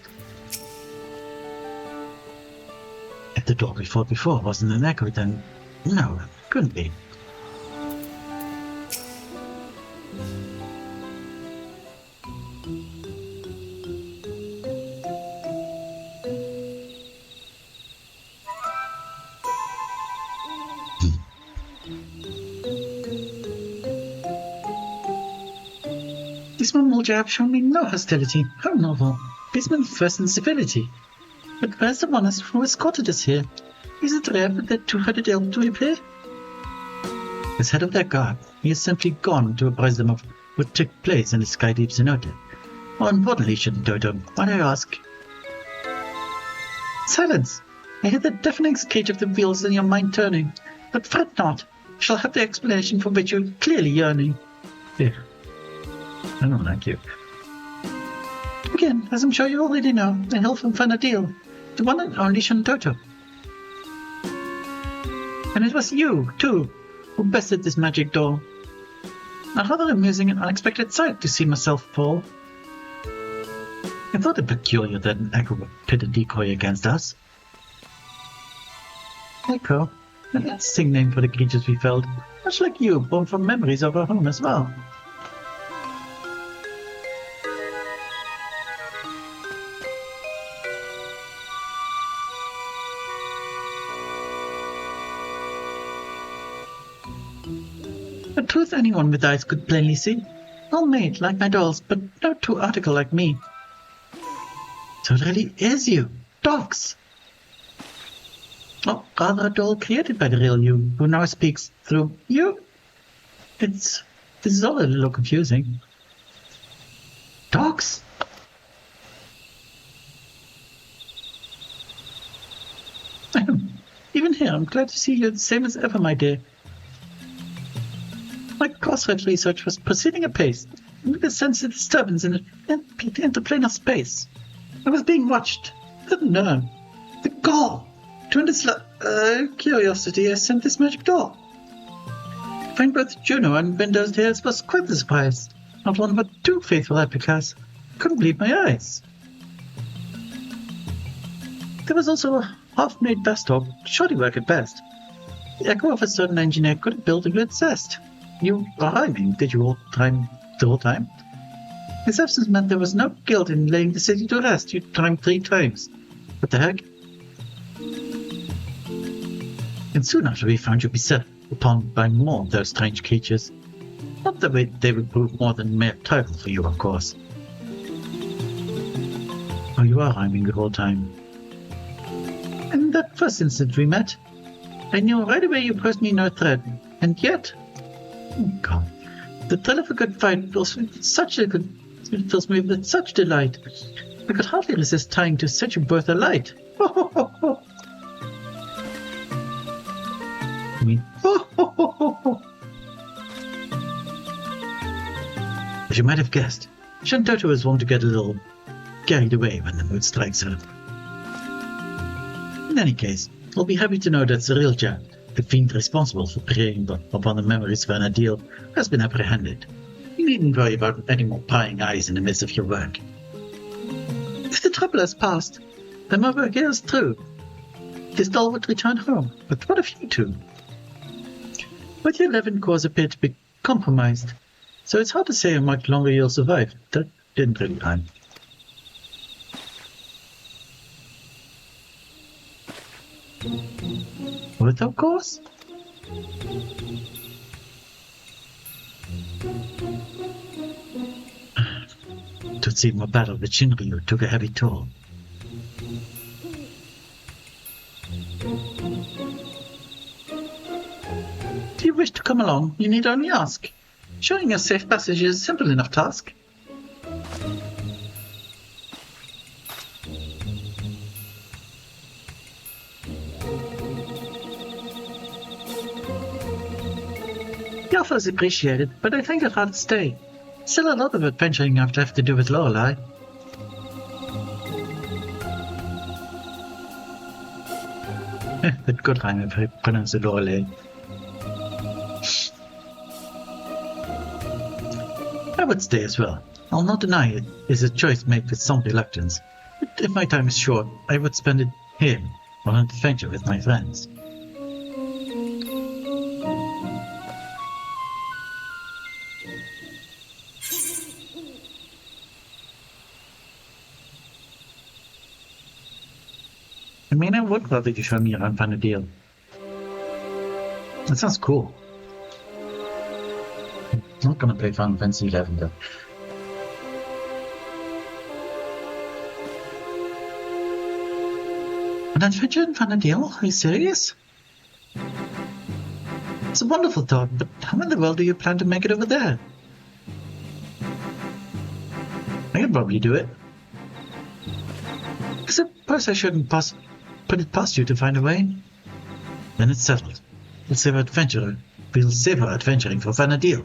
If the dog we fought before wasn't an echo, then no, it couldn't be. This man will have shown me no hostility. How novel. Beastman first in civility. But where's the one who escorted us here? Is it rare that that two-headed elf do appear? As head of their guard, he has simply gone to apprise them of what took place in the Skydeep Cenote. More importantly, Shantoto, why I ask? Silence! I hear the deafening screech of the wheels in your mind turning. But fret not. I shall have the explanation for which you're clearly yearning. Here. I don't like you. Again, as I'm sure you already know, the hill from Fanadil, the one and only Shantoto. And it was you, too, who bested this magic door. A rather amusing and unexpected sight to see myself fall. I thought it peculiar that an echo would pit a decoy against us. Echo, an interesting name for the creatures we felled, much like you, born from memories of our home as well. The truth anyone with eyes could plainly see. All made like my dolls, but no two article like me. So it really is you, dogs. Oh, rather a doll created by the real you, who now speaks through you. This is all a little confusing. Dogs? Even here, I'm glad to see you the same as ever, my dear. My crossroads research was proceeding apace, with a sense of disturbance in the interplanar space. I was being watched. The nerve, the gall. To this curiosity, I sent this magic doll. To find both Juno and Windows Tales was quite the surprise. Not one but two faithful replicas. Couldn't believe my eyes. There was also a half-made Bastor, shoddy work at best. The echo of a certain engineer could have built a good zest. You were rhyming, did you the whole time? His absence meant there was no guilt in laying the city to rest. You rhymed 3 times. What the heck? And soon after we found you beset upon by more of those strange creatures. Not that they would prove more than mere toil for you, of course. Oh, you are rhyming the whole time. In that first instant we met, I knew right away you posed me no threat, and yet... Oh God. The thrill of a good fight fills me with such delight. I could hardly resist tying to set you both alight. I mean, as you might have guessed, Shantoto is one to get a little carried away when the mood strikes her. In any case, I'll be happy to know that the real Jack, the fiend responsible for preying upon the memories of Vanadil, has been apprehended. You needn't worry about any more prying eyes in the midst of your work. If the trouble has passed, then my work here is through. This doll would return home, but what of you two? Both your 11 cores appear to be compromised, so it's hard to say how much longer you'll survive. That didn't really rhyme. What, of course? To see my battle with Shinryu took a heavy toll. Do you wish to come along? You need only ask. Showing us safe passage is a simple enough task. The offer is appreciated, but I think I'd rather stay. Still a lot of adventuring I've left to do with Lorelei. But good rhyme if I pronounce it Lorelei. I would stay as well. I'll not deny it is a choice made with some reluctance. But if my time is short, I would spend it here on an adventure with my friends. I mean, I would love you to show me around Vanadil. That sounds cool. I'm not gonna play Final Fantasy 11 though. An adventure in Vanadil? Are you serious? It's a wonderful thought, but how in the world do you plan to make it over there? I could probably do it. I suppose I shouldn't put it past you to find a way. Then it's settled. We'll save our adventuring for Vanadil.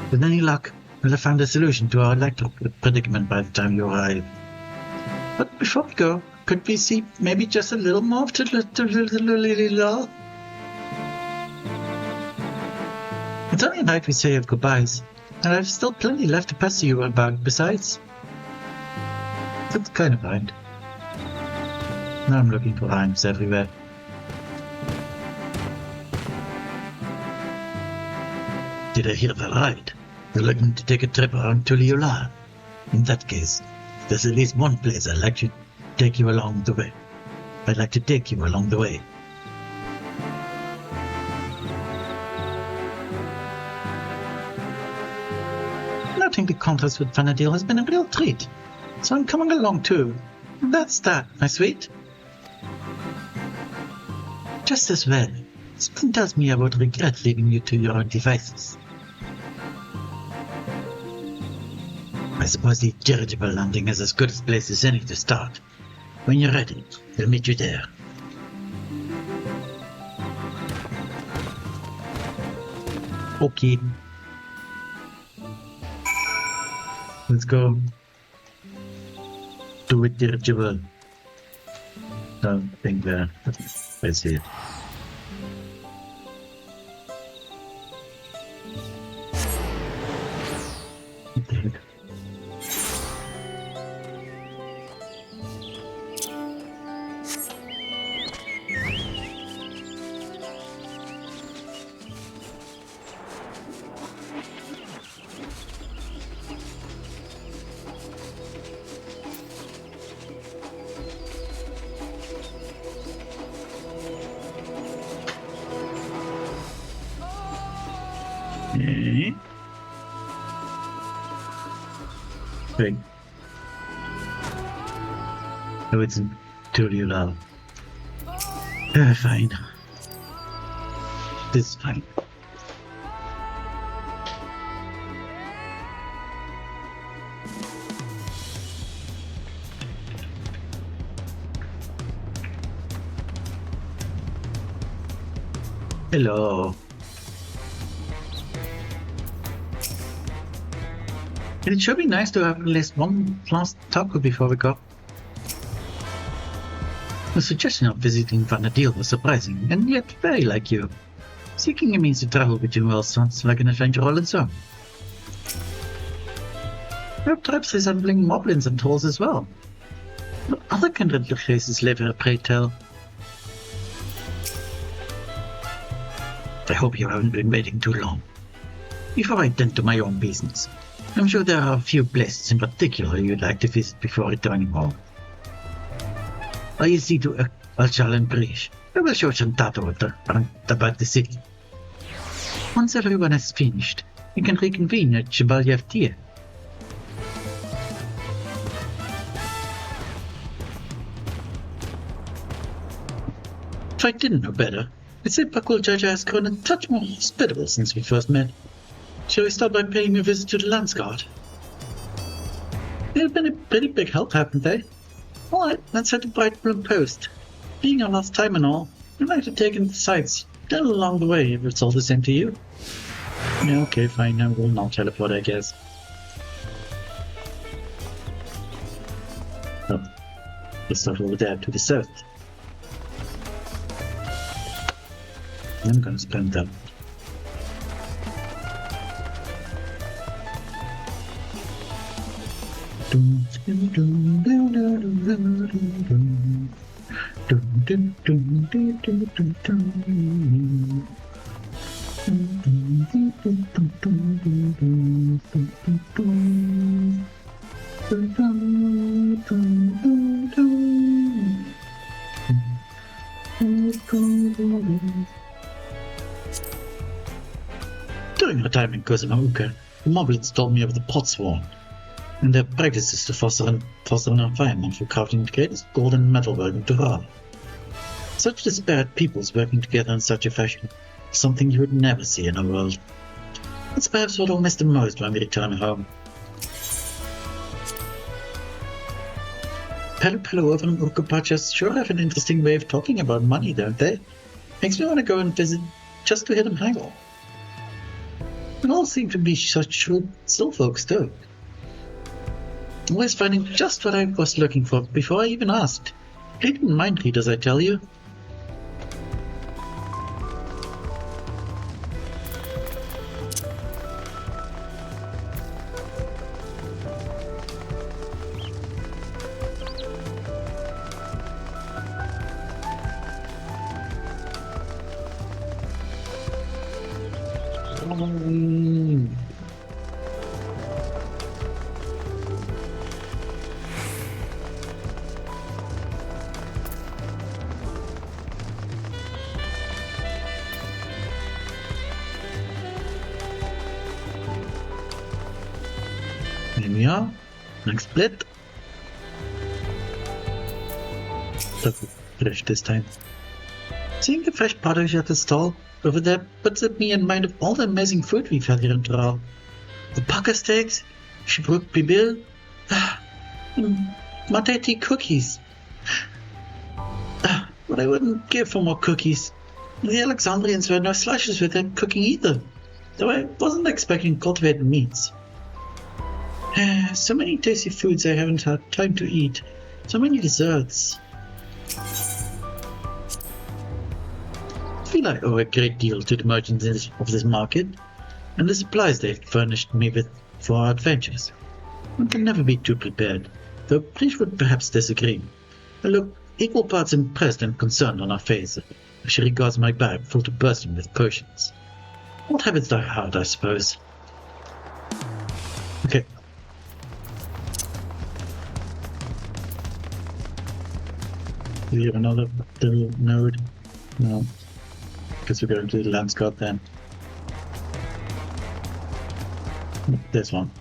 With any luck, we'll have found a solution to our electric predicament by the time you arrive. But before we go, could we see maybe just a little more of It's only night we say our goodbyes, and I've still plenty left to pester you about besides. That's kind of rhymed. Now I'm looking for rhymes everywhere. Did I hear that right? You're looking to take a trip around Tuliula. In that case, there's at least one place I'd like to take you along the way. Noting the contrast with Vanadil has been a real treat, so I'm coming along too. That's that, my sweet. Just as well. Something tells me I would regret leaving you to your own devices. I suppose the dirigible landing is as good a place as any to start. When you're ready, we'll meet you there. Okay. Let's go. Do it dirigible. No thing there. Let's see it. Okay. Okay. Wait. No, it's totally loud. Fine. This is fine. Hello. It should be nice to have at least one last taco before we go. The suggestion of visiting Vanadil was surprising, and yet very like you. Seeking a means to travel between worlds sounds like an adventure all its own. There are tribes resembling moblins and trolls as well. What other kindred races live here, pray tell? I hope you haven't been waiting too long. Before I tend to my own business, I'm sure there are a few places in particular you'd like to visit before returning home. I see to Alchalan Bridge. I will show Chantato about the city. Once everyone has finished, you can reconvene at Chebaliev Tier. If I didn't know better, I'd say Pakul Jaja has grown a touch more hospitable since we first met. Shall we start by paying a visit to the Landsguard? They've been a pretty big help, haven't they? Alright, let's head to Brightburn Post. Being our last time and all, we might have taken the sights down along the way if it's all the same to you. Yeah, okay, fine, I will not teleport, I guess. Oh, the stuff over there to the south. I'm gonna spend that. During our time in Kozumauka, the Moblins told me of the Potsworn and their practices to foster an environment for crafting the greatest gold and metalwork into Ra. Such disparate peoples working together in such a fashion is something you would never see in our world. That's perhaps what I'll miss the most when we return home. Pelu over in Ukupachas sure have an interesting way of talking about money, don't they? Makes me want to go and visit just to hear them haggle. They all seem to be such shrewd still folks too. Always finding just what I was looking for before I even asked. They didn't mind readers, I tell you. Here we are. Next split. Fresh this time. Seeing the fresh produce at the stall over there puts me in mind of all the amazing food we've had here in Tral. The pucker steaks, Shibruk Bibil, Mateti cookies. What I wouldn't give for more cookies. The Alexandrians were no slouches with their cooking either, though I wasn't expecting cultivated meats. So many tasty foods I haven't had time to eat. So many desserts. I feel I owe a great deal to the merchants of this market, and the supplies they've furnished me with for our adventures. One can never be too prepared, though Prish would perhaps disagree. I look equal parts impressed and concerned on her face as she regards my bag full to bursting with potions. What habits die hard, I suppose. Okay. Is here another little node? No. Guess we're going to the landscape then. This one.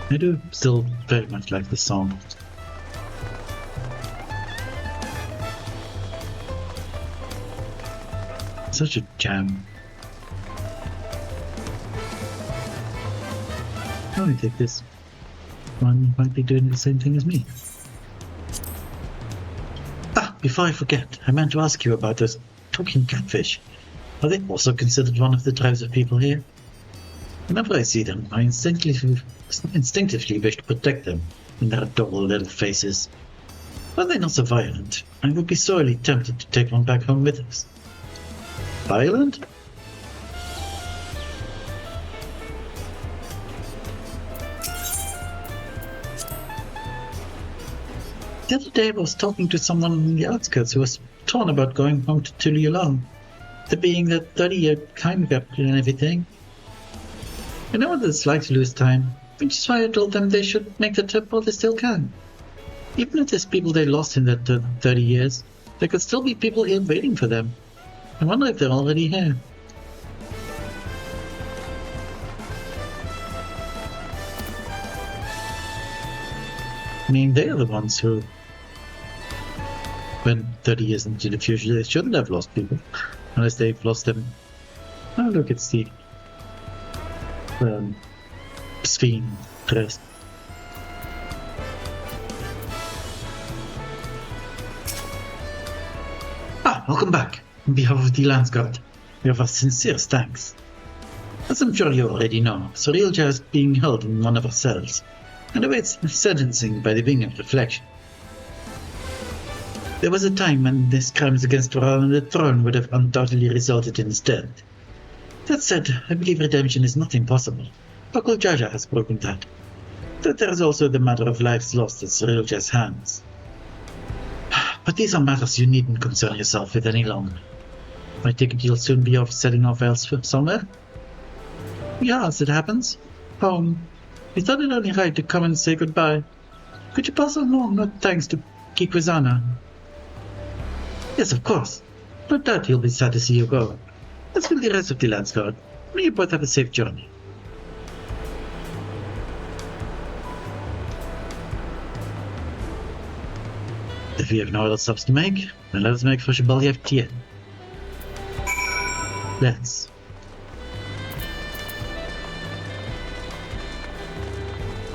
I do still very much like the song. Such a jam. Let me take this. One might be doing the same thing as me. Before I forget, I meant to ask you about those talking catfish. Are they also considered one of the tribes of people here? Whenever I see them, I instinctively wish to protect them in their adorable little faces. Are they not so violent? I would be sorely tempted to take one back home with us. Violent? The other day I was talking to someone in the outskirts who was torn about going home to Tuli alone. There being that 30-year time gap and everything. I know what it's like to lose time, which is why I told them they should make the trip while they still can. Even if there's people they lost in that 30 years, there could still be people here waiting for them. I wonder if they're already here. I mean, they are the ones who, when 30 years into the future, they shouldn't have lost people, unless they've lost them. Oh, look, it's the Sphinx dress. Welcome back. On behalf of the Landsguard, we have our sincerest thanks. As I'm sure you already know, Sorilja is being held in one of our cells, and awaits sentencing by the Wing of Reflection. There was a time when his crimes against Toral and the throne would have undoubtedly resulted in his death. That said, I believe redemption is not impossible. Local Jaja has broken that. But there is also the matter of lives lost at Sorilja's hands. But these are matters you needn't concern yourself with any longer. I take it you'll soon be setting off elsewhere somewhere? Yeah, as it happens. Home. We thought it only right to come and say goodbye. Could you pass along my thanks to Kikwizana? Yes, of course. No doubt he'll be sad to see you go. As will the rest of the Landsguard. May you both have a safe journey. If we have no other stops to make, then let us make for Shabalyev Tien. Let's.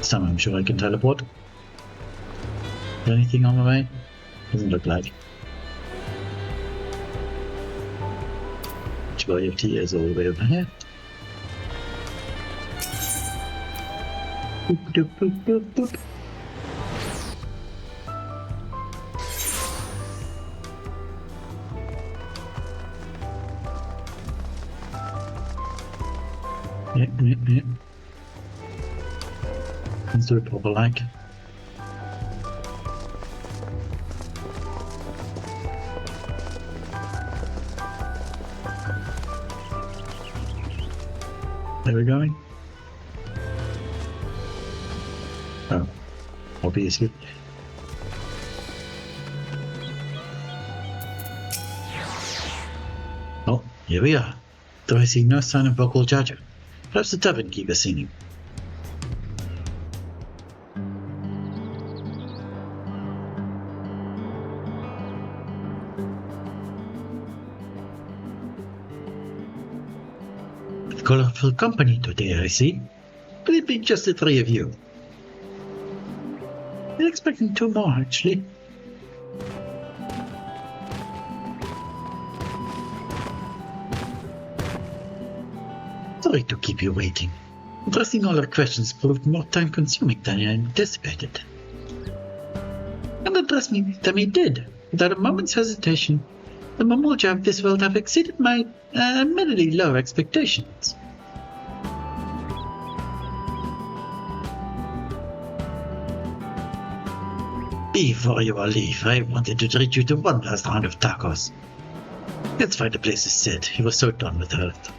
Some I'm sure I can teleport. Anything on my way? Doesn't look like. Shabalyev Tien is all the way over here. Boop, doop, boop, boop, boop. Yeah. Let's do it proper like. Where are we going? Oh, obviously. Oh, here we are. Though I see no sign of vocal Jaja. Perhaps the tavern keeper seen him. Colorful company today, I see. Will it be just the three of you? I'm expecting two more, actually. Sorry to keep you waiting. Addressing all our questions proved more time-consuming than I anticipated. And addressing them he did, without a moment's hesitation. The Mamulja of this world have exceeded my admittedly low expectations. Before you all leave, I wanted to treat you to one last round of tacos. Let's find a place to sit. He was so done with Earth.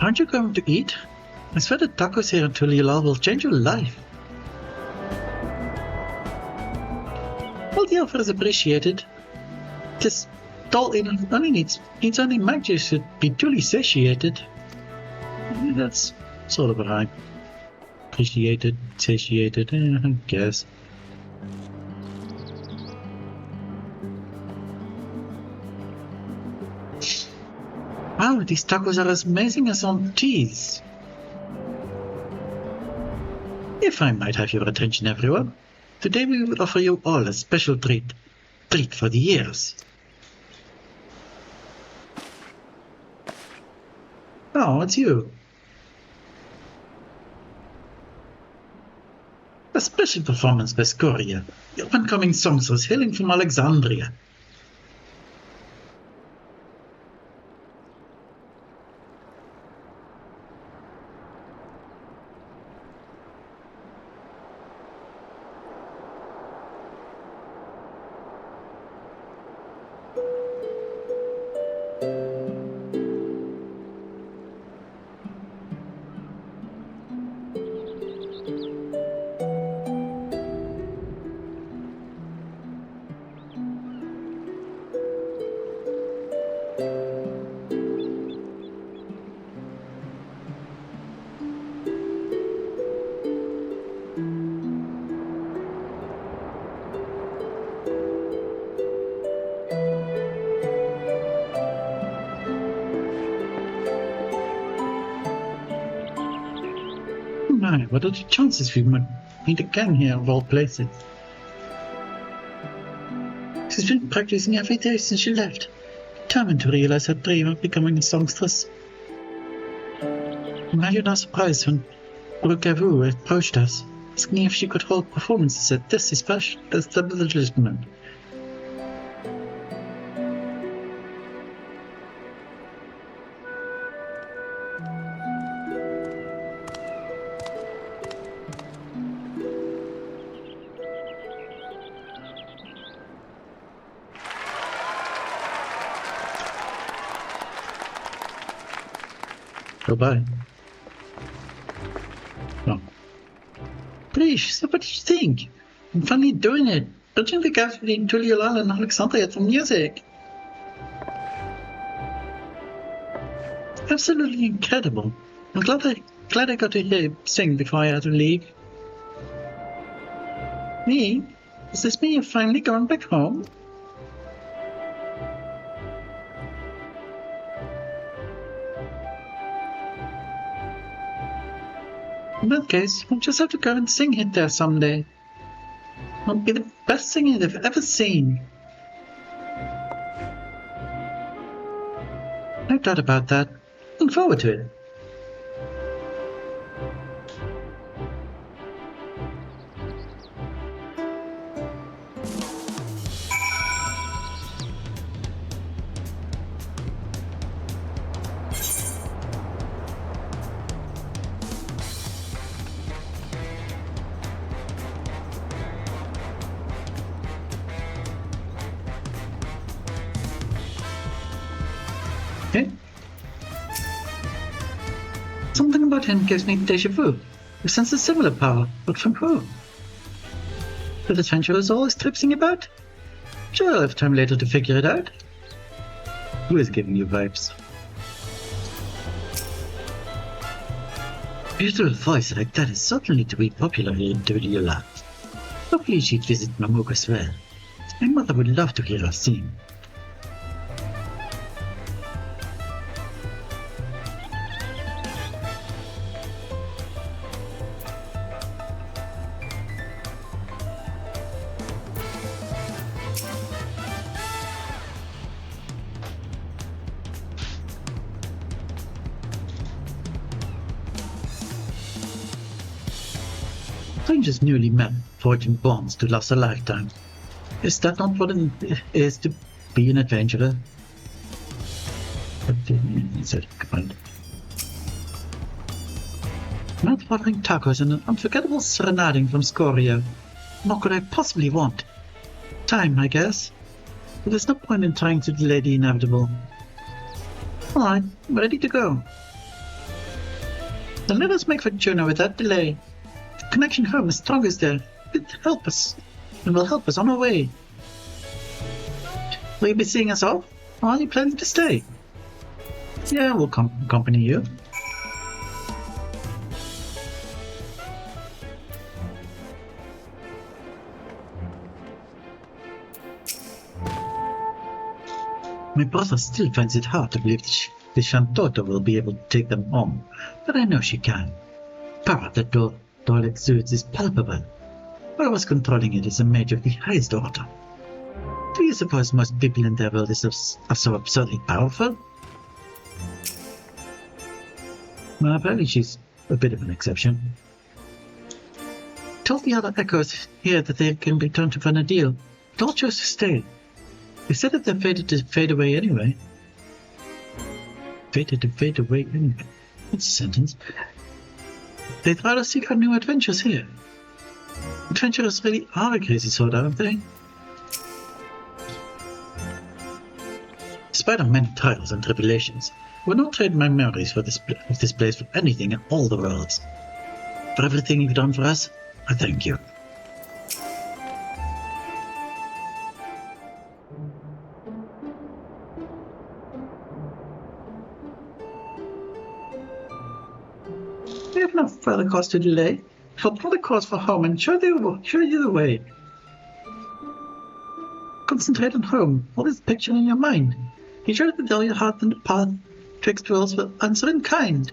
Aren't you going to eat? I swear the tacos here until Tuliyalal will change your life. Well, the offer is appreciated. This doll only needs only magic to be duly satiated. That's sort of a rhyme. Appreciated, satiated, I guess. Wow, these tacos are as amazing as on cheese. If I might have your attention, everyone, today we will offer you all a special treat for the ears. Oh, it's you. A special performance by Scoria, the up-and-coming songstress hailing from Alexandria. My, what are the chances we might meet again here of all places? She's been practicing every day since she left, determined to realize her dream of becoming a songstress. Now you're not surprised when Rukavu approached us, asking if she could hold performances at this establishment. Goodbye. Oh. Please, what do you think? I'm finally doing it. Bridging the gap between Tuliyalal and Alexandria for music. Absolutely incredible. I'm glad I got to hear you sing before I had to leave. Me? Does this mean you're finally going back home? In that case, we'll just have to go and sing it there someday. It'll be the best singing they've ever seen. No doubt about that. Looking forward to it. Okay. Something about him gives me déjà vu. A sense of similar power, but from who? The adventurers always tripsing about? Sure, I'll have time later to figure it out. Who is giving you vibes? Beautiful voice like that is certainly to be popular in Dodiola. Hopefully she'd visit Mamuk as well. My mother would love to hear her sing. Strangers newly met, forging bonds to last a lifetime. Is that not what it is to be an adventurer? Mouth-watering tacos and an unforgettable serenading from Scoria. What could I possibly want? Time, I guess. But there's no point in trying to delay the inevitable. Alright, ready to go. Then let us make for Juno without delay. The connection home is strongest there. It help us, and will help us on our way. Will you be seeing us off, or are you planning to stay? Yeah, we'll accompany you. My brother still finds it hard to believe the Shantota will be able to take them home, but I know she can. Power that door exudes is palpable. Whoever's controlling it is a mage of the highest order. Do you suppose most people in their world are so absurdly powerful? Well, apparently she's a bit of an exception. Told the other echoes here that they can return to Vanadil, but all chose to stay. They said that they're fated to fade away anyway. Fated to fade away anyway. That's a sentence. They'd rather seek out new adventures here. Adventurers really are a crazy sort, aren't they? Despite our many trials and tribulations, I would not trade my memories of this place for anything in all the worlds. For everything you've done for us, I thank you. We have no further cause to delay. I'll plot a course for home and show you the way. Concentrate on home. What is the picture in your mind? Be sure to tell your heart and the path twixt worlds will answer in kind.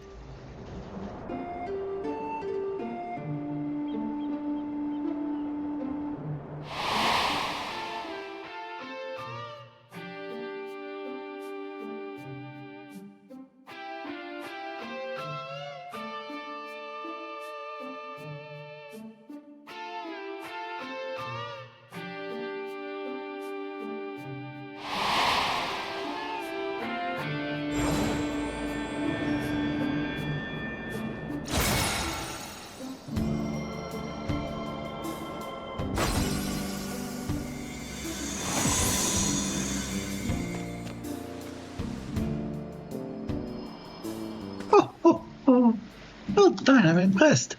Well done, I'm impressed.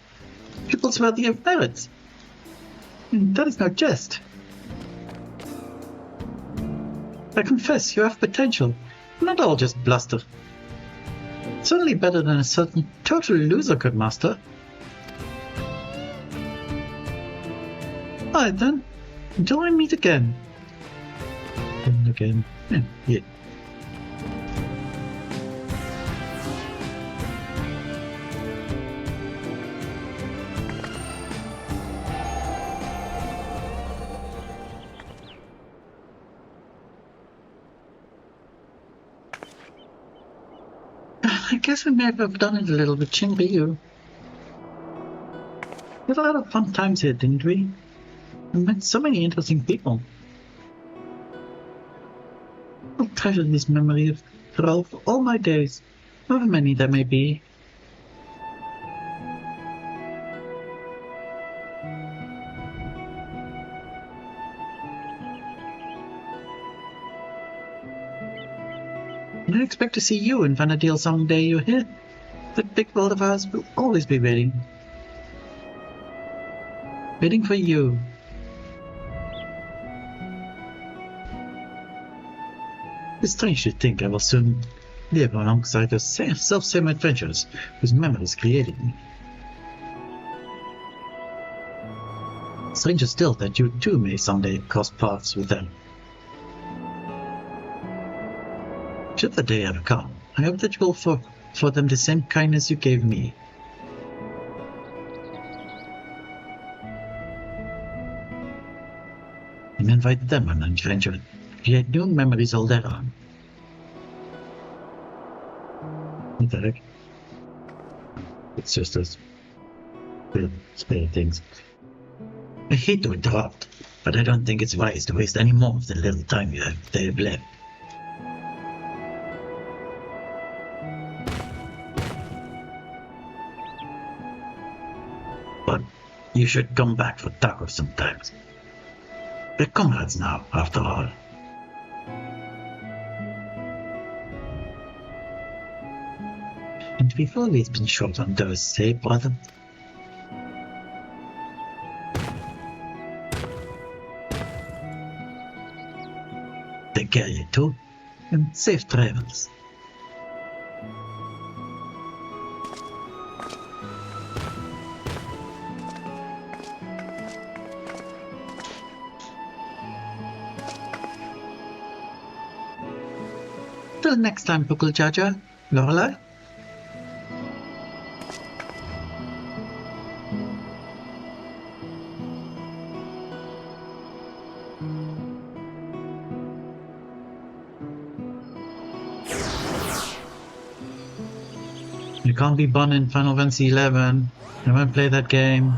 People's worthy of merits. That is no jest. I confess, you have potential. Not all just bluster. Certainly better than a certain total loser could master. Alright then, until we meet again. And again. Yeah. I guess we may have done it a little bit, Chinryu. We had a lot of fun times here, didn't we? We met so many interesting people. I'll treasure this memory of Thrall for all my days, however many there may be. I expect to see you in Vanadil someday, you hear? That big world of ours will always be waiting. Waiting for you. It's strange to think I will soon live alongside those self-same adventures whose memories created me. Stranger still that you too may someday cross paths with them. Should the day ever come, I hope that you will for them the same kindness you gave me. And invite them on an adventure, create new memories all their own. What the heck? It's just those spare things. I hate to interrupt, but I don't think it's wise to waste any more of the little time they have left. But you should come back for tacos sometimes. We're comrades now, after all. And we've always been short on those, eh, brother? Take care, you two, and safe travels. Till next time, Pukul Jaja, Lorelei. You can't be born in Final Fantasy 11. I won't play that game.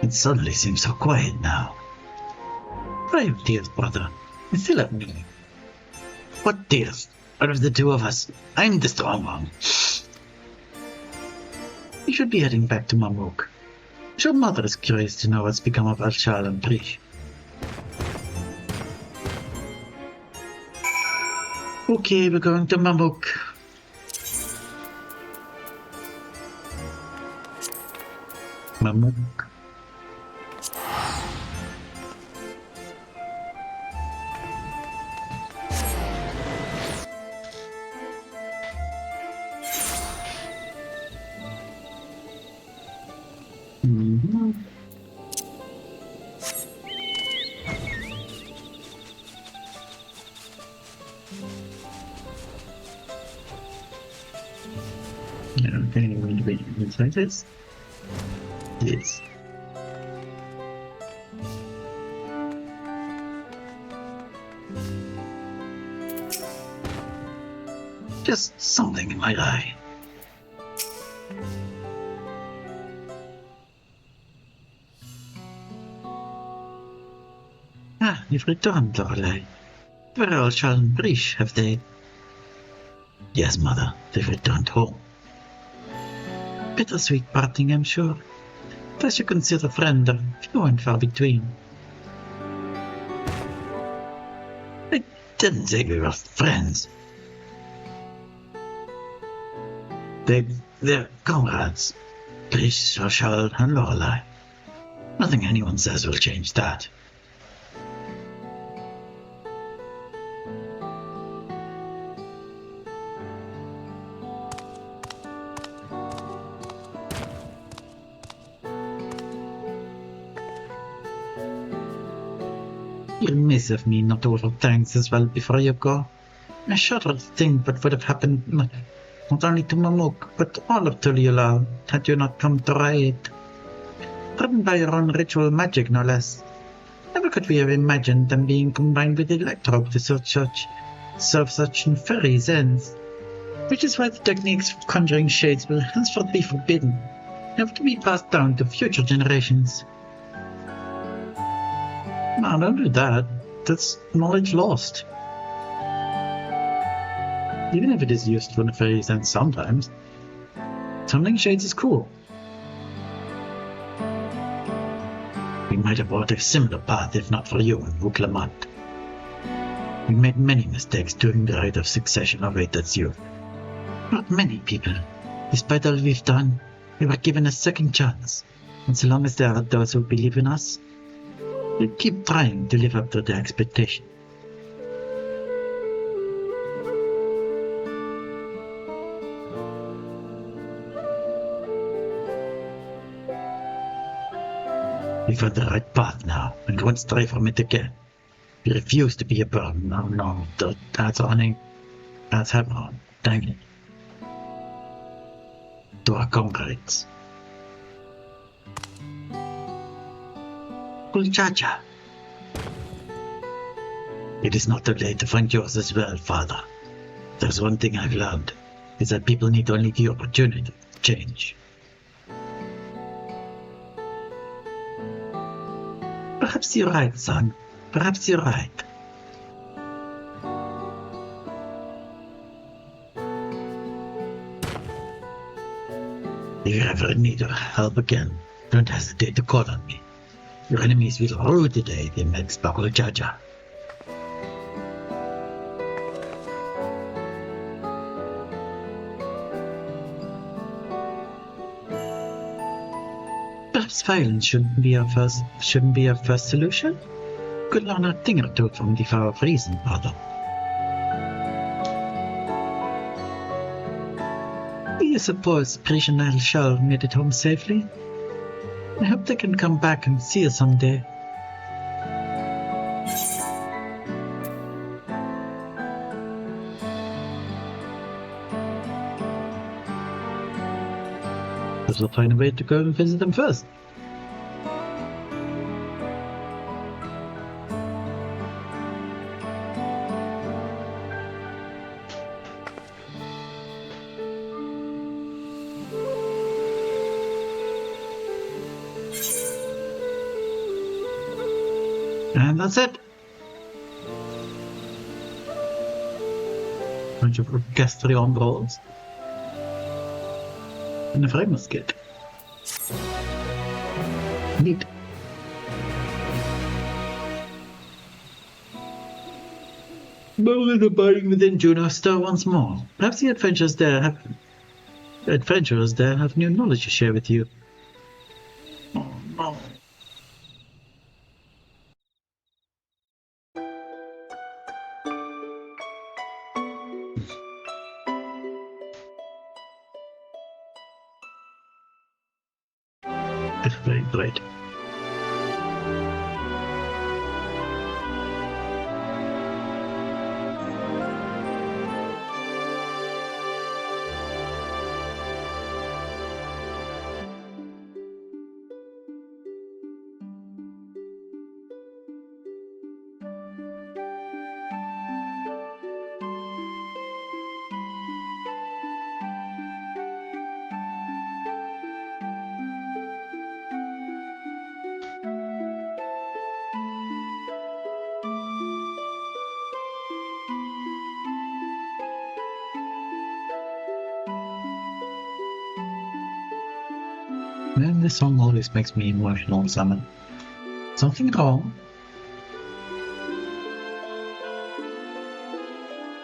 It suddenly seems so quiet now. Brave dears, brother. You still have me. What dears? Out of the two of us, I'm the strong one. You should be heading back to Mamuk. Your mother is curious to know what's become of Alshal and Prish. Okay, we're going to Mamuk. Mamuk. Okay, we're going to be inside this. Yes. Just something in my eye. Ah, you've returned, Lorelei. Where all Shal and Brish have they? Yes, mother, they've returned home. Bittersweet parting, I'm sure. But as you consider a friend are few and far between. I didn't say we were friends. They're comrades. Brish, Shal, and Lorelei. Nothing anyone says will change that. You'll miss of me not over thanks as well before you go. I shudder to think what would have happened not only to Mamuk, but all of Tuliulal had you not come to aid. Driven by your own ritual magic, no less. Never could we have imagined them being combined with Electrope to serve such nefarious ends. Which is why the techniques of conjuring shades will henceforth be forbidden, have to be passed down to future generations. No, don't do that. That's knowledge lost. Even if it is used for nefarious ends sometimes, summoning shades is cool. We might have walked a similar path if not for you and Vuklamant. We made many mistakes during the rite of succession of Aether's youth. Not many people. Despite all we've done, we were given a second chance. And so long as there are those who believe in us, we'll keep trying to live up to their expectation. We found the right path now, and won't stray from it again. We refuse to be a burden. No, that's running. That's happening. Dang it. To our comrades. Kulchacha. It is not too late to find yours as well, Father. There's one thing I've learned, is that people need only the opportunity to change. Perhaps you're right, son. Perhaps you're right. If you ever need your help again, don't hesitate to call on me. Your enemies will rue the day they met Sparkle Jaja. Perhaps violence shouldn't be our first solution? Could learn a thing or two from the Flower of Reason, Father. Do you suppose Prisonel Shell made it home safely? I hope they can come back and see us someday. We'll find a way to go and visit them first. And that's it. Bunch of orchestrion rolls. And a fragment kit. Neat. Boldly abiding within Juno's star once more. Perhaps the adventurers there have new knowledge to share with you. Oh no. It's very great. Man, this song always makes me emotional, Summon. Something wrong?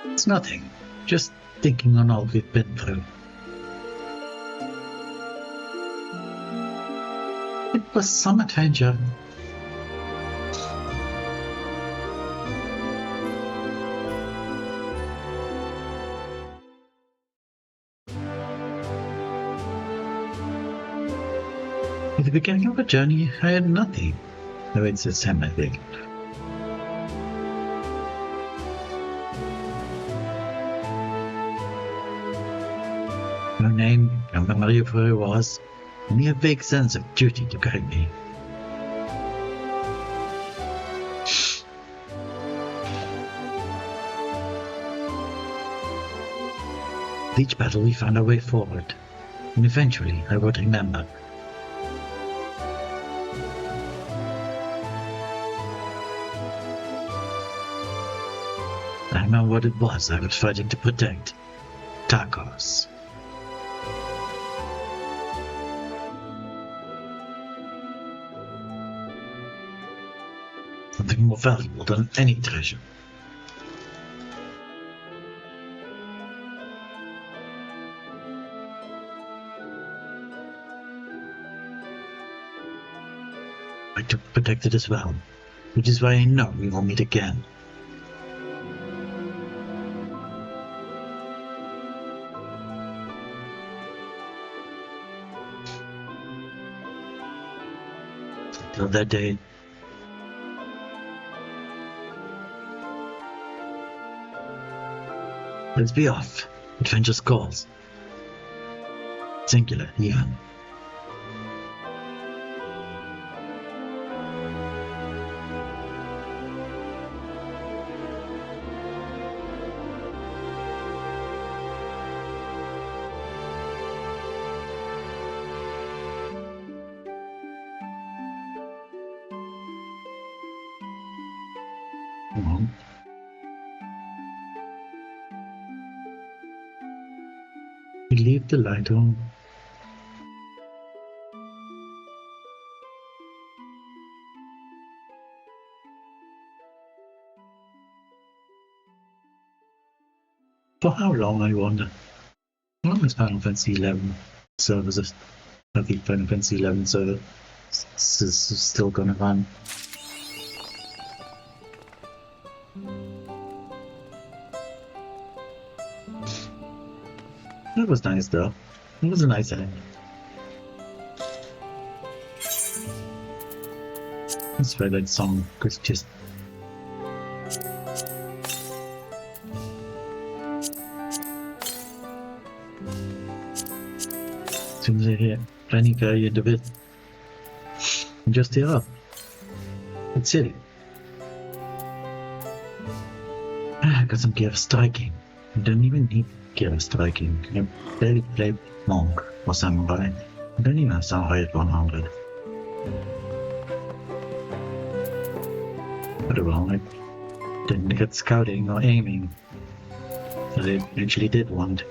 It's nothing. Just thinking on all we've been through. It was some adventure. At the beginning of the journey, I had nothing. Though it's the same, I think. No name, no memory of who I was, only a vague sense of duty to guide me. With each battle we found our way forward, and eventually I would remember. I remember what it was I was fighting to protect. Tacos. Something more valuable than any treasure. I to protect it as well, which is why I know we will meet again. Until that day, let's be off. Adventure's calls. Singular, even. We leave the light on. For how long, I wonder? How long is Final Fantasy 11 servers? I think Final Fantasy 11 server is still gonna run. That was nice though. It was a nice end. That's why that song was just... As soon as I hear any variant of it, I just tear up. It's silly. I got some gear for striking. I don't even need gear for striking. I barely play Monk or Samurai. I don't even have Samurai at 100. But well, I didn't get scouting or aiming that I actually did want.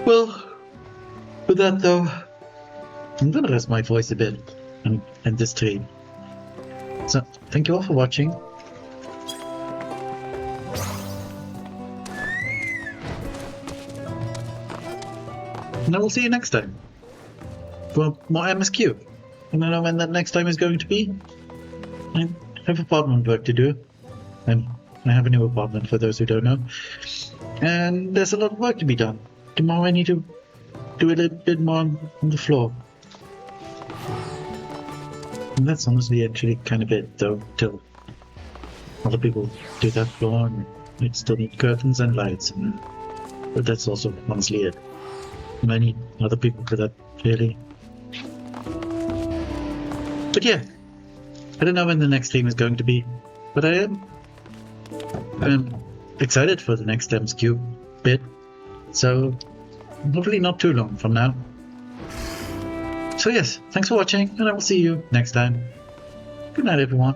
Well, with that though, I'm gonna rest my voice a bit and end this stream. So, thank you all for watching. And I will see you next time for more MSQ. I don't know when that next time is going to be. I have apartment work to do. And I have a new apartment for those who don't know. And there's a lot of work to be done. Tomorrow I need to do a little bit more on the floor. And that's honestly actually kind of it though, till other people do that floor and it still need curtains and lights. But that's also honestly it. I need other people for that, really. But yeah, I don't know when the next stream is going to be, but I'm excited for the next MSQ bit, so hopefully not too long from now. So yes, thanks for watching, and I will see you next time. Good night, everyone.